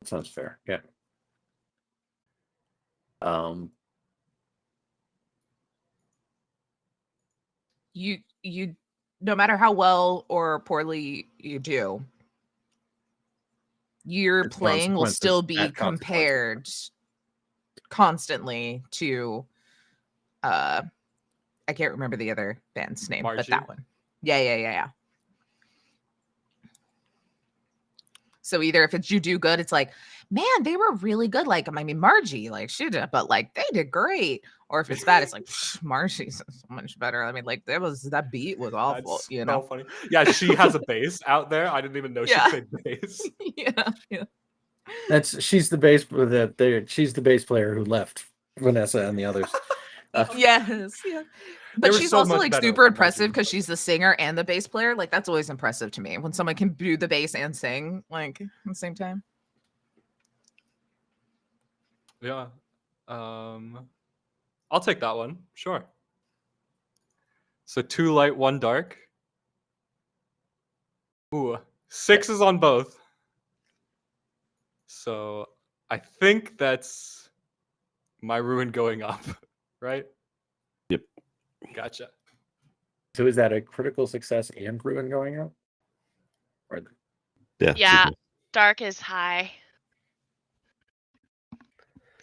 [SPEAKER 1] Sounds fair. Yeah.
[SPEAKER 2] You no matter how well or poorly you do, your playing will still be compared constantly to I can't remember the other band's name,
[SPEAKER 5] Margie?
[SPEAKER 2] but that one. Yeah. So either if it's you do good, it's like, man, they were really good. Like, I mean, Margie, like she did, but like they did great. Or if it's bad, it's like Margie's so much better. I mean, like that beat was awful,
[SPEAKER 5] That's
[SPEAKER 2] you
[SPEAKER 5] so
[SPEAKER 2] know?
[SPEAKER 5] funny. Yeah, she has a bass out there. I didn't even know she
[SPEAKER 2] Yeah.
[SPEAKER 5] played bass.
[SPEAKER 2] Yeah.
[SPEAKER 1] She's the bass she's the bass player who left Vanessa and the others.
[SPEAKER 2] Yes. Yeah.
[SPEAKER 5] They
[SPEAKER 2] But
[SPEAKER 5] were
[SPEAKER 2] she's
[SPEAKER 5] so
[SPEAKER 2] also
[SPEAKER 5] much
[SPEAKER 2] like
[SPEAKER 5] better
[SPEAKER 2] super
[SPEAKER 5] than
[SPEAKER 2] impressive
[SPEAKER 5] Margie.
[SPEAKER 2] because she's the singer and the bass player. Like that's always impressive to me when someone can do the bass and sing like at the same time.
[SPEAKER 5] Yeah. I'll take that one. Sure. So 2 light, 1 dark. Ooh, 6 is on both. So I think that's my ruin going up, right?
[SPEAKER 3] Yep.
[SPEAKER 5] Gotcha.
[SPEAKER 1] So is that a critical success and ruin going out? Or
[SPEAKER 3] Yeah.
[SPEAKER 4] Yeah, dark is high.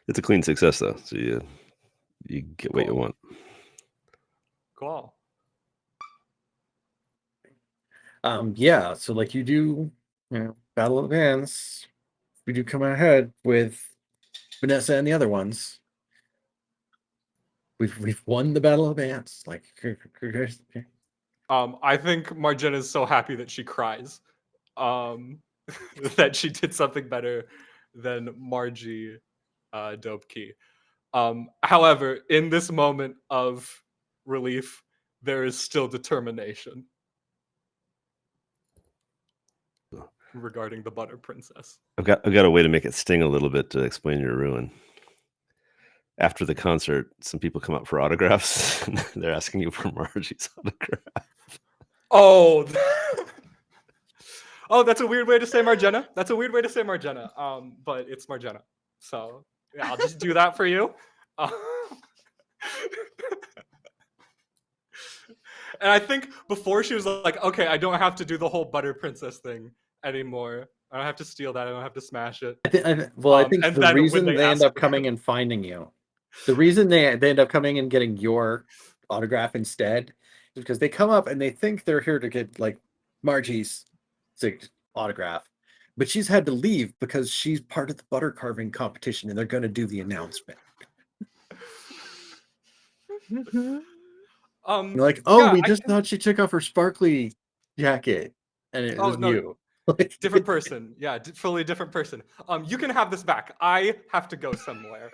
[SPEAKER 3] It's a clean success though, so you get what you
[SPEAKER 5] Cool.
[SPEAKER 3] want.
[SPEAKER 5] Cool.
[SPEAKER 1] Yeah, so like you do, Battle of the Bands. We do come ahead with Vanessa and the other ones. We've won the Battle of the Bands. Like,
[SPEAKER 5] I think Margena is so happy that she cries. That she did something better than Margie Dope Key. However, in this moment of relief, there is still determination regarding the Butter Princess.
[SPEAKER 3] I've got a way to make it sting a little bit to explain your ruin. After the concert, some people come up for autographs. And they're asking you for Margie's autograph.
[SPEAKER 5] Oh, oh, that's a weird way to say Margena. That's a weird way to say Margena. But it's Margena. So yeah, I'll just do that for you. And I think before she was like, okay, I don't have to do the whole Butter Princess thing anymore. I don't have to steal that. I don't have to smash it.
[SPEAKER 1] I think
[SPEAKER 5] And
[SPEAKER 1] the
[SPEAKER 5] then
[SPEAKER 1] reason
[SPEAKER 5] when
[SPEAKER 1] they end
[SPEAKER 5] ask
[SPEAKER 1] up coming and finding you, the reason they end up coming and getting your autograph instead is because they come up and they think they're here to get like Margie's autograph, but she's had to leave because she's part of the butter carving competition and they're going to do the announcement. You're like, oh,
[SPEAKER 5] yeah,
[SPEAKER 1] we just thought she took off her sparkly jacket and it was
[SPEAKER 5] no,
[SPEAKER 1] you.
[SPEAKER 5] different person. Yeah, fully different person. You can have this back. I have to go somewhere.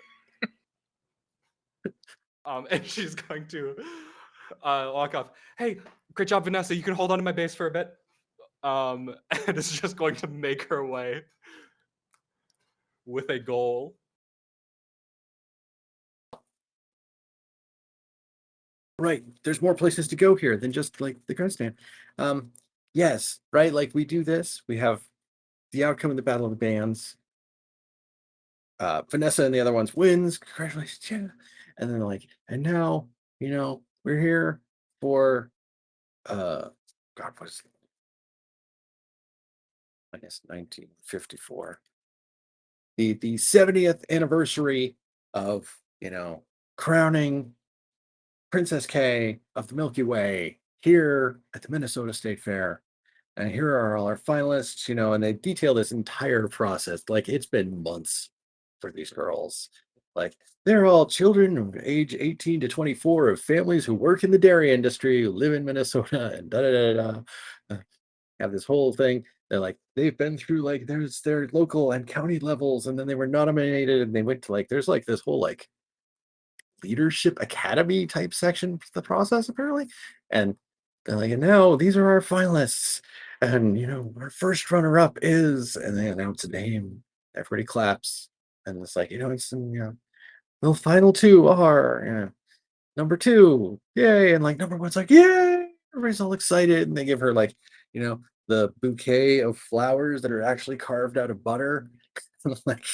[SPEAKER 5] And she's going to walk off. Hey, great job, Vanessa. You can hold on to my base for a bit. And it's just going to make her way with a goal.
[SPEAKER 1] Right. There's more places to go here than just like the grandstand. Yes, right. Like we do this, we have the outcome of the Battle of the Bands. Vanessa and the other ones wins. Congratulations, yeah. And then like, and now, we're here for God, what's I guess 1954. The 70th anniversary of, crowning Princess K of the Milky Way here at the Minnesota State Fair. And here are all our finalists, and they detail this entire process. Like it's been months for these girls. Like they're all children of age 18 to 24 of families who work in the dairy industry, who live in Minnesota, and da da da da. Have this whole thing. They're like, they've been through like there's their local and county levels, and then they were nominated, and they went to like there's like this whole like leadership academy type section to the process apparently, and they're like, and now these are our finalists, and our first runner up is, and they announce a name, everybody claps, and it's like it's the final two are number two, yay, and like number one's like yay, everybody's all excited, and they give her like the bouquet of flowers that are actually carved out of butter, like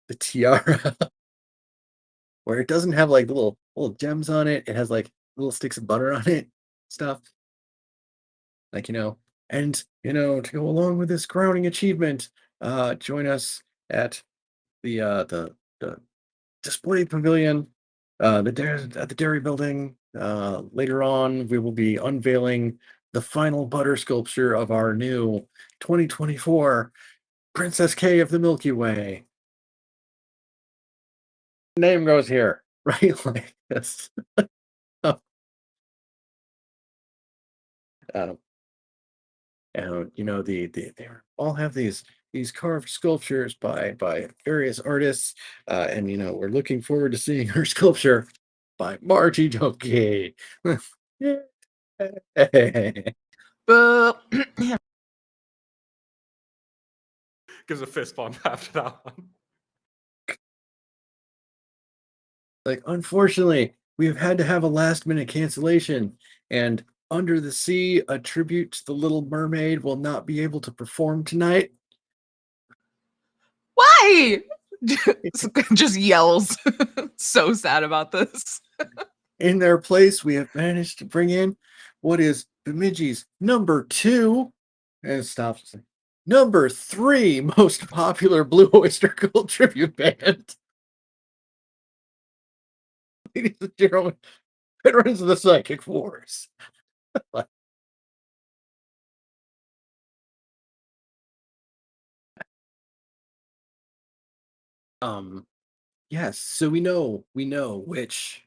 [SPEAKER 1] the tiara where it doesn't have like little gems on it. It has like little sticks of butter on it, stuff. Like, and to go along with this crowning achievement, join us at the display pavilion, at the dairy building. Later on, we will be unveiling the final butter sculpture of our new 2024 Princess K of the Milky Way. Name goes here, right? Like this. And you know they all have these carved sculptures by various artists, and you know we're looking forward to seeing her sculpture by Margie Doki. Yay.
[SPEAKER 2] Boo.
[SPEAKER 5] Gives a fist bump after that one.
[SPEAKER 1] Like, unfortunately, we have had to have a last minute cancellation, and Under the Sea, a tribute to the Little Mermaid, will not be able to perform tonight.
[SPEAKER 2] Why? Just yells. So sad about this.
[SPEAKER 1] In their place, we have managed to bring in what is Bemidji's number 2, and it stops. Number 3 most popular Blue Oyster Cult tribute band. Ladies and gentlemen, veterans of the Psychic Force. Yes, so we know which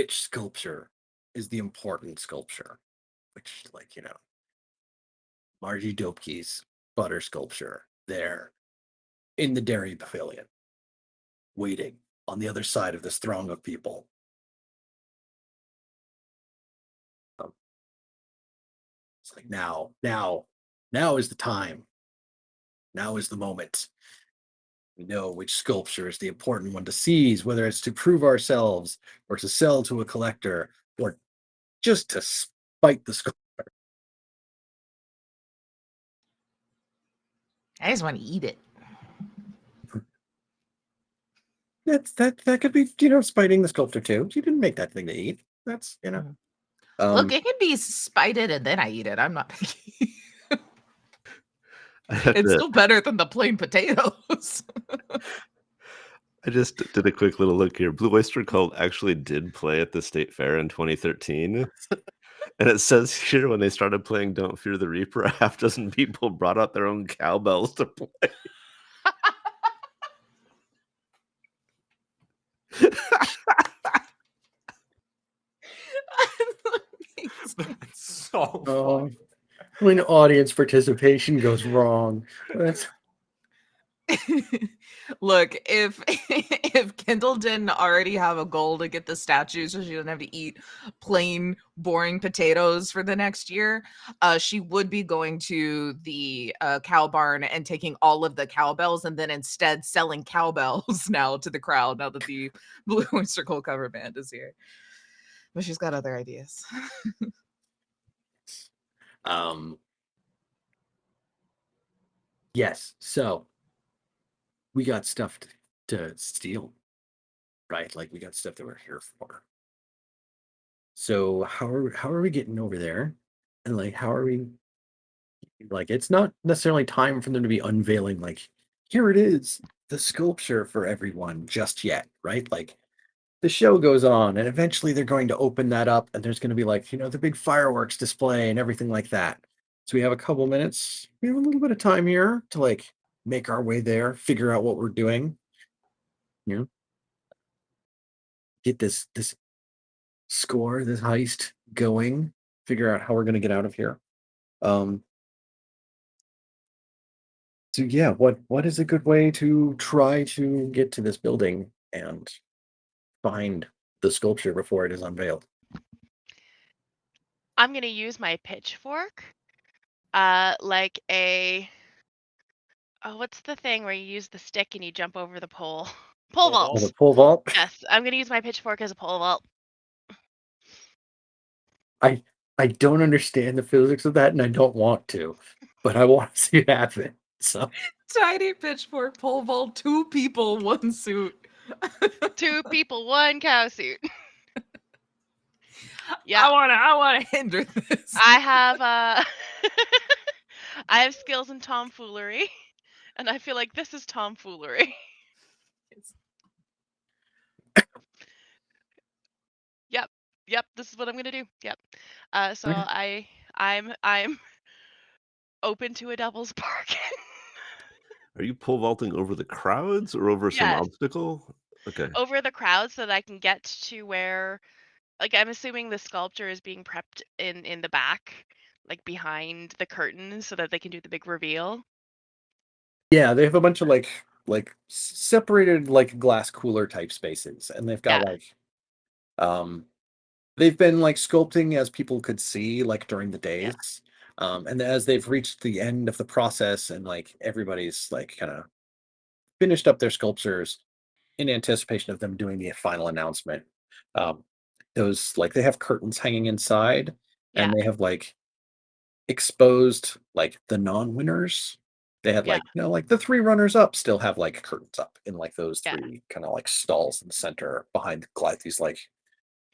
[SPEAKER 1] sculpture is the important sculpture, which, like, you know, Margie Dopeke's butter sculpture there in the dairy pavilion, waiting on the other side of this throng of people. It's like now is the time. Now is the moment. We know which sculpture is the important one to seize, whether it's to prove ourselves or to sell to a collector or just to spite the sculptor.
[SPEAKER 2] I just want to eat it.
[SPEAKER 1] That could be, you know, spiting the sculptor too. You didn't make that thing to eat. That's, you know.
[SPEAKER 2] Look, it can be spited and then I eat it. I'm not picky.
[SPEAKER 3] I had
[SPEAKER 2] It's
[SPEAKER 3] to-
[SPEAKER 2] still better than the plain potatoes.
[SPEAKER 3] I just did a quick little look here. Blue Oyster Cult actually did play at the State Fair in 2013. And it says here when they started playing Don't Fear the Reaper, a half dozen people brought out their own cowbells to play.
[SPEAKER 5] That's so
[SPEAKER 1] Oh,
[SPEAKER 5] funny.
[SPEAKER 1] when audience participation goes wrong. That's
[SPEAKER 2] Look, if Kendall didn't already have a goal to get the statue so she doesn't have to eat plain boring potatoes for the next year, she would be going to the cow barn and taking all of the cowbells and then instead selling cowbells now to the crowd now that the Blue Oyster Cult cover band is here. But she's got other ideas.
[SPEAKER 1] yes. So we got stuff to steal, right? Like we got stuff that we're here for. So how are we getting over there? And like how are we, like, it's not necessarily time for them to be unveiling like, here it is, the sculpture for everyone just yet, right? Like the show goes on and eventually they're going to open that up and there's going to be like, you know, the big fireworks display and everything like that. So we have a couple minutes, we have a little bit of time here to like make our way there, figure out what we're doing, you know, get this score, this heist going, figure out how we're going to get out of here. So yeah, what is a good way to try to get to this building and find the sculpture before it is unveiled?
[SPEAKER 4] I'm gonna use my pitchfork, like a what's the thing where you use the stick and you jump over the pole? Pole
[SPEAKER 5] Pole
[SPEAKER 1] Oh, the
[SPEAKER 4] vault.
[SPEAKER 1] pole vault.
[SPEAKER 4] Yes, I'm gonna use my pitchfork as a pole vault.
[SPEAKER 1] I don't understand the physics of that, and I don't want to, but I want to see it happen. So
[SPEAKER 2] Tiny pitchfork pole vault, 2 people, 1 suit.
[SPEAKER 4] 2 people, 1 cow suit. Yeah,
[SPEAKER 2] I wanna hinder this.
[SPEAKER 4] I have I have skills in tomfoolery, and I feel like this is tomfoolery. Yep, this is what I'm gonna do. Yep. So
[SPEAKER 1] Okay.
[SPEAKER 4] I'm open to a devil's bargain.
[SPEAKER 3] Are you pole vaulting over the crowds or over some
[SPEAKER 4] Yes.
[SPEAKER 3] obstacle? Okay.
[SPEAKER 4] Over the crowd so that I can get to where, like, I'm assuming the sculpture is being prepped in the back, like behind the curtain, so that they can do the big reveal.
[SPEAKER 1] Yeah, they have a bunch of separated like glass cooler type spaces, and they've got um they've been like sculpting as people could see like during the
[SPEAKER 4] Yeah.
[SPEAKER 1] days. And as they've reached the end of the process and like everybody's like kind of finished up their sculptures in anticipation of them doing the final announcement. Um, those like they have curtains hanging inside,
[SPEAKER 4] Yeah.
[SPEAKER 1] and they have like exposed like the non-winners. They had
[SPEAKER 4] Yeah.
[SPEAKER 1] like like the three runners up still have like curtains up in like those
[SPEAKER 4] Yeah.
[SPEAKER 1] three kind of like stalls in the center behind these like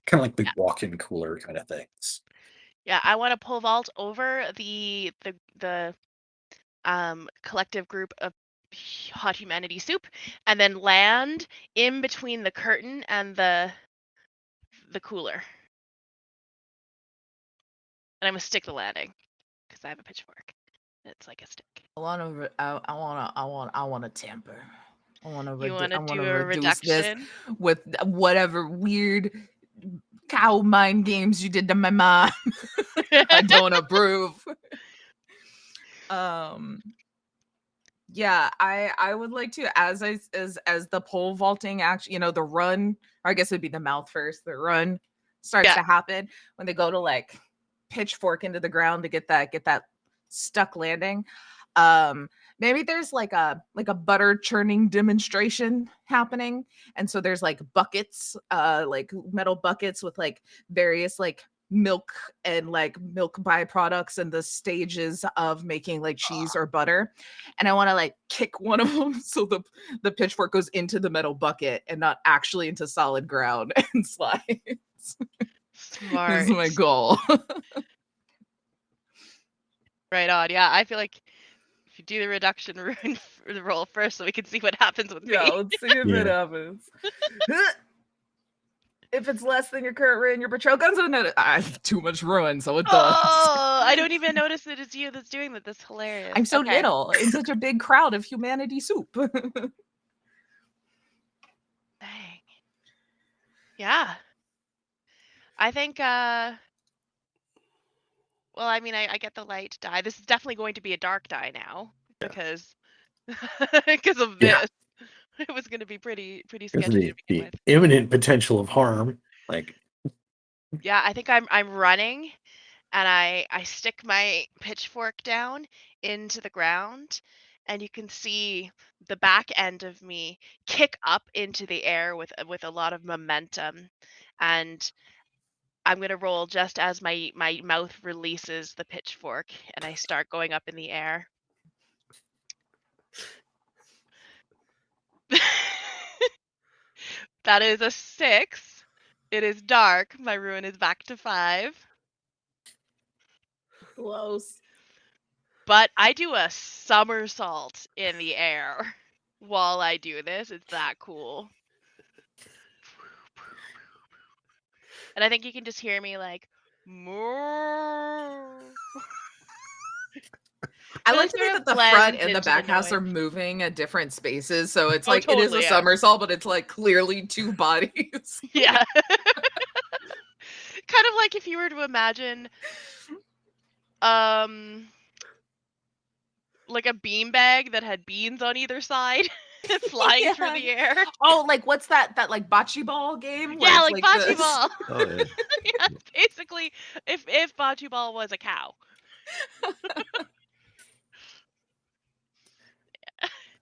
[SPEAKER 1] kind of like big
[SPEAKER 4] Yeah.
[SPEAKER 1] walk-in cooler kind of things.
[SPEAKER 4] Yeah, I want to pole vault over the collective group of hot humanity soup, and then land in between the curtain and the cooler. And I'm gonna stick the landing because I have a pitchfork. It's like a stick.
[SPEAKER 2] I want to tamper. I want
[SPEAKER 4] You want
[SPEAKER 2] to
[SPEAKER 4] to do a
[SPEAKER 2] reduce this
[SPEAKER 4] reduction?
[SPEAKER 2] with whatever weird cow mind games you did to my mom. I don't approve. Yeah, I would like to, as the pole vaulting action, the run, or I guess it'd be the mouth first. The run starts to happen when they go to like pitchfork into the ground to get that stuck landing. Maybe there's like a butter churning demonstration happening, and so there's like buckets, like metal buckets with like various like milk and like milk byproducts and the stages of making like cheese or butter, and I want to like kick one of them so the pitchfork goes into the metal bucket and not actually into solid ground and slides.
[SPEAKER 4] Smart.
[SPEAKER 2] This is my goal.
[SPEAKER 4] Right on. Yeah, I feel like if you do the reduction rune roll first, so we can see what happens with me.
[SPEAKER 2] Let's see if it happens. If it's less than your current ruin, your patrol guns will notice. I have too much ruin, so it does.
[SPEAKER 4] Oh, I don't even notice that it's you that's doing that. That's hilarious.
[SPEAKER 2] I'm so little in such a big crowd of humanity soup.
[SPEAKER 4] Dang. Yeah. I think well, I mean, I get the light die. This is definitely going to be a dark die now because of this. It was going to be pretty sketchy to begin with.
[SPEAKER 1] Imminent potential of harm. Like,
[SPEAKER 4] yeah, I think I'm running, and I stick my pitchfork down into the ground, and you can see the back end of me kick up into the air with a lot of momentum, and I'm gonna roll just as my mouth releases the pitchfork, and I start going up in the air. That is a 6. It is dark. My ruin is back to 5.
[SPEAKER 2] Close.
[SPEAKER 4] But I do a somersault in the air while I do this. It's that cool. And I think you can just hear me like, moo.
[SPEAKER 2] I
[SPEAKER 4] So
[SPEAKER 2] like
[SPEAKER 4] it
[SPEAKER 2] to
[SPEAKER 4] sort
[SPEAKER 2] think
[SPEAKER 4] of
[SPEAKER 2] that the front
[SPEAKER 4] blends
[SPEAKER 2] and the
[SPEAKER 4] into
[SPEAKER 2] back
[SPEAKER 4] the
[SPEAKER 2] house are
[SPEAKER 4] noise.
[SPEAKER 2] moving at different spaces, so it's
[SPEAKER 4] Oh,
[SPEAKER 2] like it is
[SPEAKER 4] totally,
[SPEAKER 2] a
[SPEAKER 4] yeah.
[SPEAKER 2] somersault, but it's like clearly two bodies.
[SPEAKER 4] Yeah. Kind of like if you were to imagine like a beanbag that had beans on either side flying through the air.
[SPEAKER 2] Oh, like what's that like bocce ball game?
[SPEAKER 4] Yeah,
[SPEAKER 2] Where
[SPEAKER 4] like
[SPEAKER 2] it's
[SPEAKER 4] bocce
[SPEAKER 2] this-
[SPEAKER 4] ball.
[SPEAKER 3] Oh yeah.
[SPEAKER 4] Yeah, basically if bocce ball was a cow.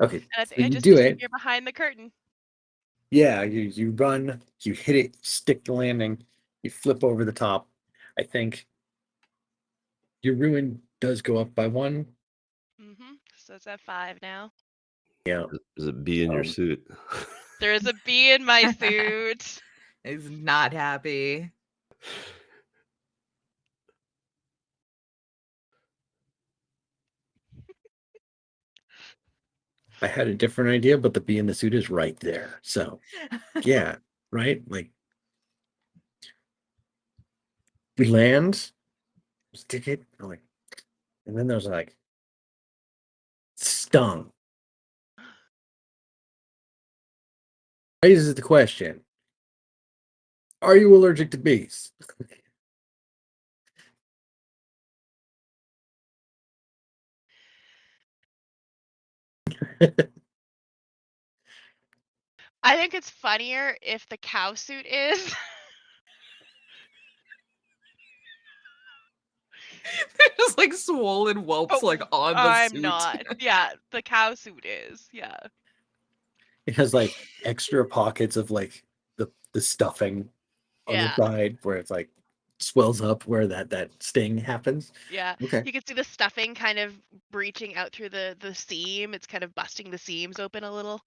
[SPEAKER 1] okay,
[SPEAKER 4] And I
[SPEAKER 1] so
[SPEAKER 4] think I
[SPEAKER 1] you
[SPEAKER 4] just
[SPEAKER 1] do it.
[SPEAKER 4] disappear behind the curtain.
[SPEAKER 1] Yeah, you run, you hit it, stick the landing, you flip over the top. I think your ruin does go up by 1.
[SPEAKER 4] So it's at 5 now.
[SPEAKER 1] Yeah.
[SPEAKER 3] There's a bee in your
[SPEAKER 1] Um,
[SPEAKER 3] suit.
[SPEAKER 4] There is a bee in my suit.
[SPEAKER 2] He's not happy.
[SPEAKER 1] I had a different idea, but the bee in the suit is right there. So, yeah, right? Like, we land, stick it. I'm like, and then there's like stung. Raises the question: are you allergic to bees?
[SPEAKER 4] I think it's funnier if the cow suit is.
[SPEAKER 2] They're just like swollen whelps like on the
[SPEAKER 4] I'm
[SPEAKER 2] suit.
[SPEAKER 4] not. Yeah, the cow suit is. Yeah.
[SPEAKER 1] It has like extra pockets of like the stuffing on the
[SPEAKER 4] Yeah.
[SPEAKER 1] side where it's like swells up where that sting happens.
[SPEAKER 4] Yeah.
[SPEAKER 1] Okay.
[SPEAKER 4] You can see the stuffing kind of breaching out through the seam. It's kind of busting the seams open a little.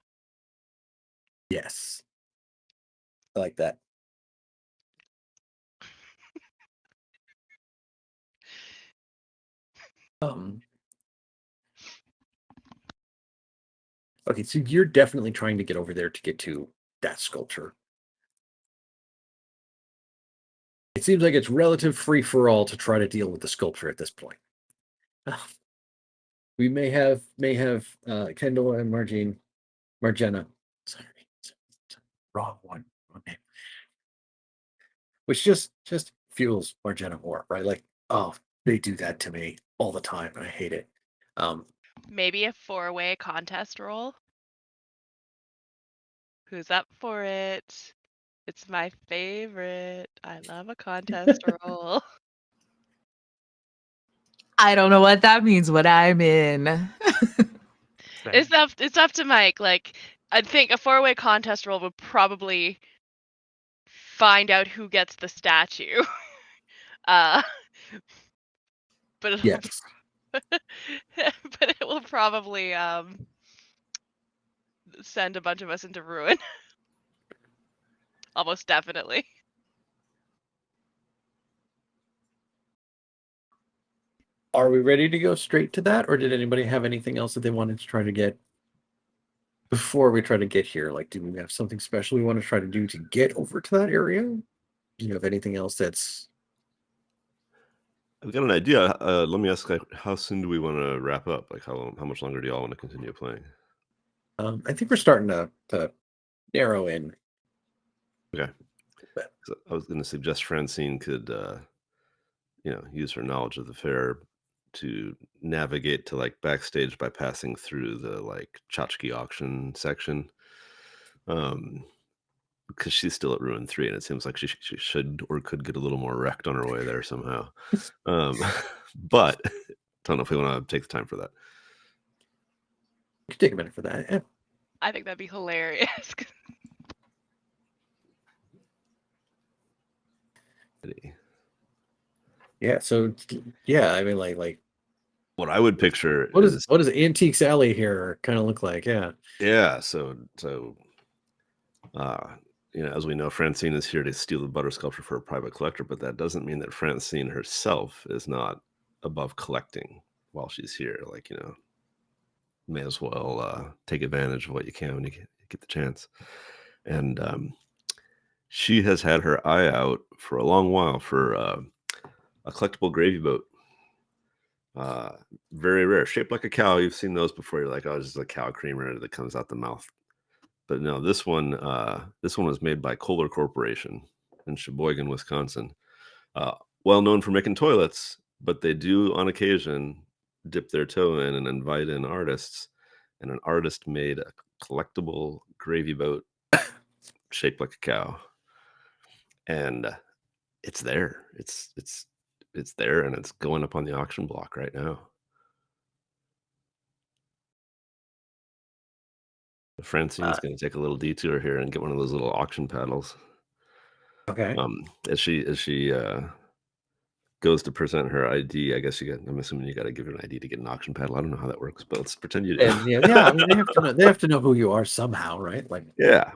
[SPEAKER 1] Yes. I like that. Okay, so you're definitely trying to get over there to get to that sculpture. It seems like it's relative free for all to try to deal with the sculpture at this point. We may have Kendall and Margena. Sorry, wrong one. Okay. Which just fuels Margena more, right? Like, oh, they do that to me all the time, and I hate it.
[SPEAKER 4] Maybe a 4-way contest roll. Who's up for it? It's my favorite. I love a contest roll.
[SPEAKER 2] I don't know what that means, but I'm in.
[SPEAKER 4] It's up to Mike. Like, I think a 4-way contest roll would probably find out who gets the statue. But it'll,
[SPEAKER 1] Yes.
[SPEAKER 4] but it will probably send a bunch of us into ruin. Almost definitely.
[SPEAKER 1] Are we ready to go straight to that, or did anybody have anything else that they wanted to try to get before we try to get here? Like, do we have something special we want to try to do to get over to that area? Do you have anything else that's...
[SPEAKER 3] I've got an idea. Let me ask, like, how soon do we want to wrap up? Like, how much longer do y'all want to continue playing?
[SPEAKER 1] I think we're starting to narrow in.
[SPEAKER 3] Okay. So I was going to suggest Francine could, use her knowledge of the fair to navigate to like backstage by passing through the like tchotchke auction section. Because she's still at Ruin 3, and it seems like she should or could get a little more wrecked on her way there somehow. But don't know if we want to take the time for that.
[SPEAKER 1] We could take a minute for that. Yeah.
[SPEAKER 4] I think that'd be hilarious.
[SPEAKER 1] Yeah. So yeah, I mean, like
[SPEAKER 3] what I would picture
[SPEAKER 1] what does Antiques Alley here kind of look like? Yeah.
[SPEAKER 3] Yeah. So as we know, Francine is here to steal the butter sculpture for a private collector, but that doesn't mean that Francine herself is not above collecting while she's here. Like, may as well take advantage of what you can when you get the chance. And she has had her eye out for a long while for a collectible gravy boat. Very rare, shaped like a cow. You've seen those before. You're like, oh, it's just a cow creamer that comes out the mouth. But no, this one was made by Kohler Corporation in Sheboygan, Wisconsin. Well known for making toilets, but they do on occasion dip their toe in and invite in artists. And an artist made a collectible gravy boat shaped like a cow. And it's there. It's there, and it's going up on the auction block right now. Francine's going to take a little detour here and get one of those little auction paddles.
[SPEAKER 1] Okay.
[SPEAKER 3] As she goes to present her ID, I guess I'm assuming you got to give her an ID to get an auction paddle. I don't know how that works, but let's pretend you do.
[SPEAKER 1] And yeah. I mean, they have to know who you are somehow, right? Like,
[SPEAKER 3] yeah.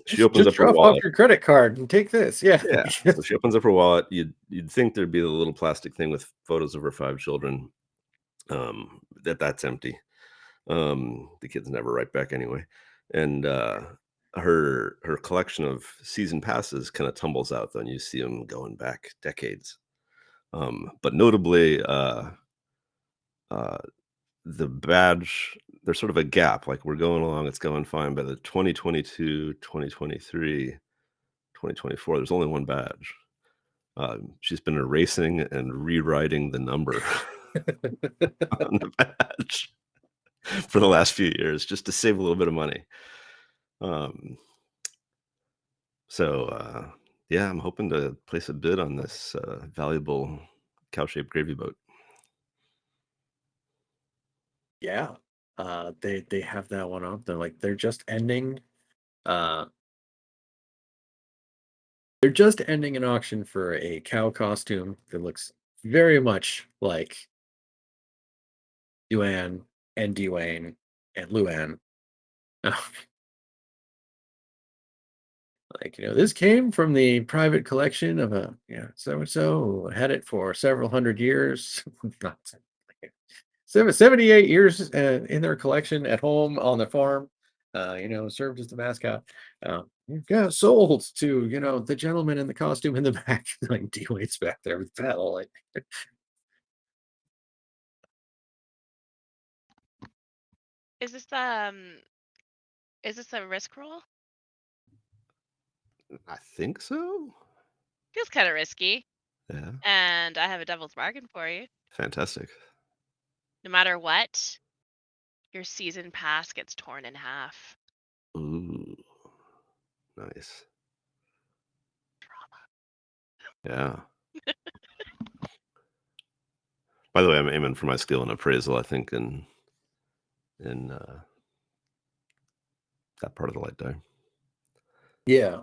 [SPEAKER 3] She opens up her
[SPEAKER 1] drop
[SPEAKER 3] wallet.
[SPEAKER 1] off your credit card and take this. Yeah.
[SPEAKER 3] Yeah. So she opens up her wallet. You'd think there'd be a little plastic thing with photos of her 5 children. That's empty. The kids never write back anyway. And her collection of season passes kind of tumbles out, though, and you see them going back decades. But notably, the badge, there's sort of a gap. Like we're going along, it's going fine. By the 2022, 2023, 2024, there's only one badge. She's been erasing and rewriting the number on the badge for the last few years just to save a little bit of money. So yeah, I'm hoping to place a bid on this valuable cow-shaped gravy boat.
[SPEAKER 1] Yeah. They have that one up. They're just ending an auction for a cow costume that looks very much like Duan and Dwayne and Luann. Like, this came from the private collection of a, so and so who had it for several hundred years. Not 78 years in their collection at home on the farm. Served as the mascot. Sold to the gentleman in the costume in the back. Like D-Wade's back there with paddle. Like,
[SPEAKER 4] Is this a risk roll?
[SPEAKER 3] I think so.
[SPEAKER 4] Feels kind of risky.
[SPEAKER 3] Yeah.
[SPEAKER 4] And I have a devil's bargain for you.
[SPEAKER 3] Fantastic.
[SPEAKER 4] No matter what, your season pass gets torn in half.
[SPEAKER 3] Ooh. Nice. Yeah. By the way, I'm aiming for my skill and appraisal, I think, in that part of the light die.
[SPEAKER 1] yeah.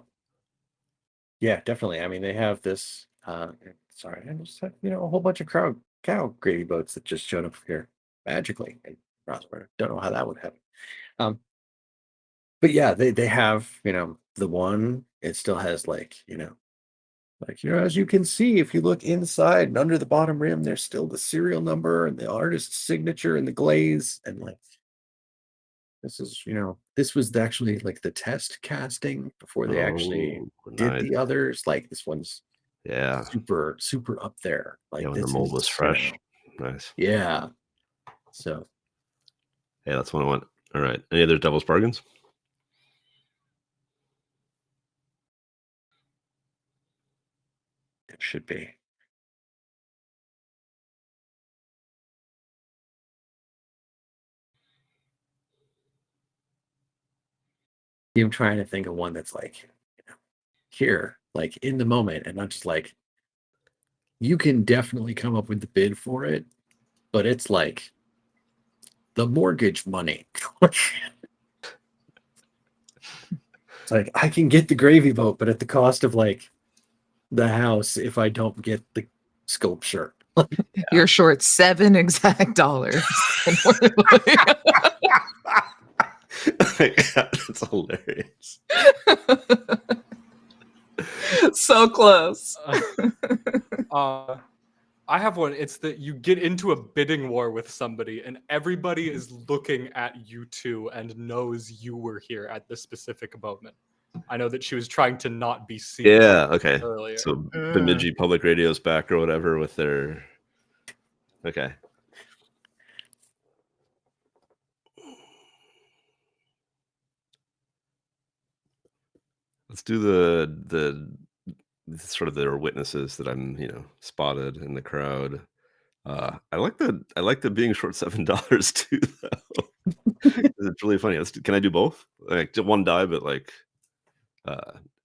[SPEAKER 1] Yeah, definitely. I mean, they have this. Sorry, I just had a whole bunch of cow gravy boats that just showed up here magically in Rossburg. Don't know how that would happen. But yeah, they have the one. It still has as you can see, if you look inside and under the bottom rim, there's still the serial number and the artist's signature and the glaze, and this is this was actually like the test casting before they actually did
[SPEAKER 3] nice.
[SPEAKER 1] the others. Like this one's
[SPEAKER 3] Yeah.
[SPEAKER 1] super up there. Like
[SPEAKER 3] when the
[SPEAKER 1] this
[SPEAKER 3] mold
[SPEAKER 1] is
[SPEAKER 3] was fresh. Nice.
[SPEAKER 1] Yeah. So
[SPEAKER 3] yeah, that's what I want. All right. Any other devil's bargains?
[SPEAKER 1] it should be. I'm trying to think of one that's like here, like in the moment, and not just like you can definitely come up with the bid for it, but it's like the mortgage money. It's like I can get the gravy boat, but at the cost of like the house if I don't get the sculpture.
[SPEAKER 2] You're short 7 exact dollars.
[SPEAKER 3] That's hilarious.
[SPEAKER 2] So close.
[SPEAKER 5] I have one. It's that you get into a bidding war with somebody and everybody is looking at you two and knows you were here at this specific moment. I know that she was trying to not be seen.
[SPEAKER 3] Yeah, okay.
[SPEAKER 5] Earlier.
[SPEAKER 3] So Bemidji Public Radio's back or whatever with their... Okay. Let's do the sort of their witnesses that I'm, spotted in the crowd. I like the being short $7 too, though. It's really funny. Can I do both? Like one die, but like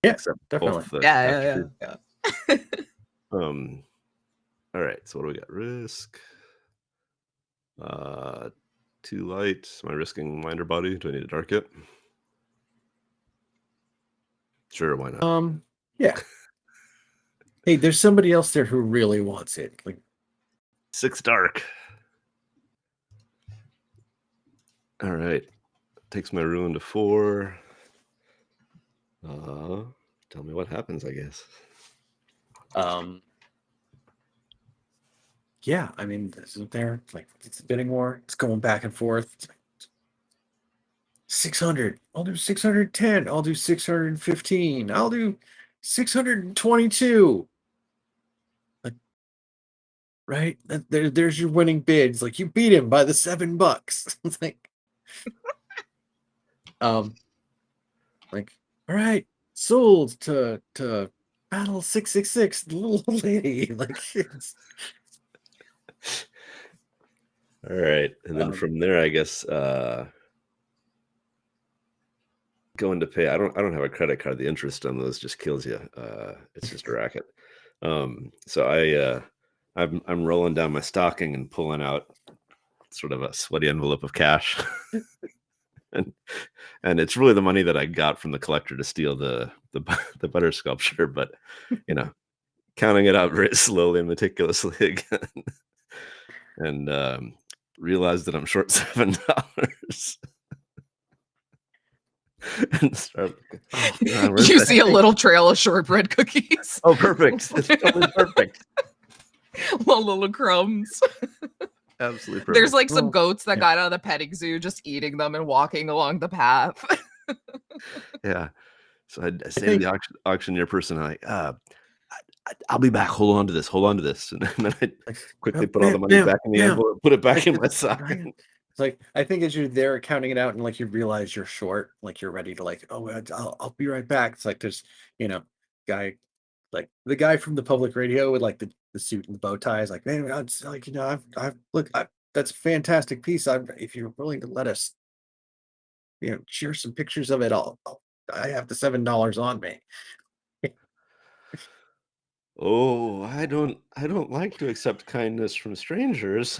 [SPEAKER 1] yeah, definitely.
[SPEAKER 2] Yeah.
[SPEAKER 3] All right. So what do we got? Risk. 2 light. Am I risking mind or body? Do I need to dark it? Sure, why not?
[SPEAKER 1] Yeah. Hey, there's somebody else there who really wants it. Like
[SPEAKER 3] 6 dark. All right. Takes my ruin to 4. Tell me what happens, I guess.
[SPEAKER 1] Yeah, I mean, isn't there like it's a bidding war? It's going back and forth. It's like 600. I'll do 610. I'll do 615. I'll do 622. Like right? There's your winning bids. Like, you beat him by the $7. It's like, like, all right, sold to Battle 666, the little old lady. Like,
[SPEAKER 3] All right, and then from there, I guess going to pay. I don't have a credit card. The interest on those just kills you. It's just a racket. So I'm rolling down my stocking and pulling out sort of a sweaty envelope of cash. and it's really the money that I got from the collector to steal the butter sculpture, but counting it out very slowly and meticulously again, and realized that I'm short $7. And start,
[SPEAKER 2] you see a little trail of shortbread cookies.
[SPEAKER 3] Oh, perfect! It's totally perfect.
[SPEAKER 2] little crumbs.
[SPEAKER 3] Absolutely perfect.
[SPEAKER 2] There's like some goats that got out of the petting zoo, just eating them and walking along the path.
[SPEAKER 3] Yeah. So I say to the auctioneer person, I'll be back. Hold on to this. And then I quickly put all the money back in the envelope, put it back in my sock.
[SPEAKER 1] It's like, I think as you're there counting it out and like you realize you're short, like you're ready to like, oh, I'll be right back. It's like there's, guy, like the guy from the public radio with like the suit and the bow tie is like, man, it's like, that's a fantastic piece. If you're willing to let us, share some pictures of it, I have the $7 on me.
[SPEAKER 3] Oh, I don't like to accept kindness from strangers.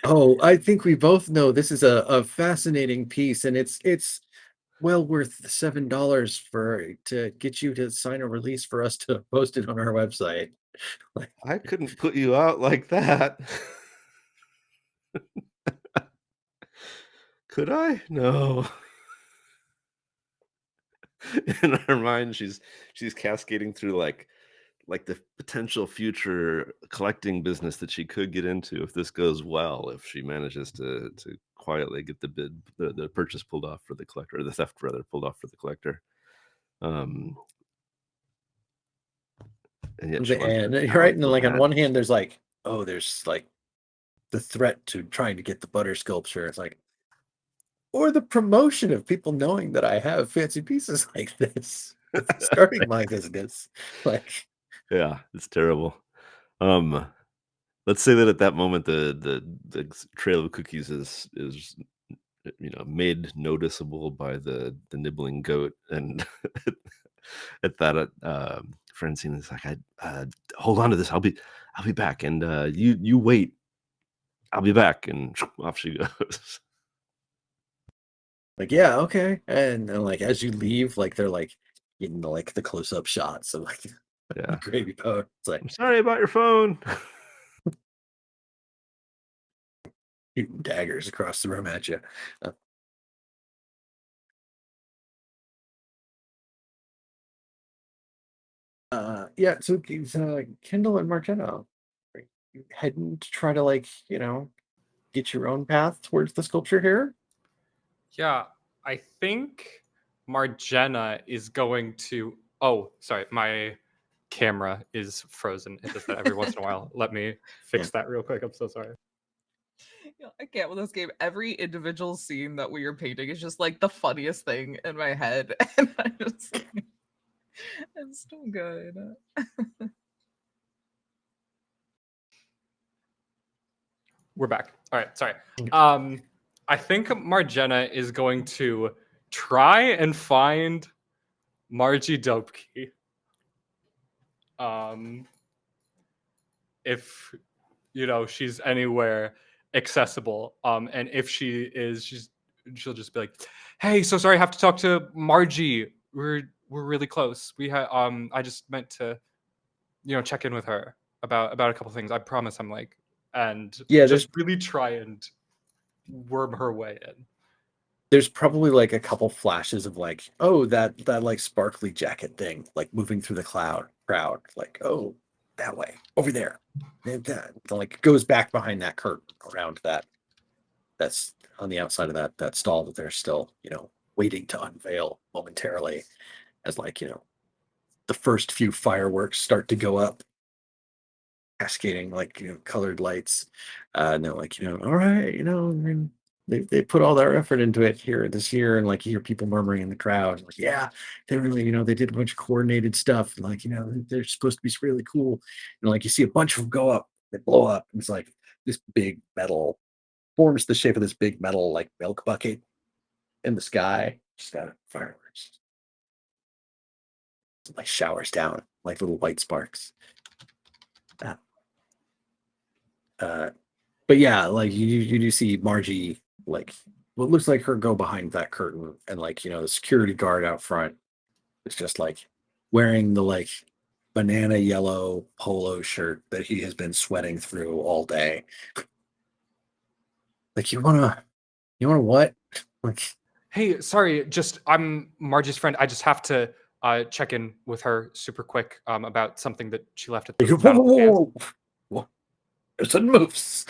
[SPEAKER 1] Oh, I think we both know this is a fascinating piece, and it's well worth the $7 to get you to sign a release for us to post it on our website.
[SPEAKER 3] I couldn't put you out like that. Could I? No. In her mind, she's cascading through like the potential future collecting business that she could get into if this goes well, if she manages to quietly get the purchase pulled off for the collector, or the theft rather pulled off for the collector. And yet she wants
[SPEAKER 1] And
[SPEAKER 3] to
[SPEAKER 1] you're right, and
[SPEAKER 3] so
[SPEAKER 1] like on
[SPEAKER 3] bad.
[SPEAKER 1] one hand, there's like, oh, there's like the threat to trying to get the butter sculpture. It's like, or the promotion of people knowing that I have fancy pieces like this. It's starting my business. Like,
[SPEAKER 3] Yeah, it's terrible. Let's say that at that moment the trail of cookies is made noticeable by the nibbling goat, and at that Francine is like, I hold on to this, I'll be back, and you wait, I'll be back, and off she goes.
[SPEAKER 1] like, yeah, okay. And like as you leave, like they're like getting the close-up shots of like
[SPEAKER 3] Yeah.
[SPEAKER 1] gravy boat. It's like,
[SPEAKER 3] I'm sorry about your phone.
[SPEAKER 1] shooting daggers across the room at you. Yeah, so it's Kendall and Margetta, are you heading to try to get your own path towards the sculpture here?
[SPEAKER 5] Yeah, I think Margena is going to. Oh, sorry, my camera is frozen. It does that every once in a while. Let me fix that real quick. I'm so sorry.
[SPEAKER 2] I can't with this game. Every individual scene that we are painting is just like the funniest thing in my head. And I just it's so good.
[SPEAKER 5] We're back. All right, sorry. I think Margena is going to try and find Margie Dopke. If she's anywhere accessible. And if she is, she'll just be like, "Hey, so sorry, I have to talk to Margie. We're really close. I just meant to, check in with her about a couple things. I promise." I'm like, and just really try and worm her way in.
[SPEAKER 1] There's probably like a couple flashes of like, oh, that like sparkly jacket thing, like moving through the crowd, like, oh, that way, over there. And that like goes back behind that curtain around that's on the outside of that stall that they're still, waiting to unveil momentarily as the first few fireworks start to go up. cascading like colored lights, and they're like all right, and they put all their effort into it here this year, and like you hear people murmuring in the crowd, like yeah, they really they did a bunch of coordinated stuff, and like they're supposed to be really cool, and like you see a bunch of them go up, they blow up, and it's like this big metal forms the shape of this big metal like milk bucket in the sky, just got fireworks. It, like showers down like little white sparks. But yeah, like you do see Margie like what looks like her go behind that curtain, and like the security guard out front is just like wearing the like banana yellow polo shirt that he has been sweating through all day. Like you wanna what? Like
[SPEAKER 5] Hey, sorry, just I'm Margie's friend. I just have to check in with her super quick about something that she left at the
[SPEAKER 1] whoa,
[SPEAKER 5] Battle of the Bands.
[SPEAKER 1] whoa. There's some moves.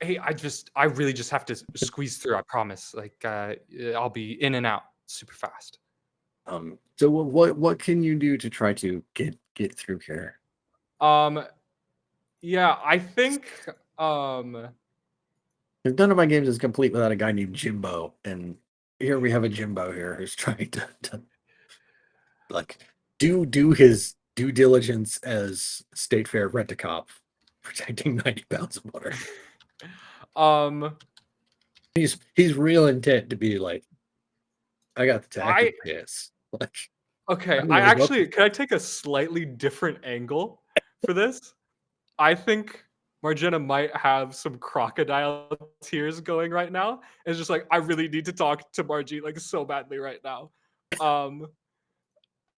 [SPEAKER 5] Hey, I really just have to squeeze through. I promise. Like I'll be in and out super fast.
[SPEAKER 1] So what can you do to try to get through here?
[SPEAKER 5] Yeah, I think
[SPEAKER 1] None of my games is complete without a guy named Jimbo, and here we have a Jimbo here who's trying to like do his due diligence as State Fair rent-a-cop protecting 90 pounds of butter. He's real intent to be like, I got the tactic piss. Like,
[SPEAKER 5] okay, can I take a slightly different angle for this? I think Margina might have some crocodile tears going right now. It's just like I really need to talk to Margie like so badly right now.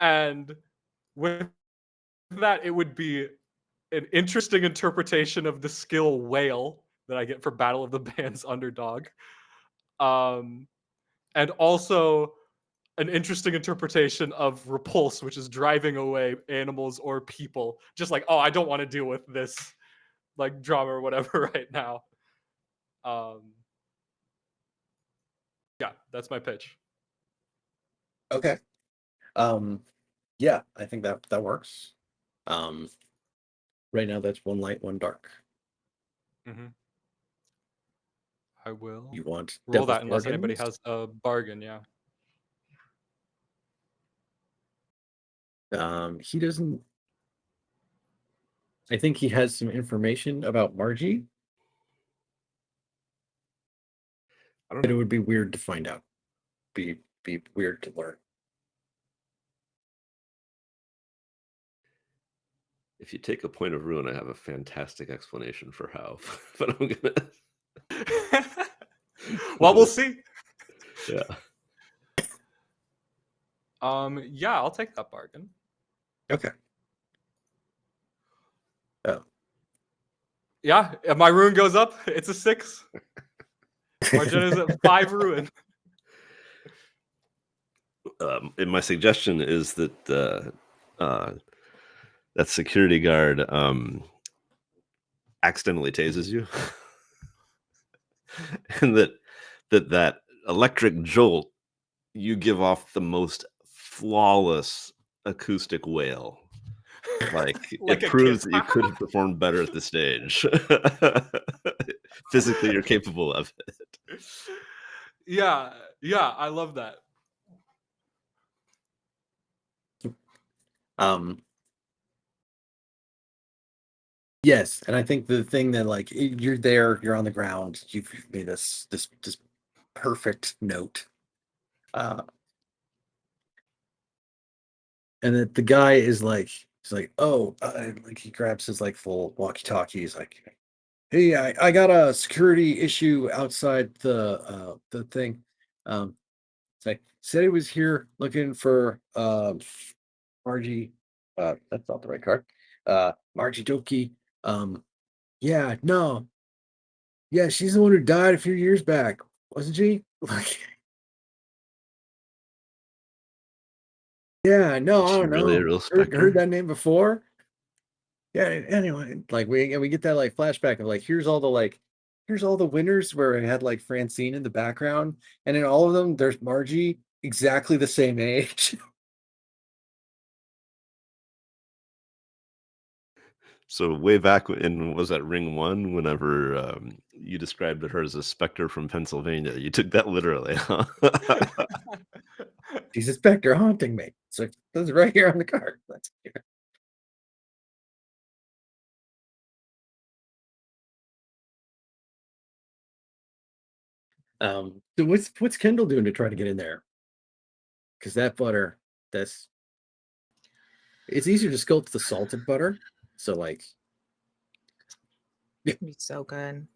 [SPEAKER 5] And with that, it would be an interesting interpretation of the skill whale that I get for Battle of the Bands underdog. And also an interesting interpretation of repulse, which is driving away animals or people. Just like, oh, I don't want to deal with this like drama or whatever right now. Yeah, that's my pitch.
[SPEAKER 1] okay. Yeah, I think that works. Right now that's one light, one dark.
[SPEAKER 5] Mm-hmm. I will
[SPEAKER 1] You want
[SPEAKER 5] roll that
[SPEAKER 1] devil's
[SPEAKER 5] unless anybody
[SPEAKER 1] bargains?
[SPEAKER 5] has a bargain, yeah.
[SPEAKER 1] He doesn't. I think he has some information about Margie. But it would be weird to find out. Be weird to learn.
[SPEAKER 3] If you take a point of ruin, I have a fantastic explanation for how. But I'm gonna.
[SPEAKER 5] Well, we'll see.
[SPEAKER 3] Yeah.
[SPEAKER 5] Yeah, I'll take that bargain.
[SPEAKER 1] Okay. Oh.
[SPEAKER 5] Yeah, if my ruin goes up, it's a 6. Margina's at 5 ruin.
[SPEAKER 3] And my suggestion is that that security guard accidentally tases you, and that electric jolt, you give off the most flawless acoustic wail. Like
[SPEAKER 5] Like
[SPEAKER 3] it
[SPEAKER 5] a
[SPEAKER 3] proves
[SPEAKER 5] kid.
[SPEAKER 3] that you could have performed better at the stage. Physically, you're capable of it.
[SPEAKER 5] Yeah, I love that.
[SPEAKER 1] Yes, and I think the thing that like you're there, you're on the ground, you've made this perfect note. And that the guy is like, he's like, oh, like he grabs his like full walkie-talkie. He's like, hey, I got a security issue outside the thing. It's like said he was here looking for Margie. That's not the right card. Margie Doki. Yeah, no. Yeah, she's the one who died a few years back, wasn't she? Like, yeah, no,
[SPEAKER 3] Is
[SPEAKER 1] I
[SPEAKER 3] she
[SPEAKER 1] don't
[SPEAKER 3] really a
[SPEAKER 1] know.
[SPEAKER 3] real
[SPEAKER 1] Heard
[SPEAKER 3] specter?
[SPEAKER 1] that name before. Yeah, anyway, like we get that like flashback of like here's all the winners where I had like Francine in the background, and in all of them there's Margie exactly the same age.
[SPEAKER 3] So way back in, was that Ring 1, whenever you described her as a specter from Pennsylvania, you took that literally, huh?
[SPEAKER 1] She's a specter haunting me. So that's right here on the card. That's here. So what's Kendall doing to try to get in there? Because that butter, it's easier to sculpt the salted butter. So like,
[SPEAKER 2] It'd be so good.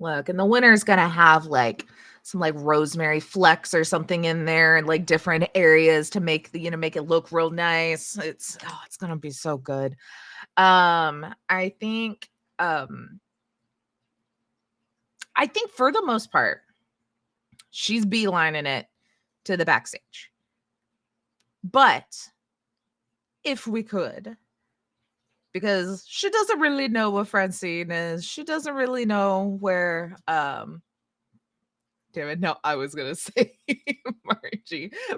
[SPEAKER 2] Look, and the winner's gonna have like some like rosemary flecks or something in there, and like different areas to make the make it look real nice. It's gonna be so good. I think for the most part, she's beelining it to the backstage. But if we could, because she doesn't really know what Francine is, she doesn't really know where damn it, no, I was gonna say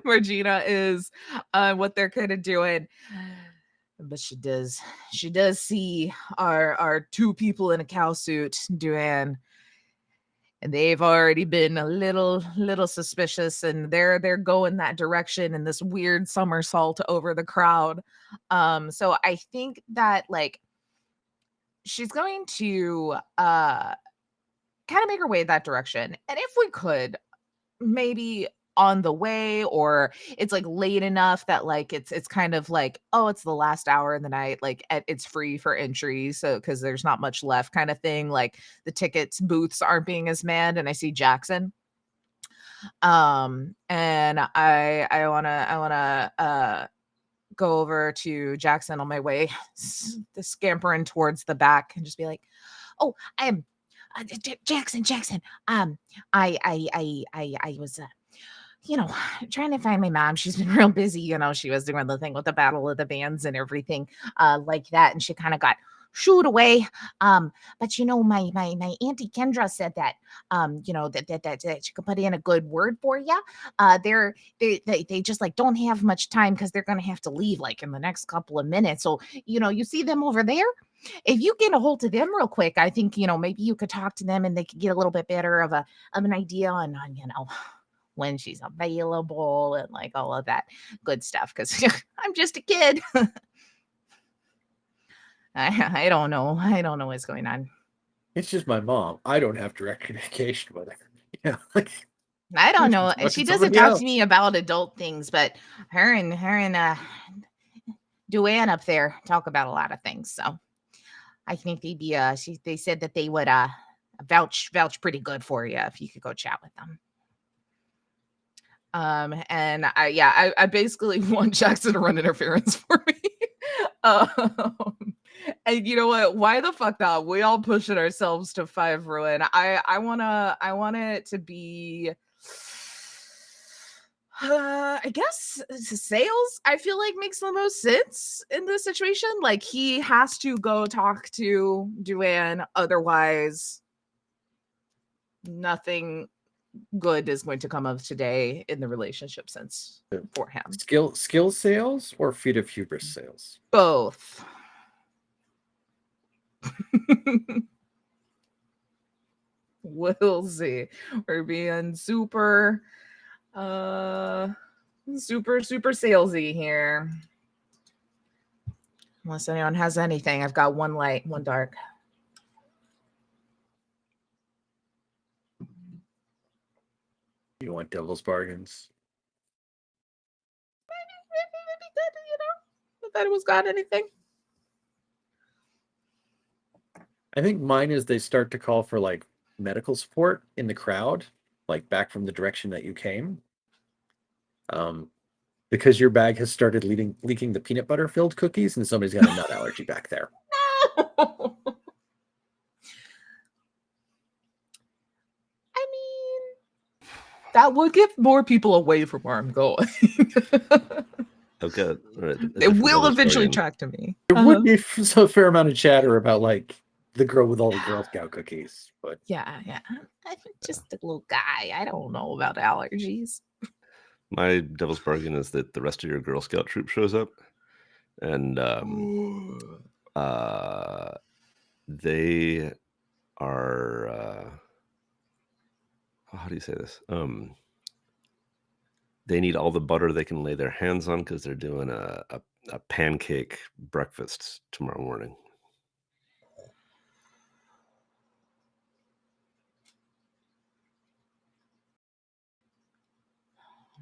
[SPEAKER 2] Margina is what they're kind of doing. But she does see our two people in a cow suit doing, and they've already been a little suspicious, and they're going that direction in this weird somersault over the crowd. So I think that like she's going to kind of make her way that direction. And if we could, maybe on the way, or it's like late enough that like it's kind of like, oh, it's the last hour in the night, like it's free for entry, so because there's not much left kind of thing, like the tickets booths aren't being as manned, and I see Jackson, and I want to go over to Jackson on my way scampering towards the back and just be like, oh, I am Jackson. I was, trying to find my mom. She's been real busy. She was doing the thing with the Battle of the Bands and everything like that. And she kind of got shooed away. But my Auntie Kendra said that, that she could put in a good word for you. They just like don't have much time because they're going to have to leave like in the next couple of minutes. So, you see them over there. If you get a hold of them real quick, I think, maybe you could talk to them and they could get a little bit better of an idea on, when she's available and like all of that good stuff. Cause I'm just a kid. I don't know. I don't know what's going on.
[SPEAKER 1] It's just my mom. I don't have direct communication with her. Yeah.
[SPEAKER 2] I don't know.
[SPEAKER 1] Talk
[SPEAKER 2] She
[SPEAKER 1] to
[SPEAKER 2] doesn't
[SPEAKER 1] somebody
[SPEAKER 2] talk
[SPEAKER 1] else.
[SPEAKER 2] to me about adult things, but her and Duane up there talk about a lot of things. So I think they'd be they said that they would vouch pretty good for you if you could go chat with them. And I basically want Jackson to run interference for me. And you know what? Why the fuck not? We all pushing ourselves to 5 ruin. I want it to be I guess sales, I feel like makes the most sense in this situation. Like he has to go talk to Duane, otherwise nothing good is going to come of today in the relationship sense for him.
[SPEAKER 1] Skill sales or feat of hubris sales?
[SPEAKER 2] Both. We'll see. We're being super salesy here. Unless anyone has anything. I've got one light, one dark.
[SPEAKER 1] You want devil's bargains?
[SPEAKER 2] Maybe good, if anyone's got anything.
[SPEAKER 1] I think mine is they start to call for like medical support in the crowd, like back from the direction that you came. Because your bag has started leaking the peanut butter filled cookies and somebody's got a nut allergy back there.
[SPEAKER 2] No. I mean, that would get more people away from where I'm going.
[SPEAKER 3] Okay.
[SPEAKER 2] They will eventually track to me.
[SPEAKER 1] There would be a fair amount of chatter about like the girl with all the Girl Scout cookies, but
[SPEAKER 2] yeah. I'm just a little guy. I don't know about allergies.
[SPEAKER 3] My devil's bargain is that the rest of your Girl Scout troop shows up, and they are how do you say this? They need all the butter they can lay their hands on because they're doing a pancake breakfast tomorrow morning.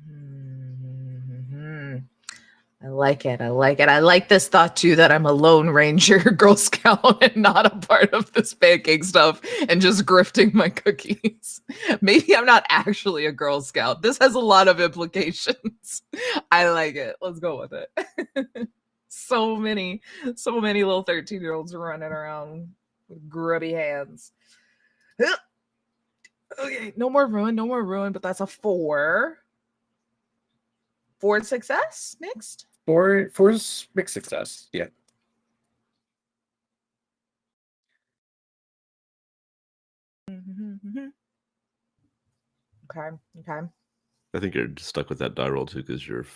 [SPEAKER 2] Mhm. I like it. I like it. I like this thought too that I'm a Lone Ranger Girl Scout and not a part of this pancake stuff and just grifting my cookies. Maybe I'm not actually a Girl Scout. This has a lot of implications. I like it. Let's go with it. so many little 13-year-olds running around with grubby hands. Okay, no more ruin, but that's a 4. 4 success mixed.
[SPEAKER 1] 4's mixed success. Yeah.
[SPEAKER 2] Okay.
[SPEAKER 3] I think you're stuck with that die roll too because your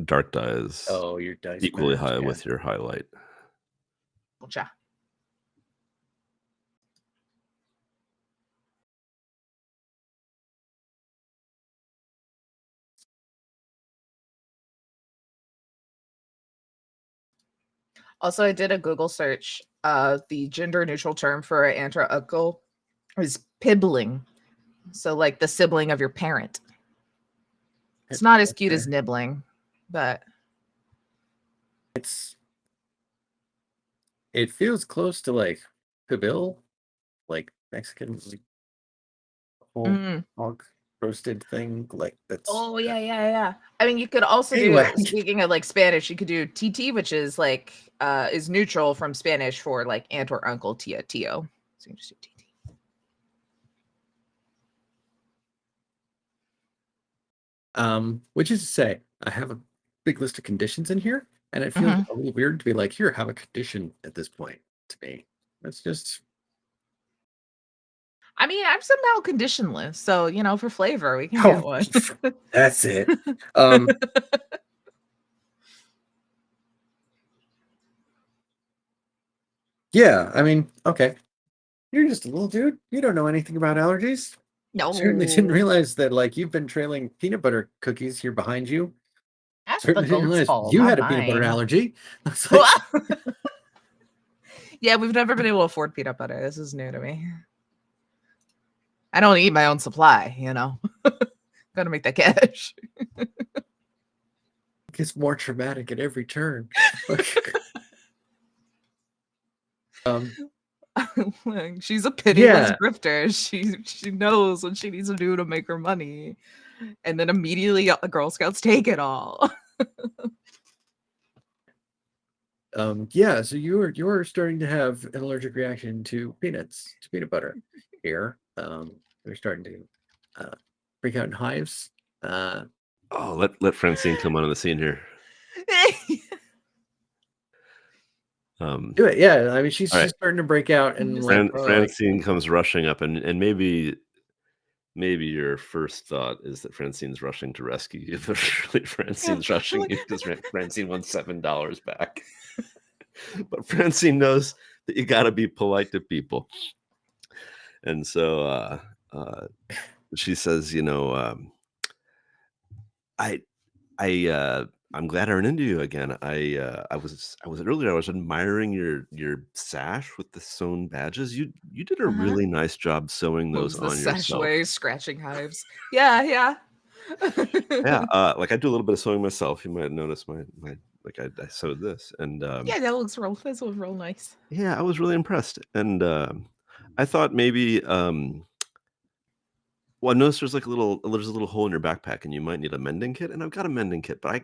[SPEAKER 3] dark die is
[SPEAKER 1] Your dice
[SPEAKER 3] equally
[SPEAKER 1] match,
[SPEAKER 3] high
[SPEAKER 1] yeah.
[SPEAKER 3] with your highlight.
[SPEAKER 2] Gotcha. Also, I did a Google search. The gender neutral term for an aunt or uncle is pibbling. So, like the sibling of your parent. It's not as cute as nibbling, but
[SPEAKER 1] it feels close to like pibil, like Mexican whole hog roasted thing. Like that's.
[SPEAKER 2] Oh yeah. I mean, you could also
[SPEAKER 1] Anyway.
[SPEAKER 2] do. Speaking of like Spanish, you could do TT, which is like is neutral from Spanish for like aunt or uncle, tia, tio. So you can just do TT.
[SPEAKER 1] Which is to say, I have a big list of conditions in here, and it feels a little weird to be like, here, have a condition at this point to me. That's just.
[SPEAKER 2] I mean, I'm somehow conditionless, so for flavor, we can get one.
[SPEAKER 1] That's it. Yeah, I mean, okay. You're just a little dude. You don't know anything about allergies.
[SPEAKER 2] No,
[SPEAKER 1] Certainly didn't realize that like you've been trailing peanut butter cookies here behind you.
[SPEAKER 2] That's
[SPEAKER 1] Certainly
[SPEAKER 2] the
[SPEAKER 1] didn't
[SPEAKER 2] goat's
[SPEAKER 1] realize
[SPEAKER 2] fault.
[SPEAKER 1] you
[SPEAKER 2] Not
[SPEAKER 1] had a peanut butter
[SPEAKER 2] mine.
[SPEAKER 1] allergy. It's like,
[SPEAKER 2] Yeah, we've never been able to afford peanut butter. This is new to me. I don't eat my own supply, Gotta make that cash.
[SPEAKER 1] it gets more traumatic at every turn.
[SPEAKER 2] She's a pitiless
[SPEAKER 1] Yeah.
[SPEAKER 2] grifter. She knows what she needs to do to make her money, and then immediately Girl Scouts take it all.
[SPEAKER 1] Yeah, so you're starting to have an allergic reaction to peanuts, to peanut butter here. They're starting to break out in hives.
[SPEAKER 3] Let Francine come on the scene here.
[SPEAKER 1] Do it, yeah. I mean, she's
[SPEAKER 3] right.
[SPEAKER 1] starting to break out, and
[SPEAKER 3] Francine comes rushing up, and maybe your first thought is that Francine's rushing to rescue you, but really Francine's rushing you because Francine won $7 back. But Francine knows that you got to be polite to people, and so she says, I'm glad I ran into you again. I was earlier. I was admiring your sash with the sewn badges. You did a really nice job sewing those on yourself.
[SPEAKER 2] Sashway, scratching hives. Yeah.
[SPEAKER 3] Yeah. Like I do a little bit of sewing myself. You might notice my I sewed this, and
[SPEAKER 2] Yeah, that looks real nice.
[SPEAKER 3] yeah, I was really impressed, and I thought maybe well, I noticed there's a little hole in your backpack, and you might need a mending kit, and I've got a mending kit, but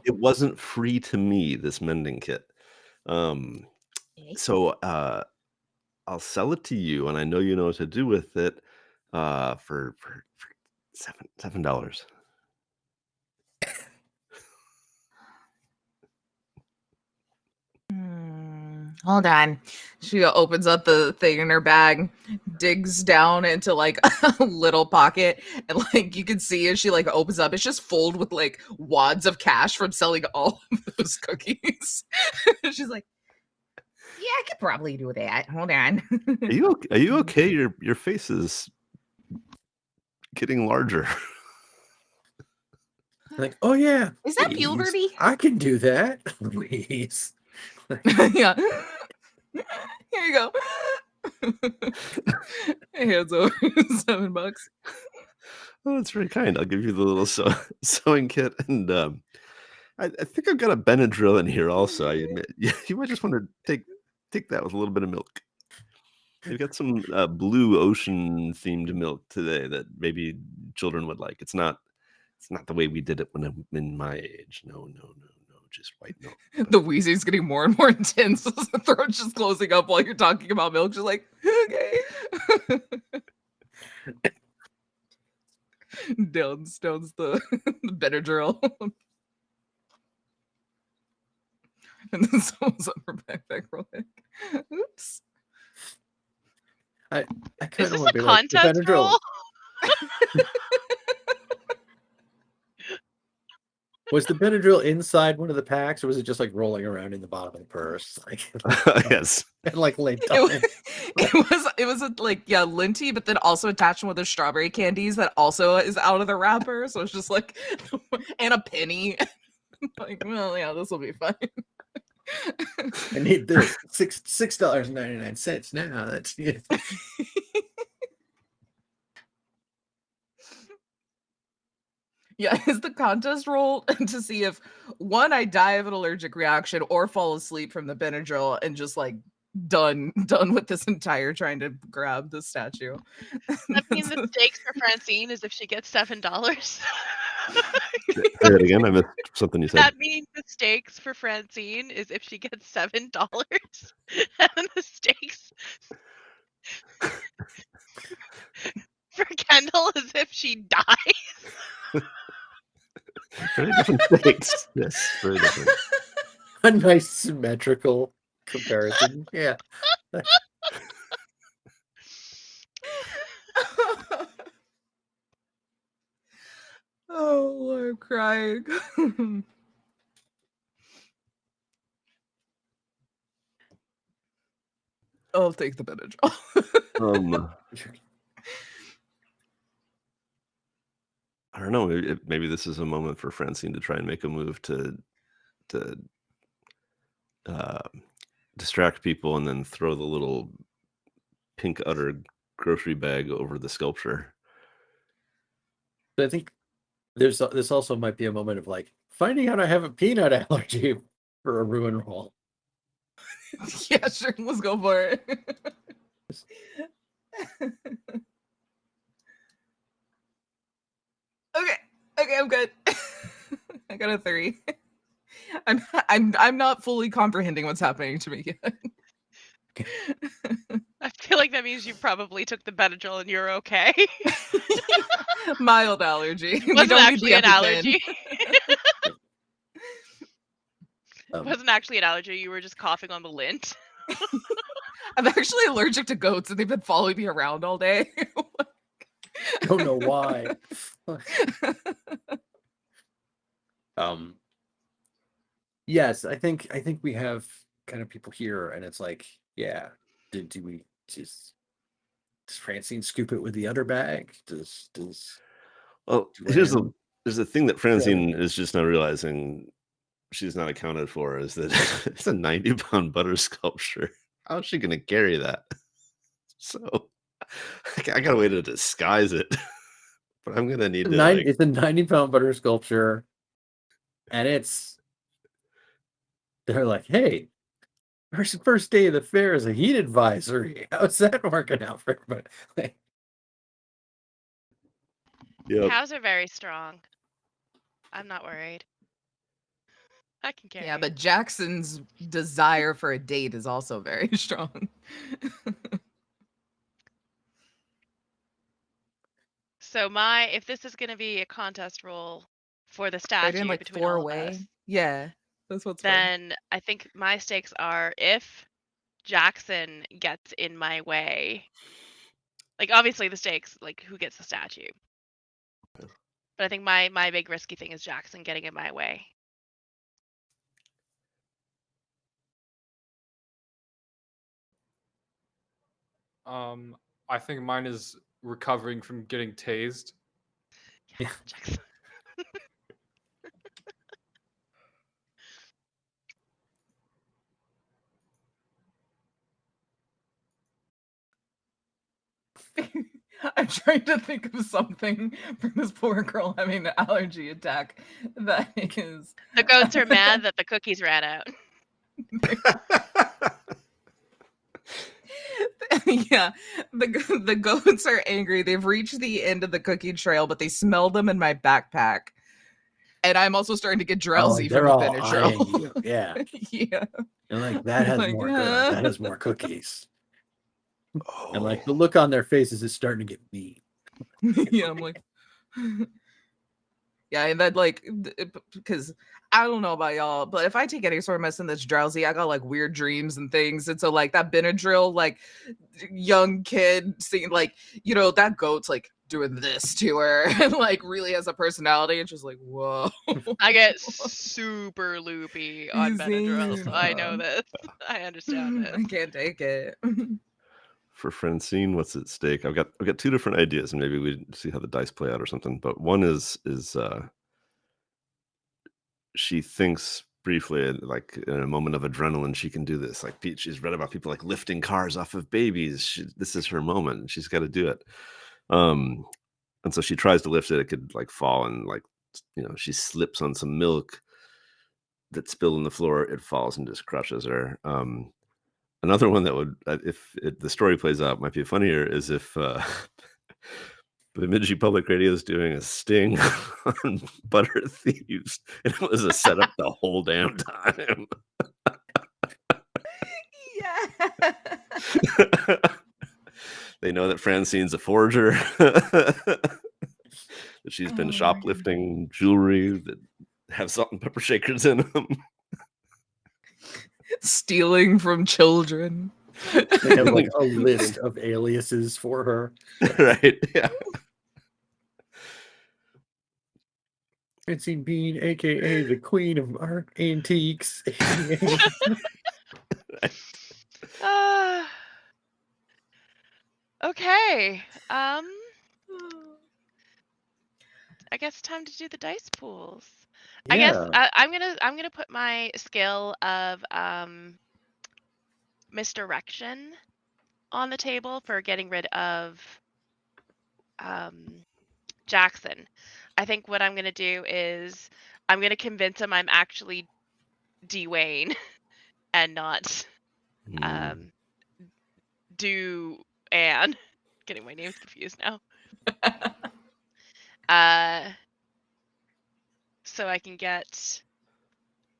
[SPEAKER 3] it wasn't free to me, this mending kit. So I'll sell it to you, and I know you know what to do with it for $7.
[SPEAKER 2] Hold on. She opens up the thing in her bag, digs down into like a little pocket, and like you can see as she like opens up, it's just filled with like wads of cash from selling all of those cookies. She's like, yeah, I could probably do that. Hold on.
[SPEAKER 3] Are you okay? Your face is getting larger.
[SPEAKER 1] Like, oh yeah,
[SPEAKER 2] Is that
[SPEAKER 1] please,
[SPEAKER 2] puberty?
[SPEAKER 1] I can do that. Please.
[SPEAKER 2] Yeah. Here you go. Hands over $7.
[SPEAKER 3] Oh, that's very kind. I'll give you the little sewing kit, and I think I've got a Benadryl in here also. I admit, you might just want to take that with a little bit of milk. We've got some blue ocean themed milk today that maybe children would like. It's not the way we did it when I'm in my age. No, just white milk.
[SPEAKER 2] The wheezing's getting more and more intense. The throat's just closing up while you're talking about milk. Just like, okay. Downs the Benadryl. And then someone's up her backpack real quick. Oops.
[SPEAKER 1] I
[SPEAKER 4] Is
[SPEAKER 1] kind of
[SPEAKER 4] this
[SPEAKER 1] want
[SPEAKER 4] a
[SPEAKER 1] to be like the
[SPEAKER 4] contest
[SPEAKER 1] Benadryl.
[SPEAKER 4] roll?
[SPEAKER 1] Was the Benadryl inside one of the packs, or was it just like rolling around in the bottom of the purse? Like,
[SPEAKER 3] Yes.
[SPEAKER 1] and like laid down.
[SPEAKER 2] It was like, yeah, linty, but then also attached with the strawberry candies that also is out of the wrapper. So it's just like, and a penny. Like, well, yeah, this will be fine.
[SPEAKER 1] I need this $6.99 now. That's it.
[SPEAKER 2] Yeah, is the contest roll to see if one, I die of an allergic reaction or fall asleep from the Benadryl and just like done with this entire trying to grab the statue.
[SPEAKER 4] That means the stakes for Francine is if she gets $7.
[SPEAKER 3] Say that again. I missed something you said.
[SPEAKER 4] That means the stakes for Francine is if she gets $7, and the stakes for Kendall is if she dies.
[SPEAKER 3] Very different stakes. Yes, very different.
[SPEAKER 1] A nice symmetrical comparison. Yeah.
[SPEAKER 2] Oh, I'm crying. I'll take the Benadryl.
[SPEAKER 3] I don't know. Maybe this is a moment for Francine to try and make a move to distract people and then throw the little pink udder grocery bag over the sculpture.
[SPEAKER 1] But I think this also might be a moment of like finding out I have a peanut allergy for a ruin roll.
[SPEAKER 2] Yeah, sure. Let's go for it. Okay, I'm good. I got a 3. I'm not fully comprehending what's happening to me yet.
[SPEAKER 4] I feel like that means you probably took the Benadryl and you're okay.
[SPEAKER 2] Mild allergy.
[SPEAKER 4] It wasn't actually an allergy. It
[SPEAKER 1] Um,
[SPEAKER 4] wasn't actually an allergy. You were just coughing on the lint.
[SPEAKER 2] I'm actually allergic to goats, and they've been following me around all day.
[SPEAKER 1] don't know why. Yes, I think we have kind of people here, and it's like, yeah, do we does Francine scoop it with the other bag?
[SPEAKER 3] Well,
[SPEAKER 1] Duran-
[SPEAKER 3] there's a thing that Francine is just not realizing she's not accounted for is that it's a 90-pound butter sculpture. How's she gonna carry that? So I got a way to disguise it, but I'm gonna need to.
[SPEAKER 1] It's a 90-pound butter sculpture, and they're like, hey, our first day of the fair is a heat advisory. How's that working out for everybody? Like,
[SPEAKER 3] Yep.
[SPEAKER 4] Cows are very strong. I'm not worried. I can carry
[SPEAKER 2] Yeah,
[SPEAKER 4] it.
[SPEAKER 2] but Jackson's desire for a date is also very strong.
[SPEAKER 4] So if this is going to be a contest roll for the
[SPEAKER 2] Right
[SPEAKER 4] statue
[SPEAKER 2] in like
[SPEAKER 4] between
[SPEAKER 2] 4
[SPEAKER 4] all of
[SPEAKER 2] away.
[SPEAKER 4] us,
[SPEAKER 2] Yeah, that's what's fun.
[SPEAKER 4] then I think my stakes are if Jackson gets in my way, like obviously the stakes, like who gets the statue. But I think my big risky thing is Jackson getting in my way.
[SPEAKER 5] I think mine is recovering from getting tased.
[SPEAKER 4] Yeah, Jackson.
[SPEAKER 2] I'm trying to think of something for this poor girl having an allergy attack that is.
[SPEAKER 4] The goats are mad that the cookies ran out.
[SPEAKER 2] Yeah, the goats are angry. They've reached the end of the cookie trail, but they smell them in my backpack. And I'm also starting to get drowsy
[SPEAKER 1] they're
[SPEAKER 2] from the
[SPEAKER 1] all eyeing
[SPEAKER 2] Benadryl.
[SPEAKER 1] you. Yeah.
[SPEAKER 2] Yeah.
[SPEAKER 1] And like that has
[SPEAKER 2] Like,
[SPEAKER 1] more that has more cookies.
[SPEAKER 3] Oh.
[SPEAKER 1] And like the look on their faces is starting to get mean.
[SPEAKER 2] Yeah, I'm like, yeah, and that like because I don't know about y'all, but if I take any sort of medicine that's drowsy, I got like weird dreams and things. And so like that Benadryl, like young kid seeing like, you know, that goat's like doing this to her and like really has a personality and she's like, whoa.
[SPEAKER 4] I get super loopy on Benadryl, so I know this. I understand
[SPEAKER 2] I
[SPEAKER 4] this.
[SPEAKER 2] can't take it.
[SPEAKER 3] For Francine, what's at stake? I've got two different ideas, and maybe we see how the dice play out or something. But one is she thinks briefly, like in a moment of adrenaline, she can do this. Like she's read about people like lifting cars off of babies. This is her moment, and she's got to do it. And so she tries to lift it. It could like fall, and like she slips on some milk that's spilled on the floor. It falls and just crushes her. Another one that would, if the story plays out, might be funnier is if Bemidji Public Radio is doing a sting on Butter Thieves, and it was a setup the whole damn time.
[SPEAKER 2] Yeah.
[SPEAKER 3] They know that Francine's a forger, that she's been shoplifting jewelry that have salt and pepper shakers in them.
[SPEAKER 2] Stealing from children.
[SPEAKER 1] They have like a list of aliases for her.
[SPEAKER 3] Right, yeah.
[SPEAKER 1] Francine Bean, aka the Queen of Art Antiques.
[SPEAKER 4] Okay. I guess time to do the dice pools. I guess I'm gonna put my skill of misdirection on the table for getting rid of Jackson. I think what I'm gonna do is I'm gonna convince him I'm actually Dwayne and not do Anne. Getting my names confused now. So I can get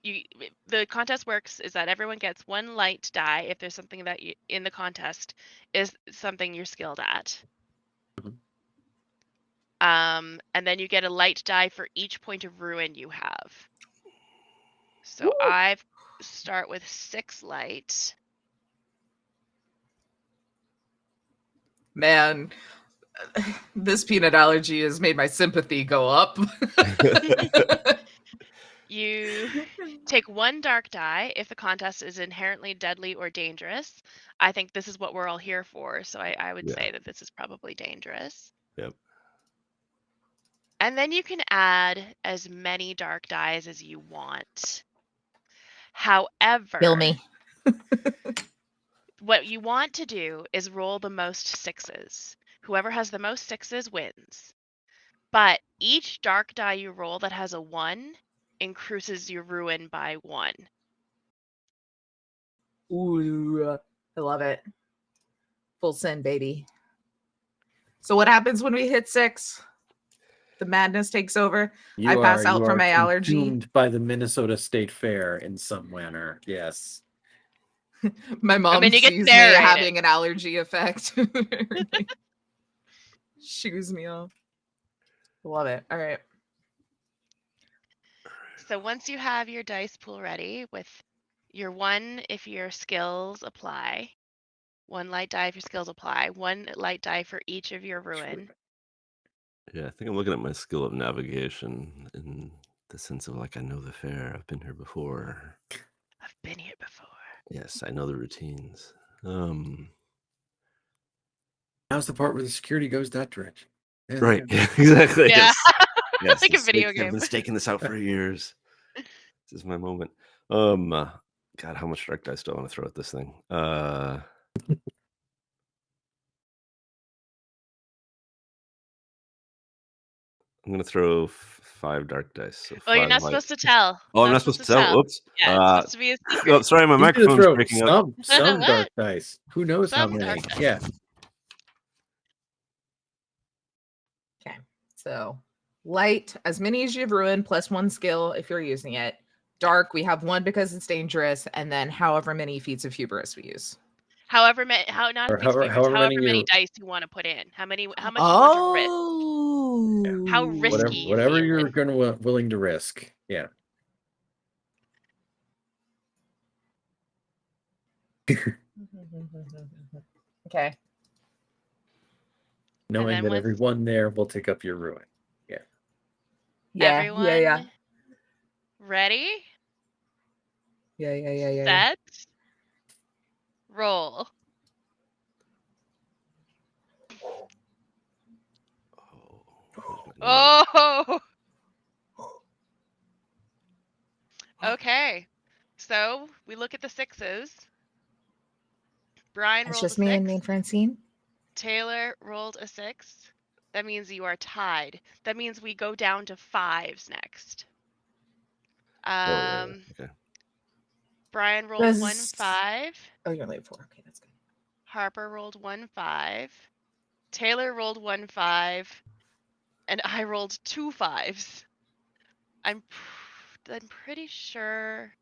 [SPEAKER 4] the contest works is that everyone gets one light die if there's something that you in the contest is something you're skilled at. And then you get a light die for each point of ruin you have. So I start with 6 light.
[SPEAKER 2] Man, this peanut allergy has made my sympathy go up.
[SPEAKER 4] You take 1 dark die if the contest is inherently deadly or dangerous. I think this is what we're all here for, so I would say that this is probably dangerous.
[SPEAKER 3] Yep.
[SPEAKER 4] And then you can add as many dark dies as you want. However,
[SPEAKER 2] Kill me.
[SPEAKER 4] What you want to do is roll the most 6s. Whoever has the most 6s wins. But each dark die you roll that has a 1 increases your ruin by 1.
[SPEAKER 2] Ooh, I love it. Full send, baby. So what happens when we hit 6? The madness takes over. I pass out from my allergy.
[SPEAKER 1] Consumed by the Minnesota State Fair in some manner. Yes.
[SPEAKER 2] My mom sees me having an allergy effect. Shoos me off. Love it. All right.
[SPEAKER 4] So once you have your dice pool ready with You're 1 if your skills apply. 1 light die if your skills apply. 1 light die for each of your ruin.
[SPEAKER 3] Yeah, I think I'm looking at my skill of navigation in the sense of like I know the fair. I've been here before.
[SPEAKER 4] I've been here before.
[SPEAKER 3] Yes, I know the routines.
[SPEAKER 1] Now's the part where the security goes that direction. Yeah,
[SPEAKER 3] Right.
[SPEAKER 1] yeah.
[SPEAKER 3] Yeah, exactly.
[SPEAKER 4] Yeah.
[SPEAKER 3] Yes.
[SPEAKER 4] Like a
[SPEAKER 3] it's
[SPEAKER 4] video
[SPEAKER 3] I've
[SPEAKER 4] game.
[SPEAKER 3] been staking this out for years. This is my moment. God, how much dark dice do I want to throw at this thing? I'm gonna throw 5 dark dice. So
[SPEAKER 4] Oh, you're
[SPEAKER 3] 5
[SPEAKER 4] not
[SPEAKER 3] light.
[SPEAKER 4] supposed to tell.
[SPEAKER 3] Oh, I'm not supposed to tell. Oops.
[SPEAKER 4] Yeah, it's supposed to be a
[SPEAKER 3] Oh,
[SPEAKER 4] secret.
[SPEAKER 3] sorry, my
[SPEAKER 1] He's gonna
[SPEAKER 3] microphone's
[SPEAKER 1] throw
[SPEAKER 3] breaking up.
[SPEAKER 1] some
[SPEAKER 4] What?
[SPEAKER 1] dark dice. Who knows
[SPEAKER 4] Some
[SPEAKER 1] how many?
[SPEAKER 4] dark dice.
[SPEAKER 1] Yeah.
[SPEAKER 2] Okay. So light, as many as you've ruined, plus 1 skill if you're using it. Dark, we have 1 because it's dangerous, and then however many feats of hubris we use.
[SPEAKER 4] However many, not
[SPEAKER 1] Or
[SPEAKER 4] feats of hubris,
[SPEAKER 1] however
[SPEAKER 4] however
[SPEAKER 1] many
[SPEAKER 4] many
[SPEAKER 1] you-
[SPEAKER 4] dice you want to put in. How much you want to risk.
[SPEAKER 2] Oh,
[SPEAKER 4] How risky you
[SPEAKER 1] whatever
[SPEAKER 4] feeling.
[SPEAKER 1] you're gonna willing to risk. Yeah.
[SPEAKER 2] Okay.
[SPEAKER 1] Knowing
[SPEAKER 4] then
[SPEAKER 1] that
[SPEAKER 4] once-
[SPEAKER 1] everyone there will take up your ruin. Yeah.
[SPEAKER 2] Yeah.
[SPEAKER 4] Everyone
[SPEAKER 2] Yeah.
[SPEAKER 4] ready?
[SPEAKER 2] Yeah.
[SPEAKER 4] Set. Roll. Oh. Okay. So we look at the 6s. Brian
[SPEAKER 2] It's
[SPEAKER 4] rolled
[SPEAKER 2] just
[SPEAKER 4] a
[SPEAKER 2] me
[SPEAKER 4] 6.
[SPEAKER 2] and me and Francine.
[SPEAKER 4] Taylor rolled a 6. That means you are tied. That means we go down to 5s next.
[SPEAKER 3] Okay.
[SPEAKER 4] Brian rolled 1 5.
[SPEAKER 2] Oh, you're late 4. Okay, that's good.
[SPEAKER 4] Harper rolled 1 5. Taylor rolled 1 5. And I rolled 2 5s. I'm pretty sure.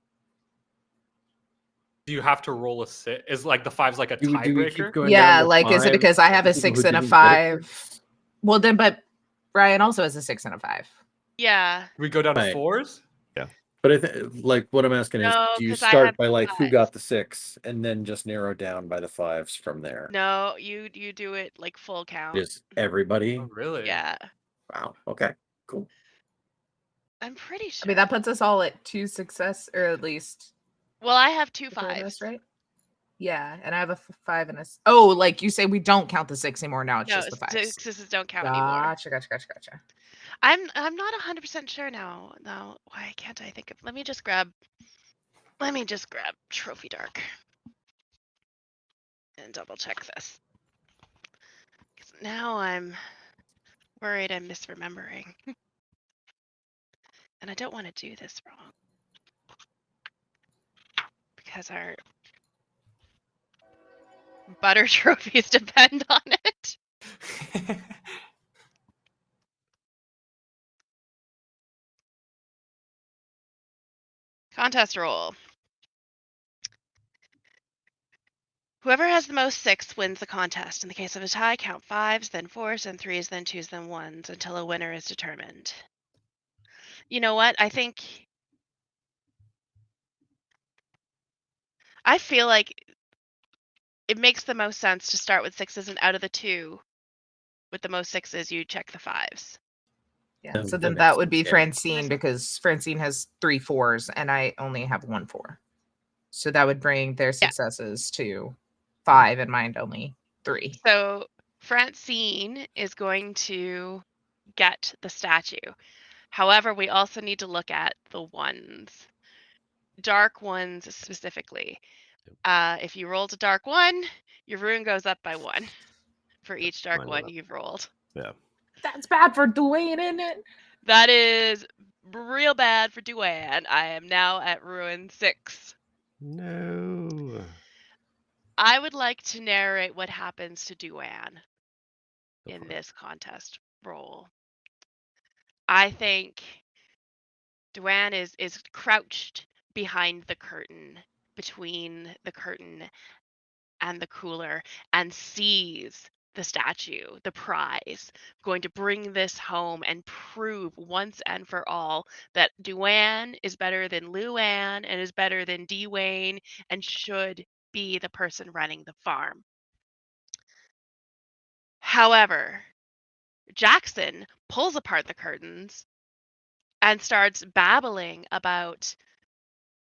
[SPEAKER 5] Do you have to roll a 6? Is like the 5's like a
[SPEAKER 1] Do we keep
[SPEAKER 5] tiebreaker?
[SPEAKER 1] going
[SPEAKER 2] Yeah,
[SPEAKER 1] down to
[SPEAKER 2] like is it
[SPEAKER 1] 5
[SPEAKER 2] because I have a
[SPEAKER 1] people who
[SPEAKER 2] 6 and a
[SPEAKER 1] didn't get it?
[SPEAKER 2] 5? Well, then, but Brian also has a 6 and a 5.
[SPEAKER 4] Yeah.
[SPEAKER 5] We go down to
[SPEAKER 1] Right.
[SPEAKER 5] 4s?
[SPEAKER 1] But I think, like, what I'm asking is,
[SPEAKER 4] No,
[SPEAKER 1] do you
[SPEAKER 4] 'cause I
[SPEAKER 1] start
[SPEAKER 4] have
[SPEAKER 1] by like who
[SPEAKER 4] 5s.
[SPEAKER 1] got the 6, and then just narrow down by the 5s from there?
[SPEAKER 4] No, you do it like full count.
[SPEAKER 1] Just everybody.
[SPEAKER 5] Oh, really?
[SPEAKER 4] Yeah.
[SPEAKER 1] Wow. Okay. Cool.
[SPEAKER 4] I'm pretty sure.
[SPEAKER 2] I mean, that puts us all at 2 success, or at least
[SPEAKER 4] Well, I have 2
[SPEAKER 2] the four of
[SPEAKER 4] 5s.
[SPEAKER 2] us, right? Yeah, and I have a 5 and a. Oh, like you say, we don't count the 6 anymore. Now it's
[SPEAKER 4] No,
[SPEAKER 2] just the 5s.
[SPEAKER 4] 6s don't count anymore.
[SPEAKER 2] Gotcha.
[SPEAKER 4] I'm not 100% sure now. Now, why can't I think of? Let me just grab Trophy Dark and double check this. 'Cause now I'm worried I'm misremembering, and I don't want to do this wrong because our butter trophies depend on it. Contest roll. Whoever has the most 6 wins the contest. In the case of a tie, count 5s, then 4s, then 3s, then 2s, then 1s until a winner is determined. You know what? I feel like it makes the most sense to start with 6s, and out of the 2 with the most 6s, you check the 5s.
[SPEAKER 2] Yeah.
[SPEAKER 1] That
[SPEAKER 2] So then
[SPEAKER 1] makes
[SPEAKER 2] that would be
[SPEAKER 1] sense, yeah.
[SPEAKER 2] Francine, because Francine has 3 4s and I only have 1 4. So that would bring their successes to 5 and mine only 3.
[SPEAKER 4] So Francine is going to get the statue. However, we also need to look at the 1s. Dark 1s specifically. If you rolled a dark 1, your ruin goes up by 1 for each dark
[SPEAKER 3] Mine
[SPEAKER 4] 1
[SPEAKER 3] went up.
[SPEAKER 4] you've rolled.
[SPEAKER 3] Yeah.
[SPEAKER 2] That's bad for Dwayne, isn't it?
[SPEAKER 4] That is real bad for Duane. I am now at ruin 6.
[SPEAKER 3] No.
[SPEAKER 4] I would like to narrate what happens to Duane
[SPEAKER 3] Go
[SPEAKER 4] in
[SPEAKER 3] for it.
[SPEAKER 4] this contest roll. I think Duane is crouched behind the curtain, between the curtain and the cooler, and sees the statue, the prize, going to bring this home and prove once and for all that Duane is better than Luann and is better than Dwayne and should be the person running the farm. However, Jackson pulls apart the curtains and starts babbling about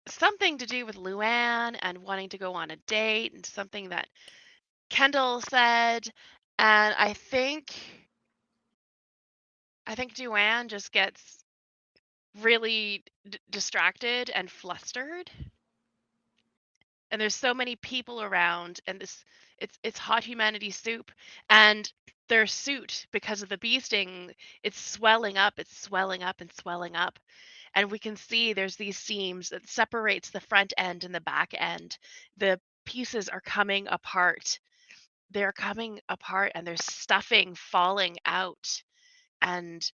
[SPEAKER 4] something to do with Luann and wanting to go on a date and something that Kendall said. And I think Duane just gets really distracted and flustered. And there's so many people around, and it's hot humanity soup, and their suit, because of the bee sting, it's swelling up, and swelling up. And we can see there's these seams that separates the front end and the back end. The pieces are coming apart. They're coming apart, and there's stuffing falling out, and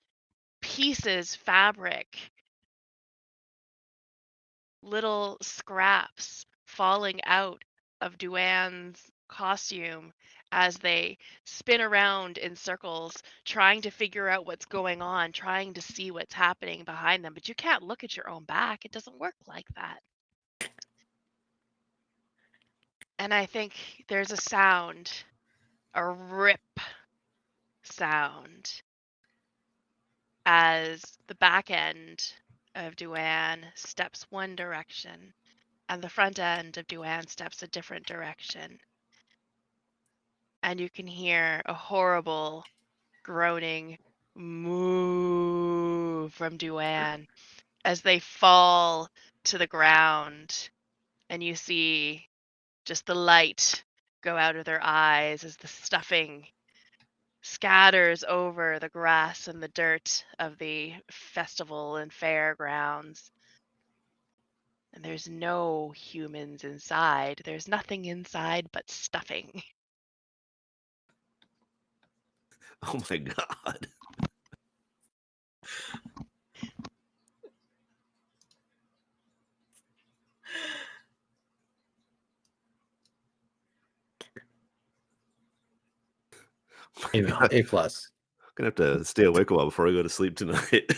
[SPEAKER 4] pieces, fabric, little scraps falling out of Duane's costume as they spin around in circles, trying to figure out what's going on, trying to see what's happening behind them. But you can't look at your own back. It doesn't work like that. And I think there's a sound, a rip sound, as the back end of Duane steps one direction and the front end of Duane steps a different direction. And you can hear a horrible groaning moo from Duane as they fall to the ground. And you see just the light go out of their eyes as the stuffing scatters over the grass and the dirt of the festival and fairgrounds. And there's no humans inside. There's nothing inside but stuffing.
[SPEAKER 3] Oh my god.
[SPEAKER 1] A plus.
[SPEAKER 3] I'm gonna have to stay awake a while before I go to sleep tonight.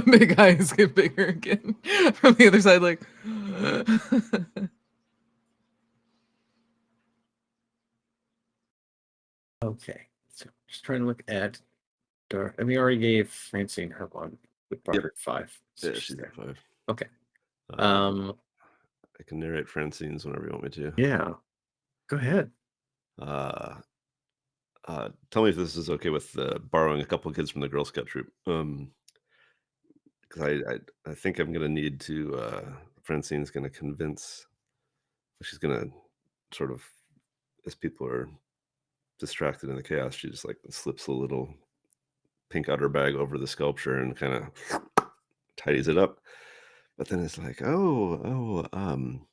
[SPEAKER 2] Big eyes get bigger again from the other side, like.
[SPEAKER 1] Okay, so just trying to look at Dar. And we already gave Francine her one with Bart at 5. So
[SPEAKER 3] Yeah,
[SPEAKER 1] she's
[SPEAKER 3] she's
[SPEAKER 1] there.
[SPEAKER 3] at 5.
[SPEAKER 1] Okay.
[SPEAKER 3] I can narrate Francine's whenever you want me to.
[SPEAKER 1] Yeah. Go ahead.
[SPEAKER 3] Tell me if this is okay with borrowing a couple of kids from the Girl Scout troop. Because I think I'm gonna need to. Francine's gonna convince. She's gonna sort of, as people are distracted in the chaos, she just like slips a little pink outer bag over the sculpture and kind of tidies it up. But then it's like, can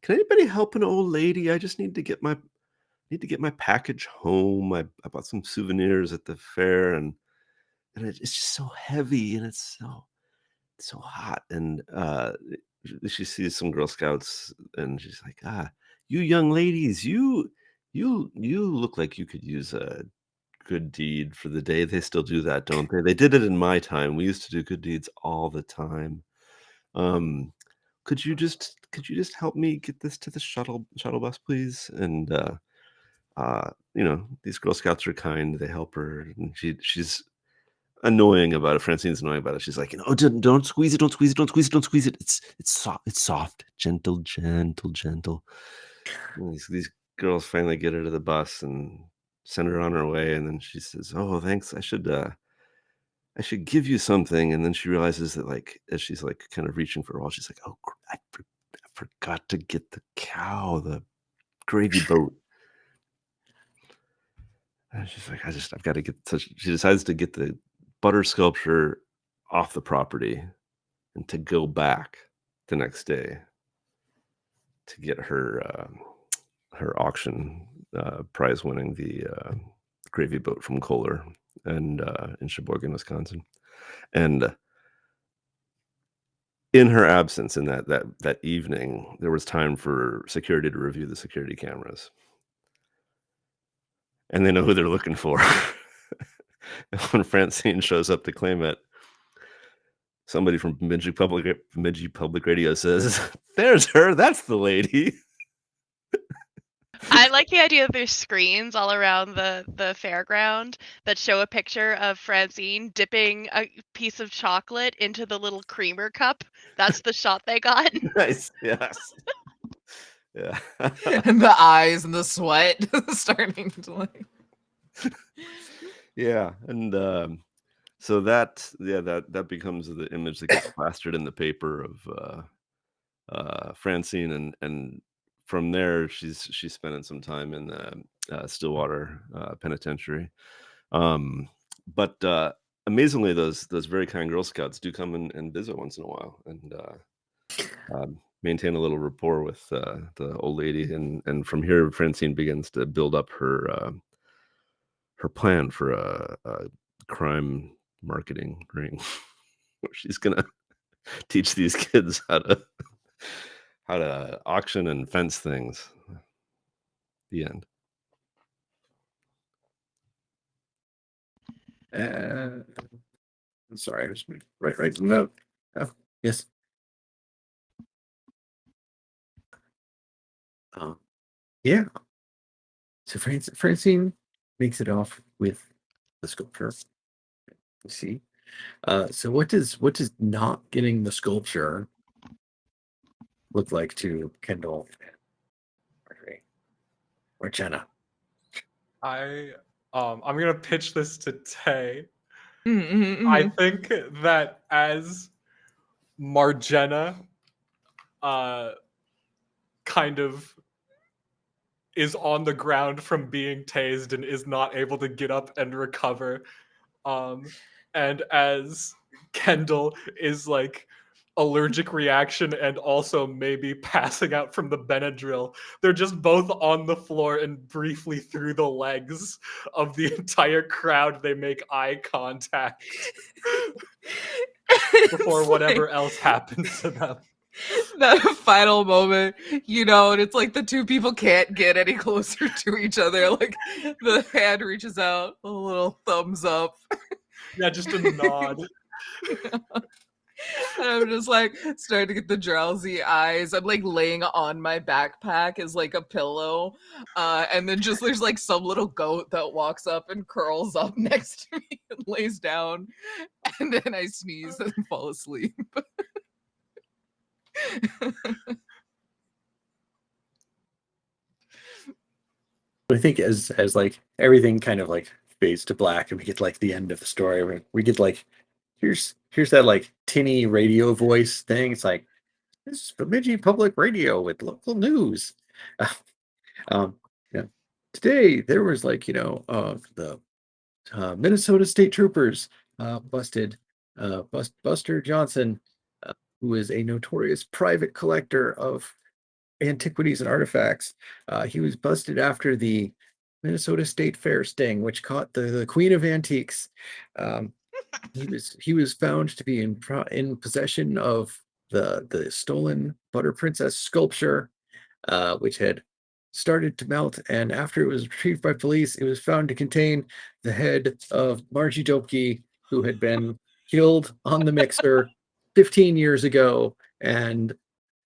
[SPEAKER 3] anybody help an old lady? I just need to get my package home. I bought some souvenirs at the fair, and it's just so heavy, and it's so hot. And she sees some Girl Scouts, and she's like, you young ladies, you look like you could use a good deed for the day. They still do that, don't they? They did it in my time. We used to do good deeds all the time. Could you just help me get this to the shuttle bus, please? And these Girl Scouts are kind. They help her, and she's annoying about it. Francine's annoying about it. She's like, don't squeeze it, don't squeeze it, don't squeeze it, don't squeeze it. It's soft, gentle. And these girls finally get her to the bus and send her on her way, and then she says, "Oh, thanks. I should give you something." And then she realizes that, like, as she's like kind of reaching for a while, she's like, "Oh, I forgot to get the cow, the gravy boat." And she's like, I've got to get such. She decides to get the butter sculpture off the property and to go back the next day to get her auction prize winning the gravy boat from Kohler and in Sheboygan, Wisconsin. And in her absence, in that evening, there was time for security to review the security cameras, and they know who they're looking for. And when Francine shows up to claim it, somebody from Bemidji Public Radio says, "There's her. That's the lady."
[SPEAKER 4] I like the idea that there's screens all around the fairground that show a picture of Francine dipping a piece of chocolate into the little creamer cup. That's the shot they got.
[SPEAKER 3] Nice. Yes. Yeah.
[SPEAKER 2] And the eyes and the sweat starting to like.
[SPEAKER 3] Yeah, and so that becomes the image that gets plastered in the paper of Francine, and from there she's spending some time in the Stillwater Penitentiary. But amazingly, those very kind Girl Scouts do come and visit once in a while, and maintain a little rapport with the old lady, and from here Francine begins to build up her plan for a crime marketing ring, where she's gonna teach these kids how to auction and fence things. The end.
[SPEAKER 1] I'm sorry, I was right note. Oh, yes. Yeah. So Francine makes it off with the sculpture. You see. So what does not getting the sculpture look like to Kendall and Marjorie or Jenna?
[SPEAKER 5] I'm gonna pitch this to Tay.
[SPEAKER 2] Mm-hmm,
[SPEAKER 5] I think that as Margenna kind of is on the ground from being tased and is not able to get up and recover, and as Kendall is like allergic reaction and also maybe passing out from the Benadryl, they're just both on the floor, and briefly through the legs of the entire crowd they make eye contact before whatever else happens to them.
[SPEAKER 2] That final moment, and it's like the two people can't get any closer to each other. Like the hand reaches out, a little thumbs up.
[SPEAKER 5] Yeah, just a nod.
[SPEAKER 2] And I'm just like starting to get the drowsy eyes. I'm like laying on my backpack as like a pillow. And then just there's like some little goat that walks up and curls up next to me and lays down. And then I sneeze and fall asleep.
[SPEAKER 1] I think as like everything kind of like fades to black and we get like the end of the story, we get like here's that like tinny radio voice thing. It's like, this is Bemidji Public Radio with local news. Yeah. Today there was like, the Minnesota State Troopers busted Buster Johnson, who is a notorious private collector of antiquities and artifacts. He was busted after the Minnesota State Fair sting, which caught the Queen of Antiques. He was found to be in possession of the stolen Butter Princess sculpture, which had started to melt, and after it was retrieved by police, it was found to contain the head of Margie Dopke, who had been killed on the mixer 15 years ago, and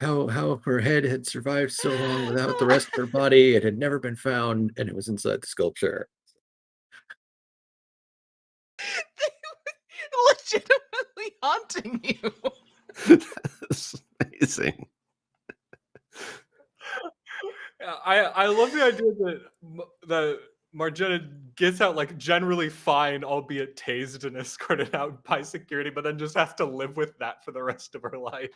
[SPEAKER 1] how her head had survived so long without the rest of her body. It had never been found, and it was inside the sculpture.
[SPEAKER 2] Legitimately haunting you.
[SPEAKER 3] That's amazing.
[SPEAKER 5] I love the idea that Margenna gets out like generally fine, albeit tased and escorted out by security, but then just has to live with that for the rest of her life.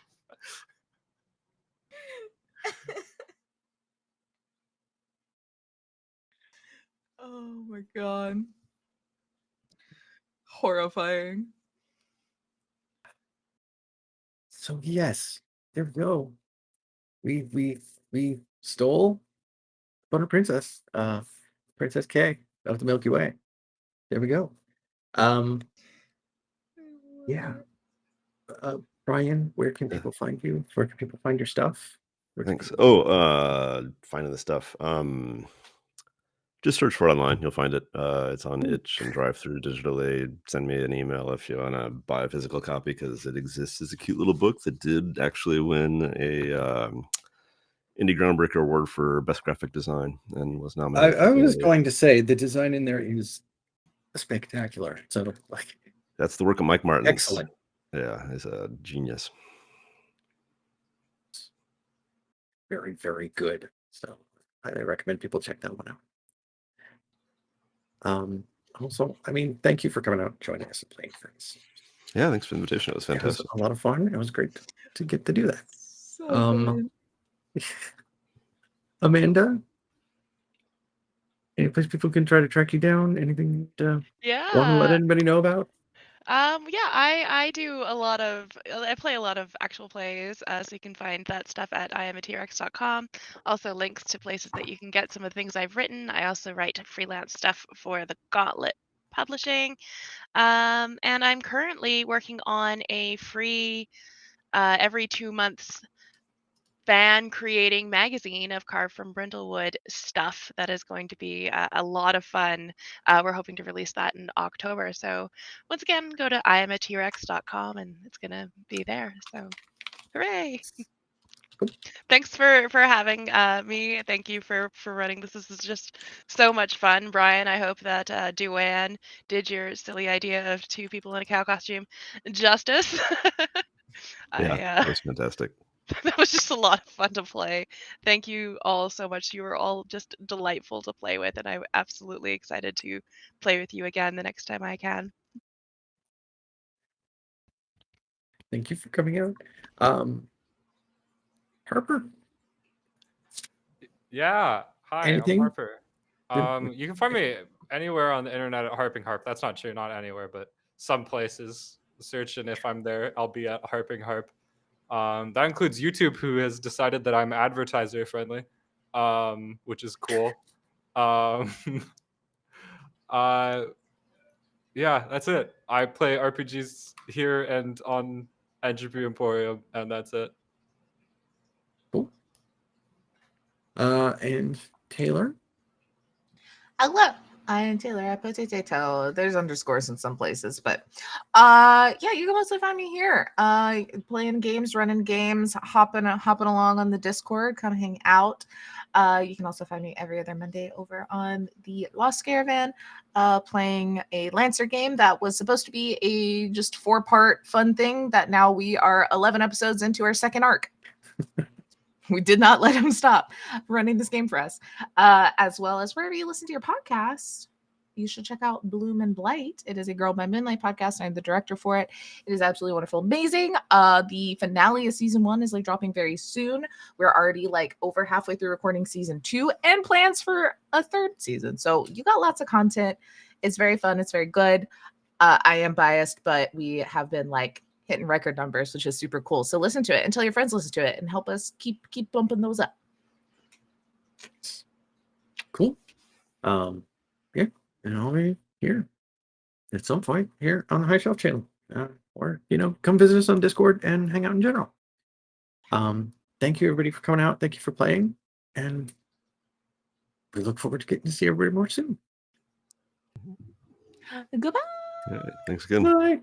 [SPEAKER 2] Oh my god. Horrifying.
[SPEAKER 1] So yes, there we go. We stole Butter Princess, Princess K of the Milky Way. There we go. Yeah. Brian, where can
[SPEAKER 3] Yeah.
[SPEAKER 1] people find you? Where can people find your stuff? Where can
[SPEAKER 3] Thanks.
[SPEAKER 1] people-
[SPEAKER 3] Finding the stuff. Just search for it online. You'll find it. It's on itch and drive through digitally. Send me an email if you want to buy a physical copy, because it exists as a cute little book that did actually win a Indie Groundbreaker Award for Best Graphic Design and was nominated.
[SPEAKER 1] I
[SPEAKER 3] for
[SPEAKER 1] was
[SPEAKER 3] the-
[SPEAKER 1] going to say the design in there is spectacular. So like
[SPEAKER 3] That's the work of Mike Martins.
[SPEAKER 1] excellent.
[SPEAKER 3] Yeah, he's a genius.
[SPEAKER 1] Very, very good. So I recommend people check that one out. Also, I mean, thank you for coming out and joining us and playing things.
[SPEAKER 3] Yeah, thanks for the invitation. It was
[SPEAKER 1] It was
[SPEAKER 3] fantastic.
[SPEAKER 1] a lot of fun. It was great to get to do that.
[SPEAKER 2] So
[SPEAKER 1] Um,
[SPEAKER 2] good.
[SPEAKER 1] Amanda, any place people can try to track you down? Anything to want to let
[SPEAKER 4] Yeah.
[SPEAKER 1] anybody know about?
[SPEAKER 4] Yeah, I do a lot of I play a lot of actual plays, so you can find that stuff at iamatrx.com. Also links to places that you can get some of the things I've written. I also write freelance stuff for the Gauntlet Publishing. And I'm currently working on a free every 2 months fan creating magazine of carved from brindlewood stuff that is going to be a lot of fun. We're hoping to release that in October. So once again, go to iamatrx.com and it's going to be there. So hooray. Thanks for having me. Thank you for running this. This is just so much fun, Brian. I hope that Duane did your silly idea of 2 people in a cow costume justice.
[SPEAKER 3] Yeah, that was fantastic.
[SPEAKER 4] That was just a lot of fun to play. Thank you all so much. You were all just delightful to play with, and I'm absolutely excited to play with you again the next time I can.
[SPEAKER 1] Thank you for coming out. Harper,
[SPEAKER 5] Yeah. Hi,
[SPEAKER 1] Anything?
[SPEAKER 5] I'm Harper. You can find me anywhere on the internet at Harping Harp. That's not true, not anywhere, but some places. Search, and if I'm there, I'll be at Harping Harp. That includes YouTube, who has decided that I'm advertiser friendly, which is cool. Yeah, that's it. I play RPGs here and on Entropy Emporium, and that's it.
[SPEAKER 1] cool. And Taylor.
[SPEAKER 2] Hello, I am Taylor at Potato. There's underscores in some places, but yeah, you can mostly find me here. Playing games, running games, hopping along on the Discord, kind of hang out. You can also find me every other Monday over on the Lost Caravan, playing a Lancer game that was supposed to be a just 4-part fun thing that now we are 11 episodes into our second arc. We did not let him stop running this game for us. As well as wherever you listen to your podcast, you should check out Bloom and Blight. It is a Girl by Moonlight podcast. I'm the director for it. It is absolutely wonderful, amazing. The finale of season 1 is like dropping very soon. We're already like over halfway through recording season 2 and plans for a 3rd season. So you got lots of content. It's very fun. It's very good. I am biased, but we have been like hitting record numbers, which is super cool. So listen to it and tell your friends listen to it and help us keep bumping those up.
[SPEAKER 1] Cool. Yeah, and I'll be here at some point here on the High Shelf channel, or come visit us on Discord and hang out in general. Thank you everybody for coming out. Thank you for playing, and we look forward to getting to see everybody more soon.
[SPEAKER 2] Goodbye.
[SPEAKER 3] All right, thanks again.
[SPEAKER 1] Bye.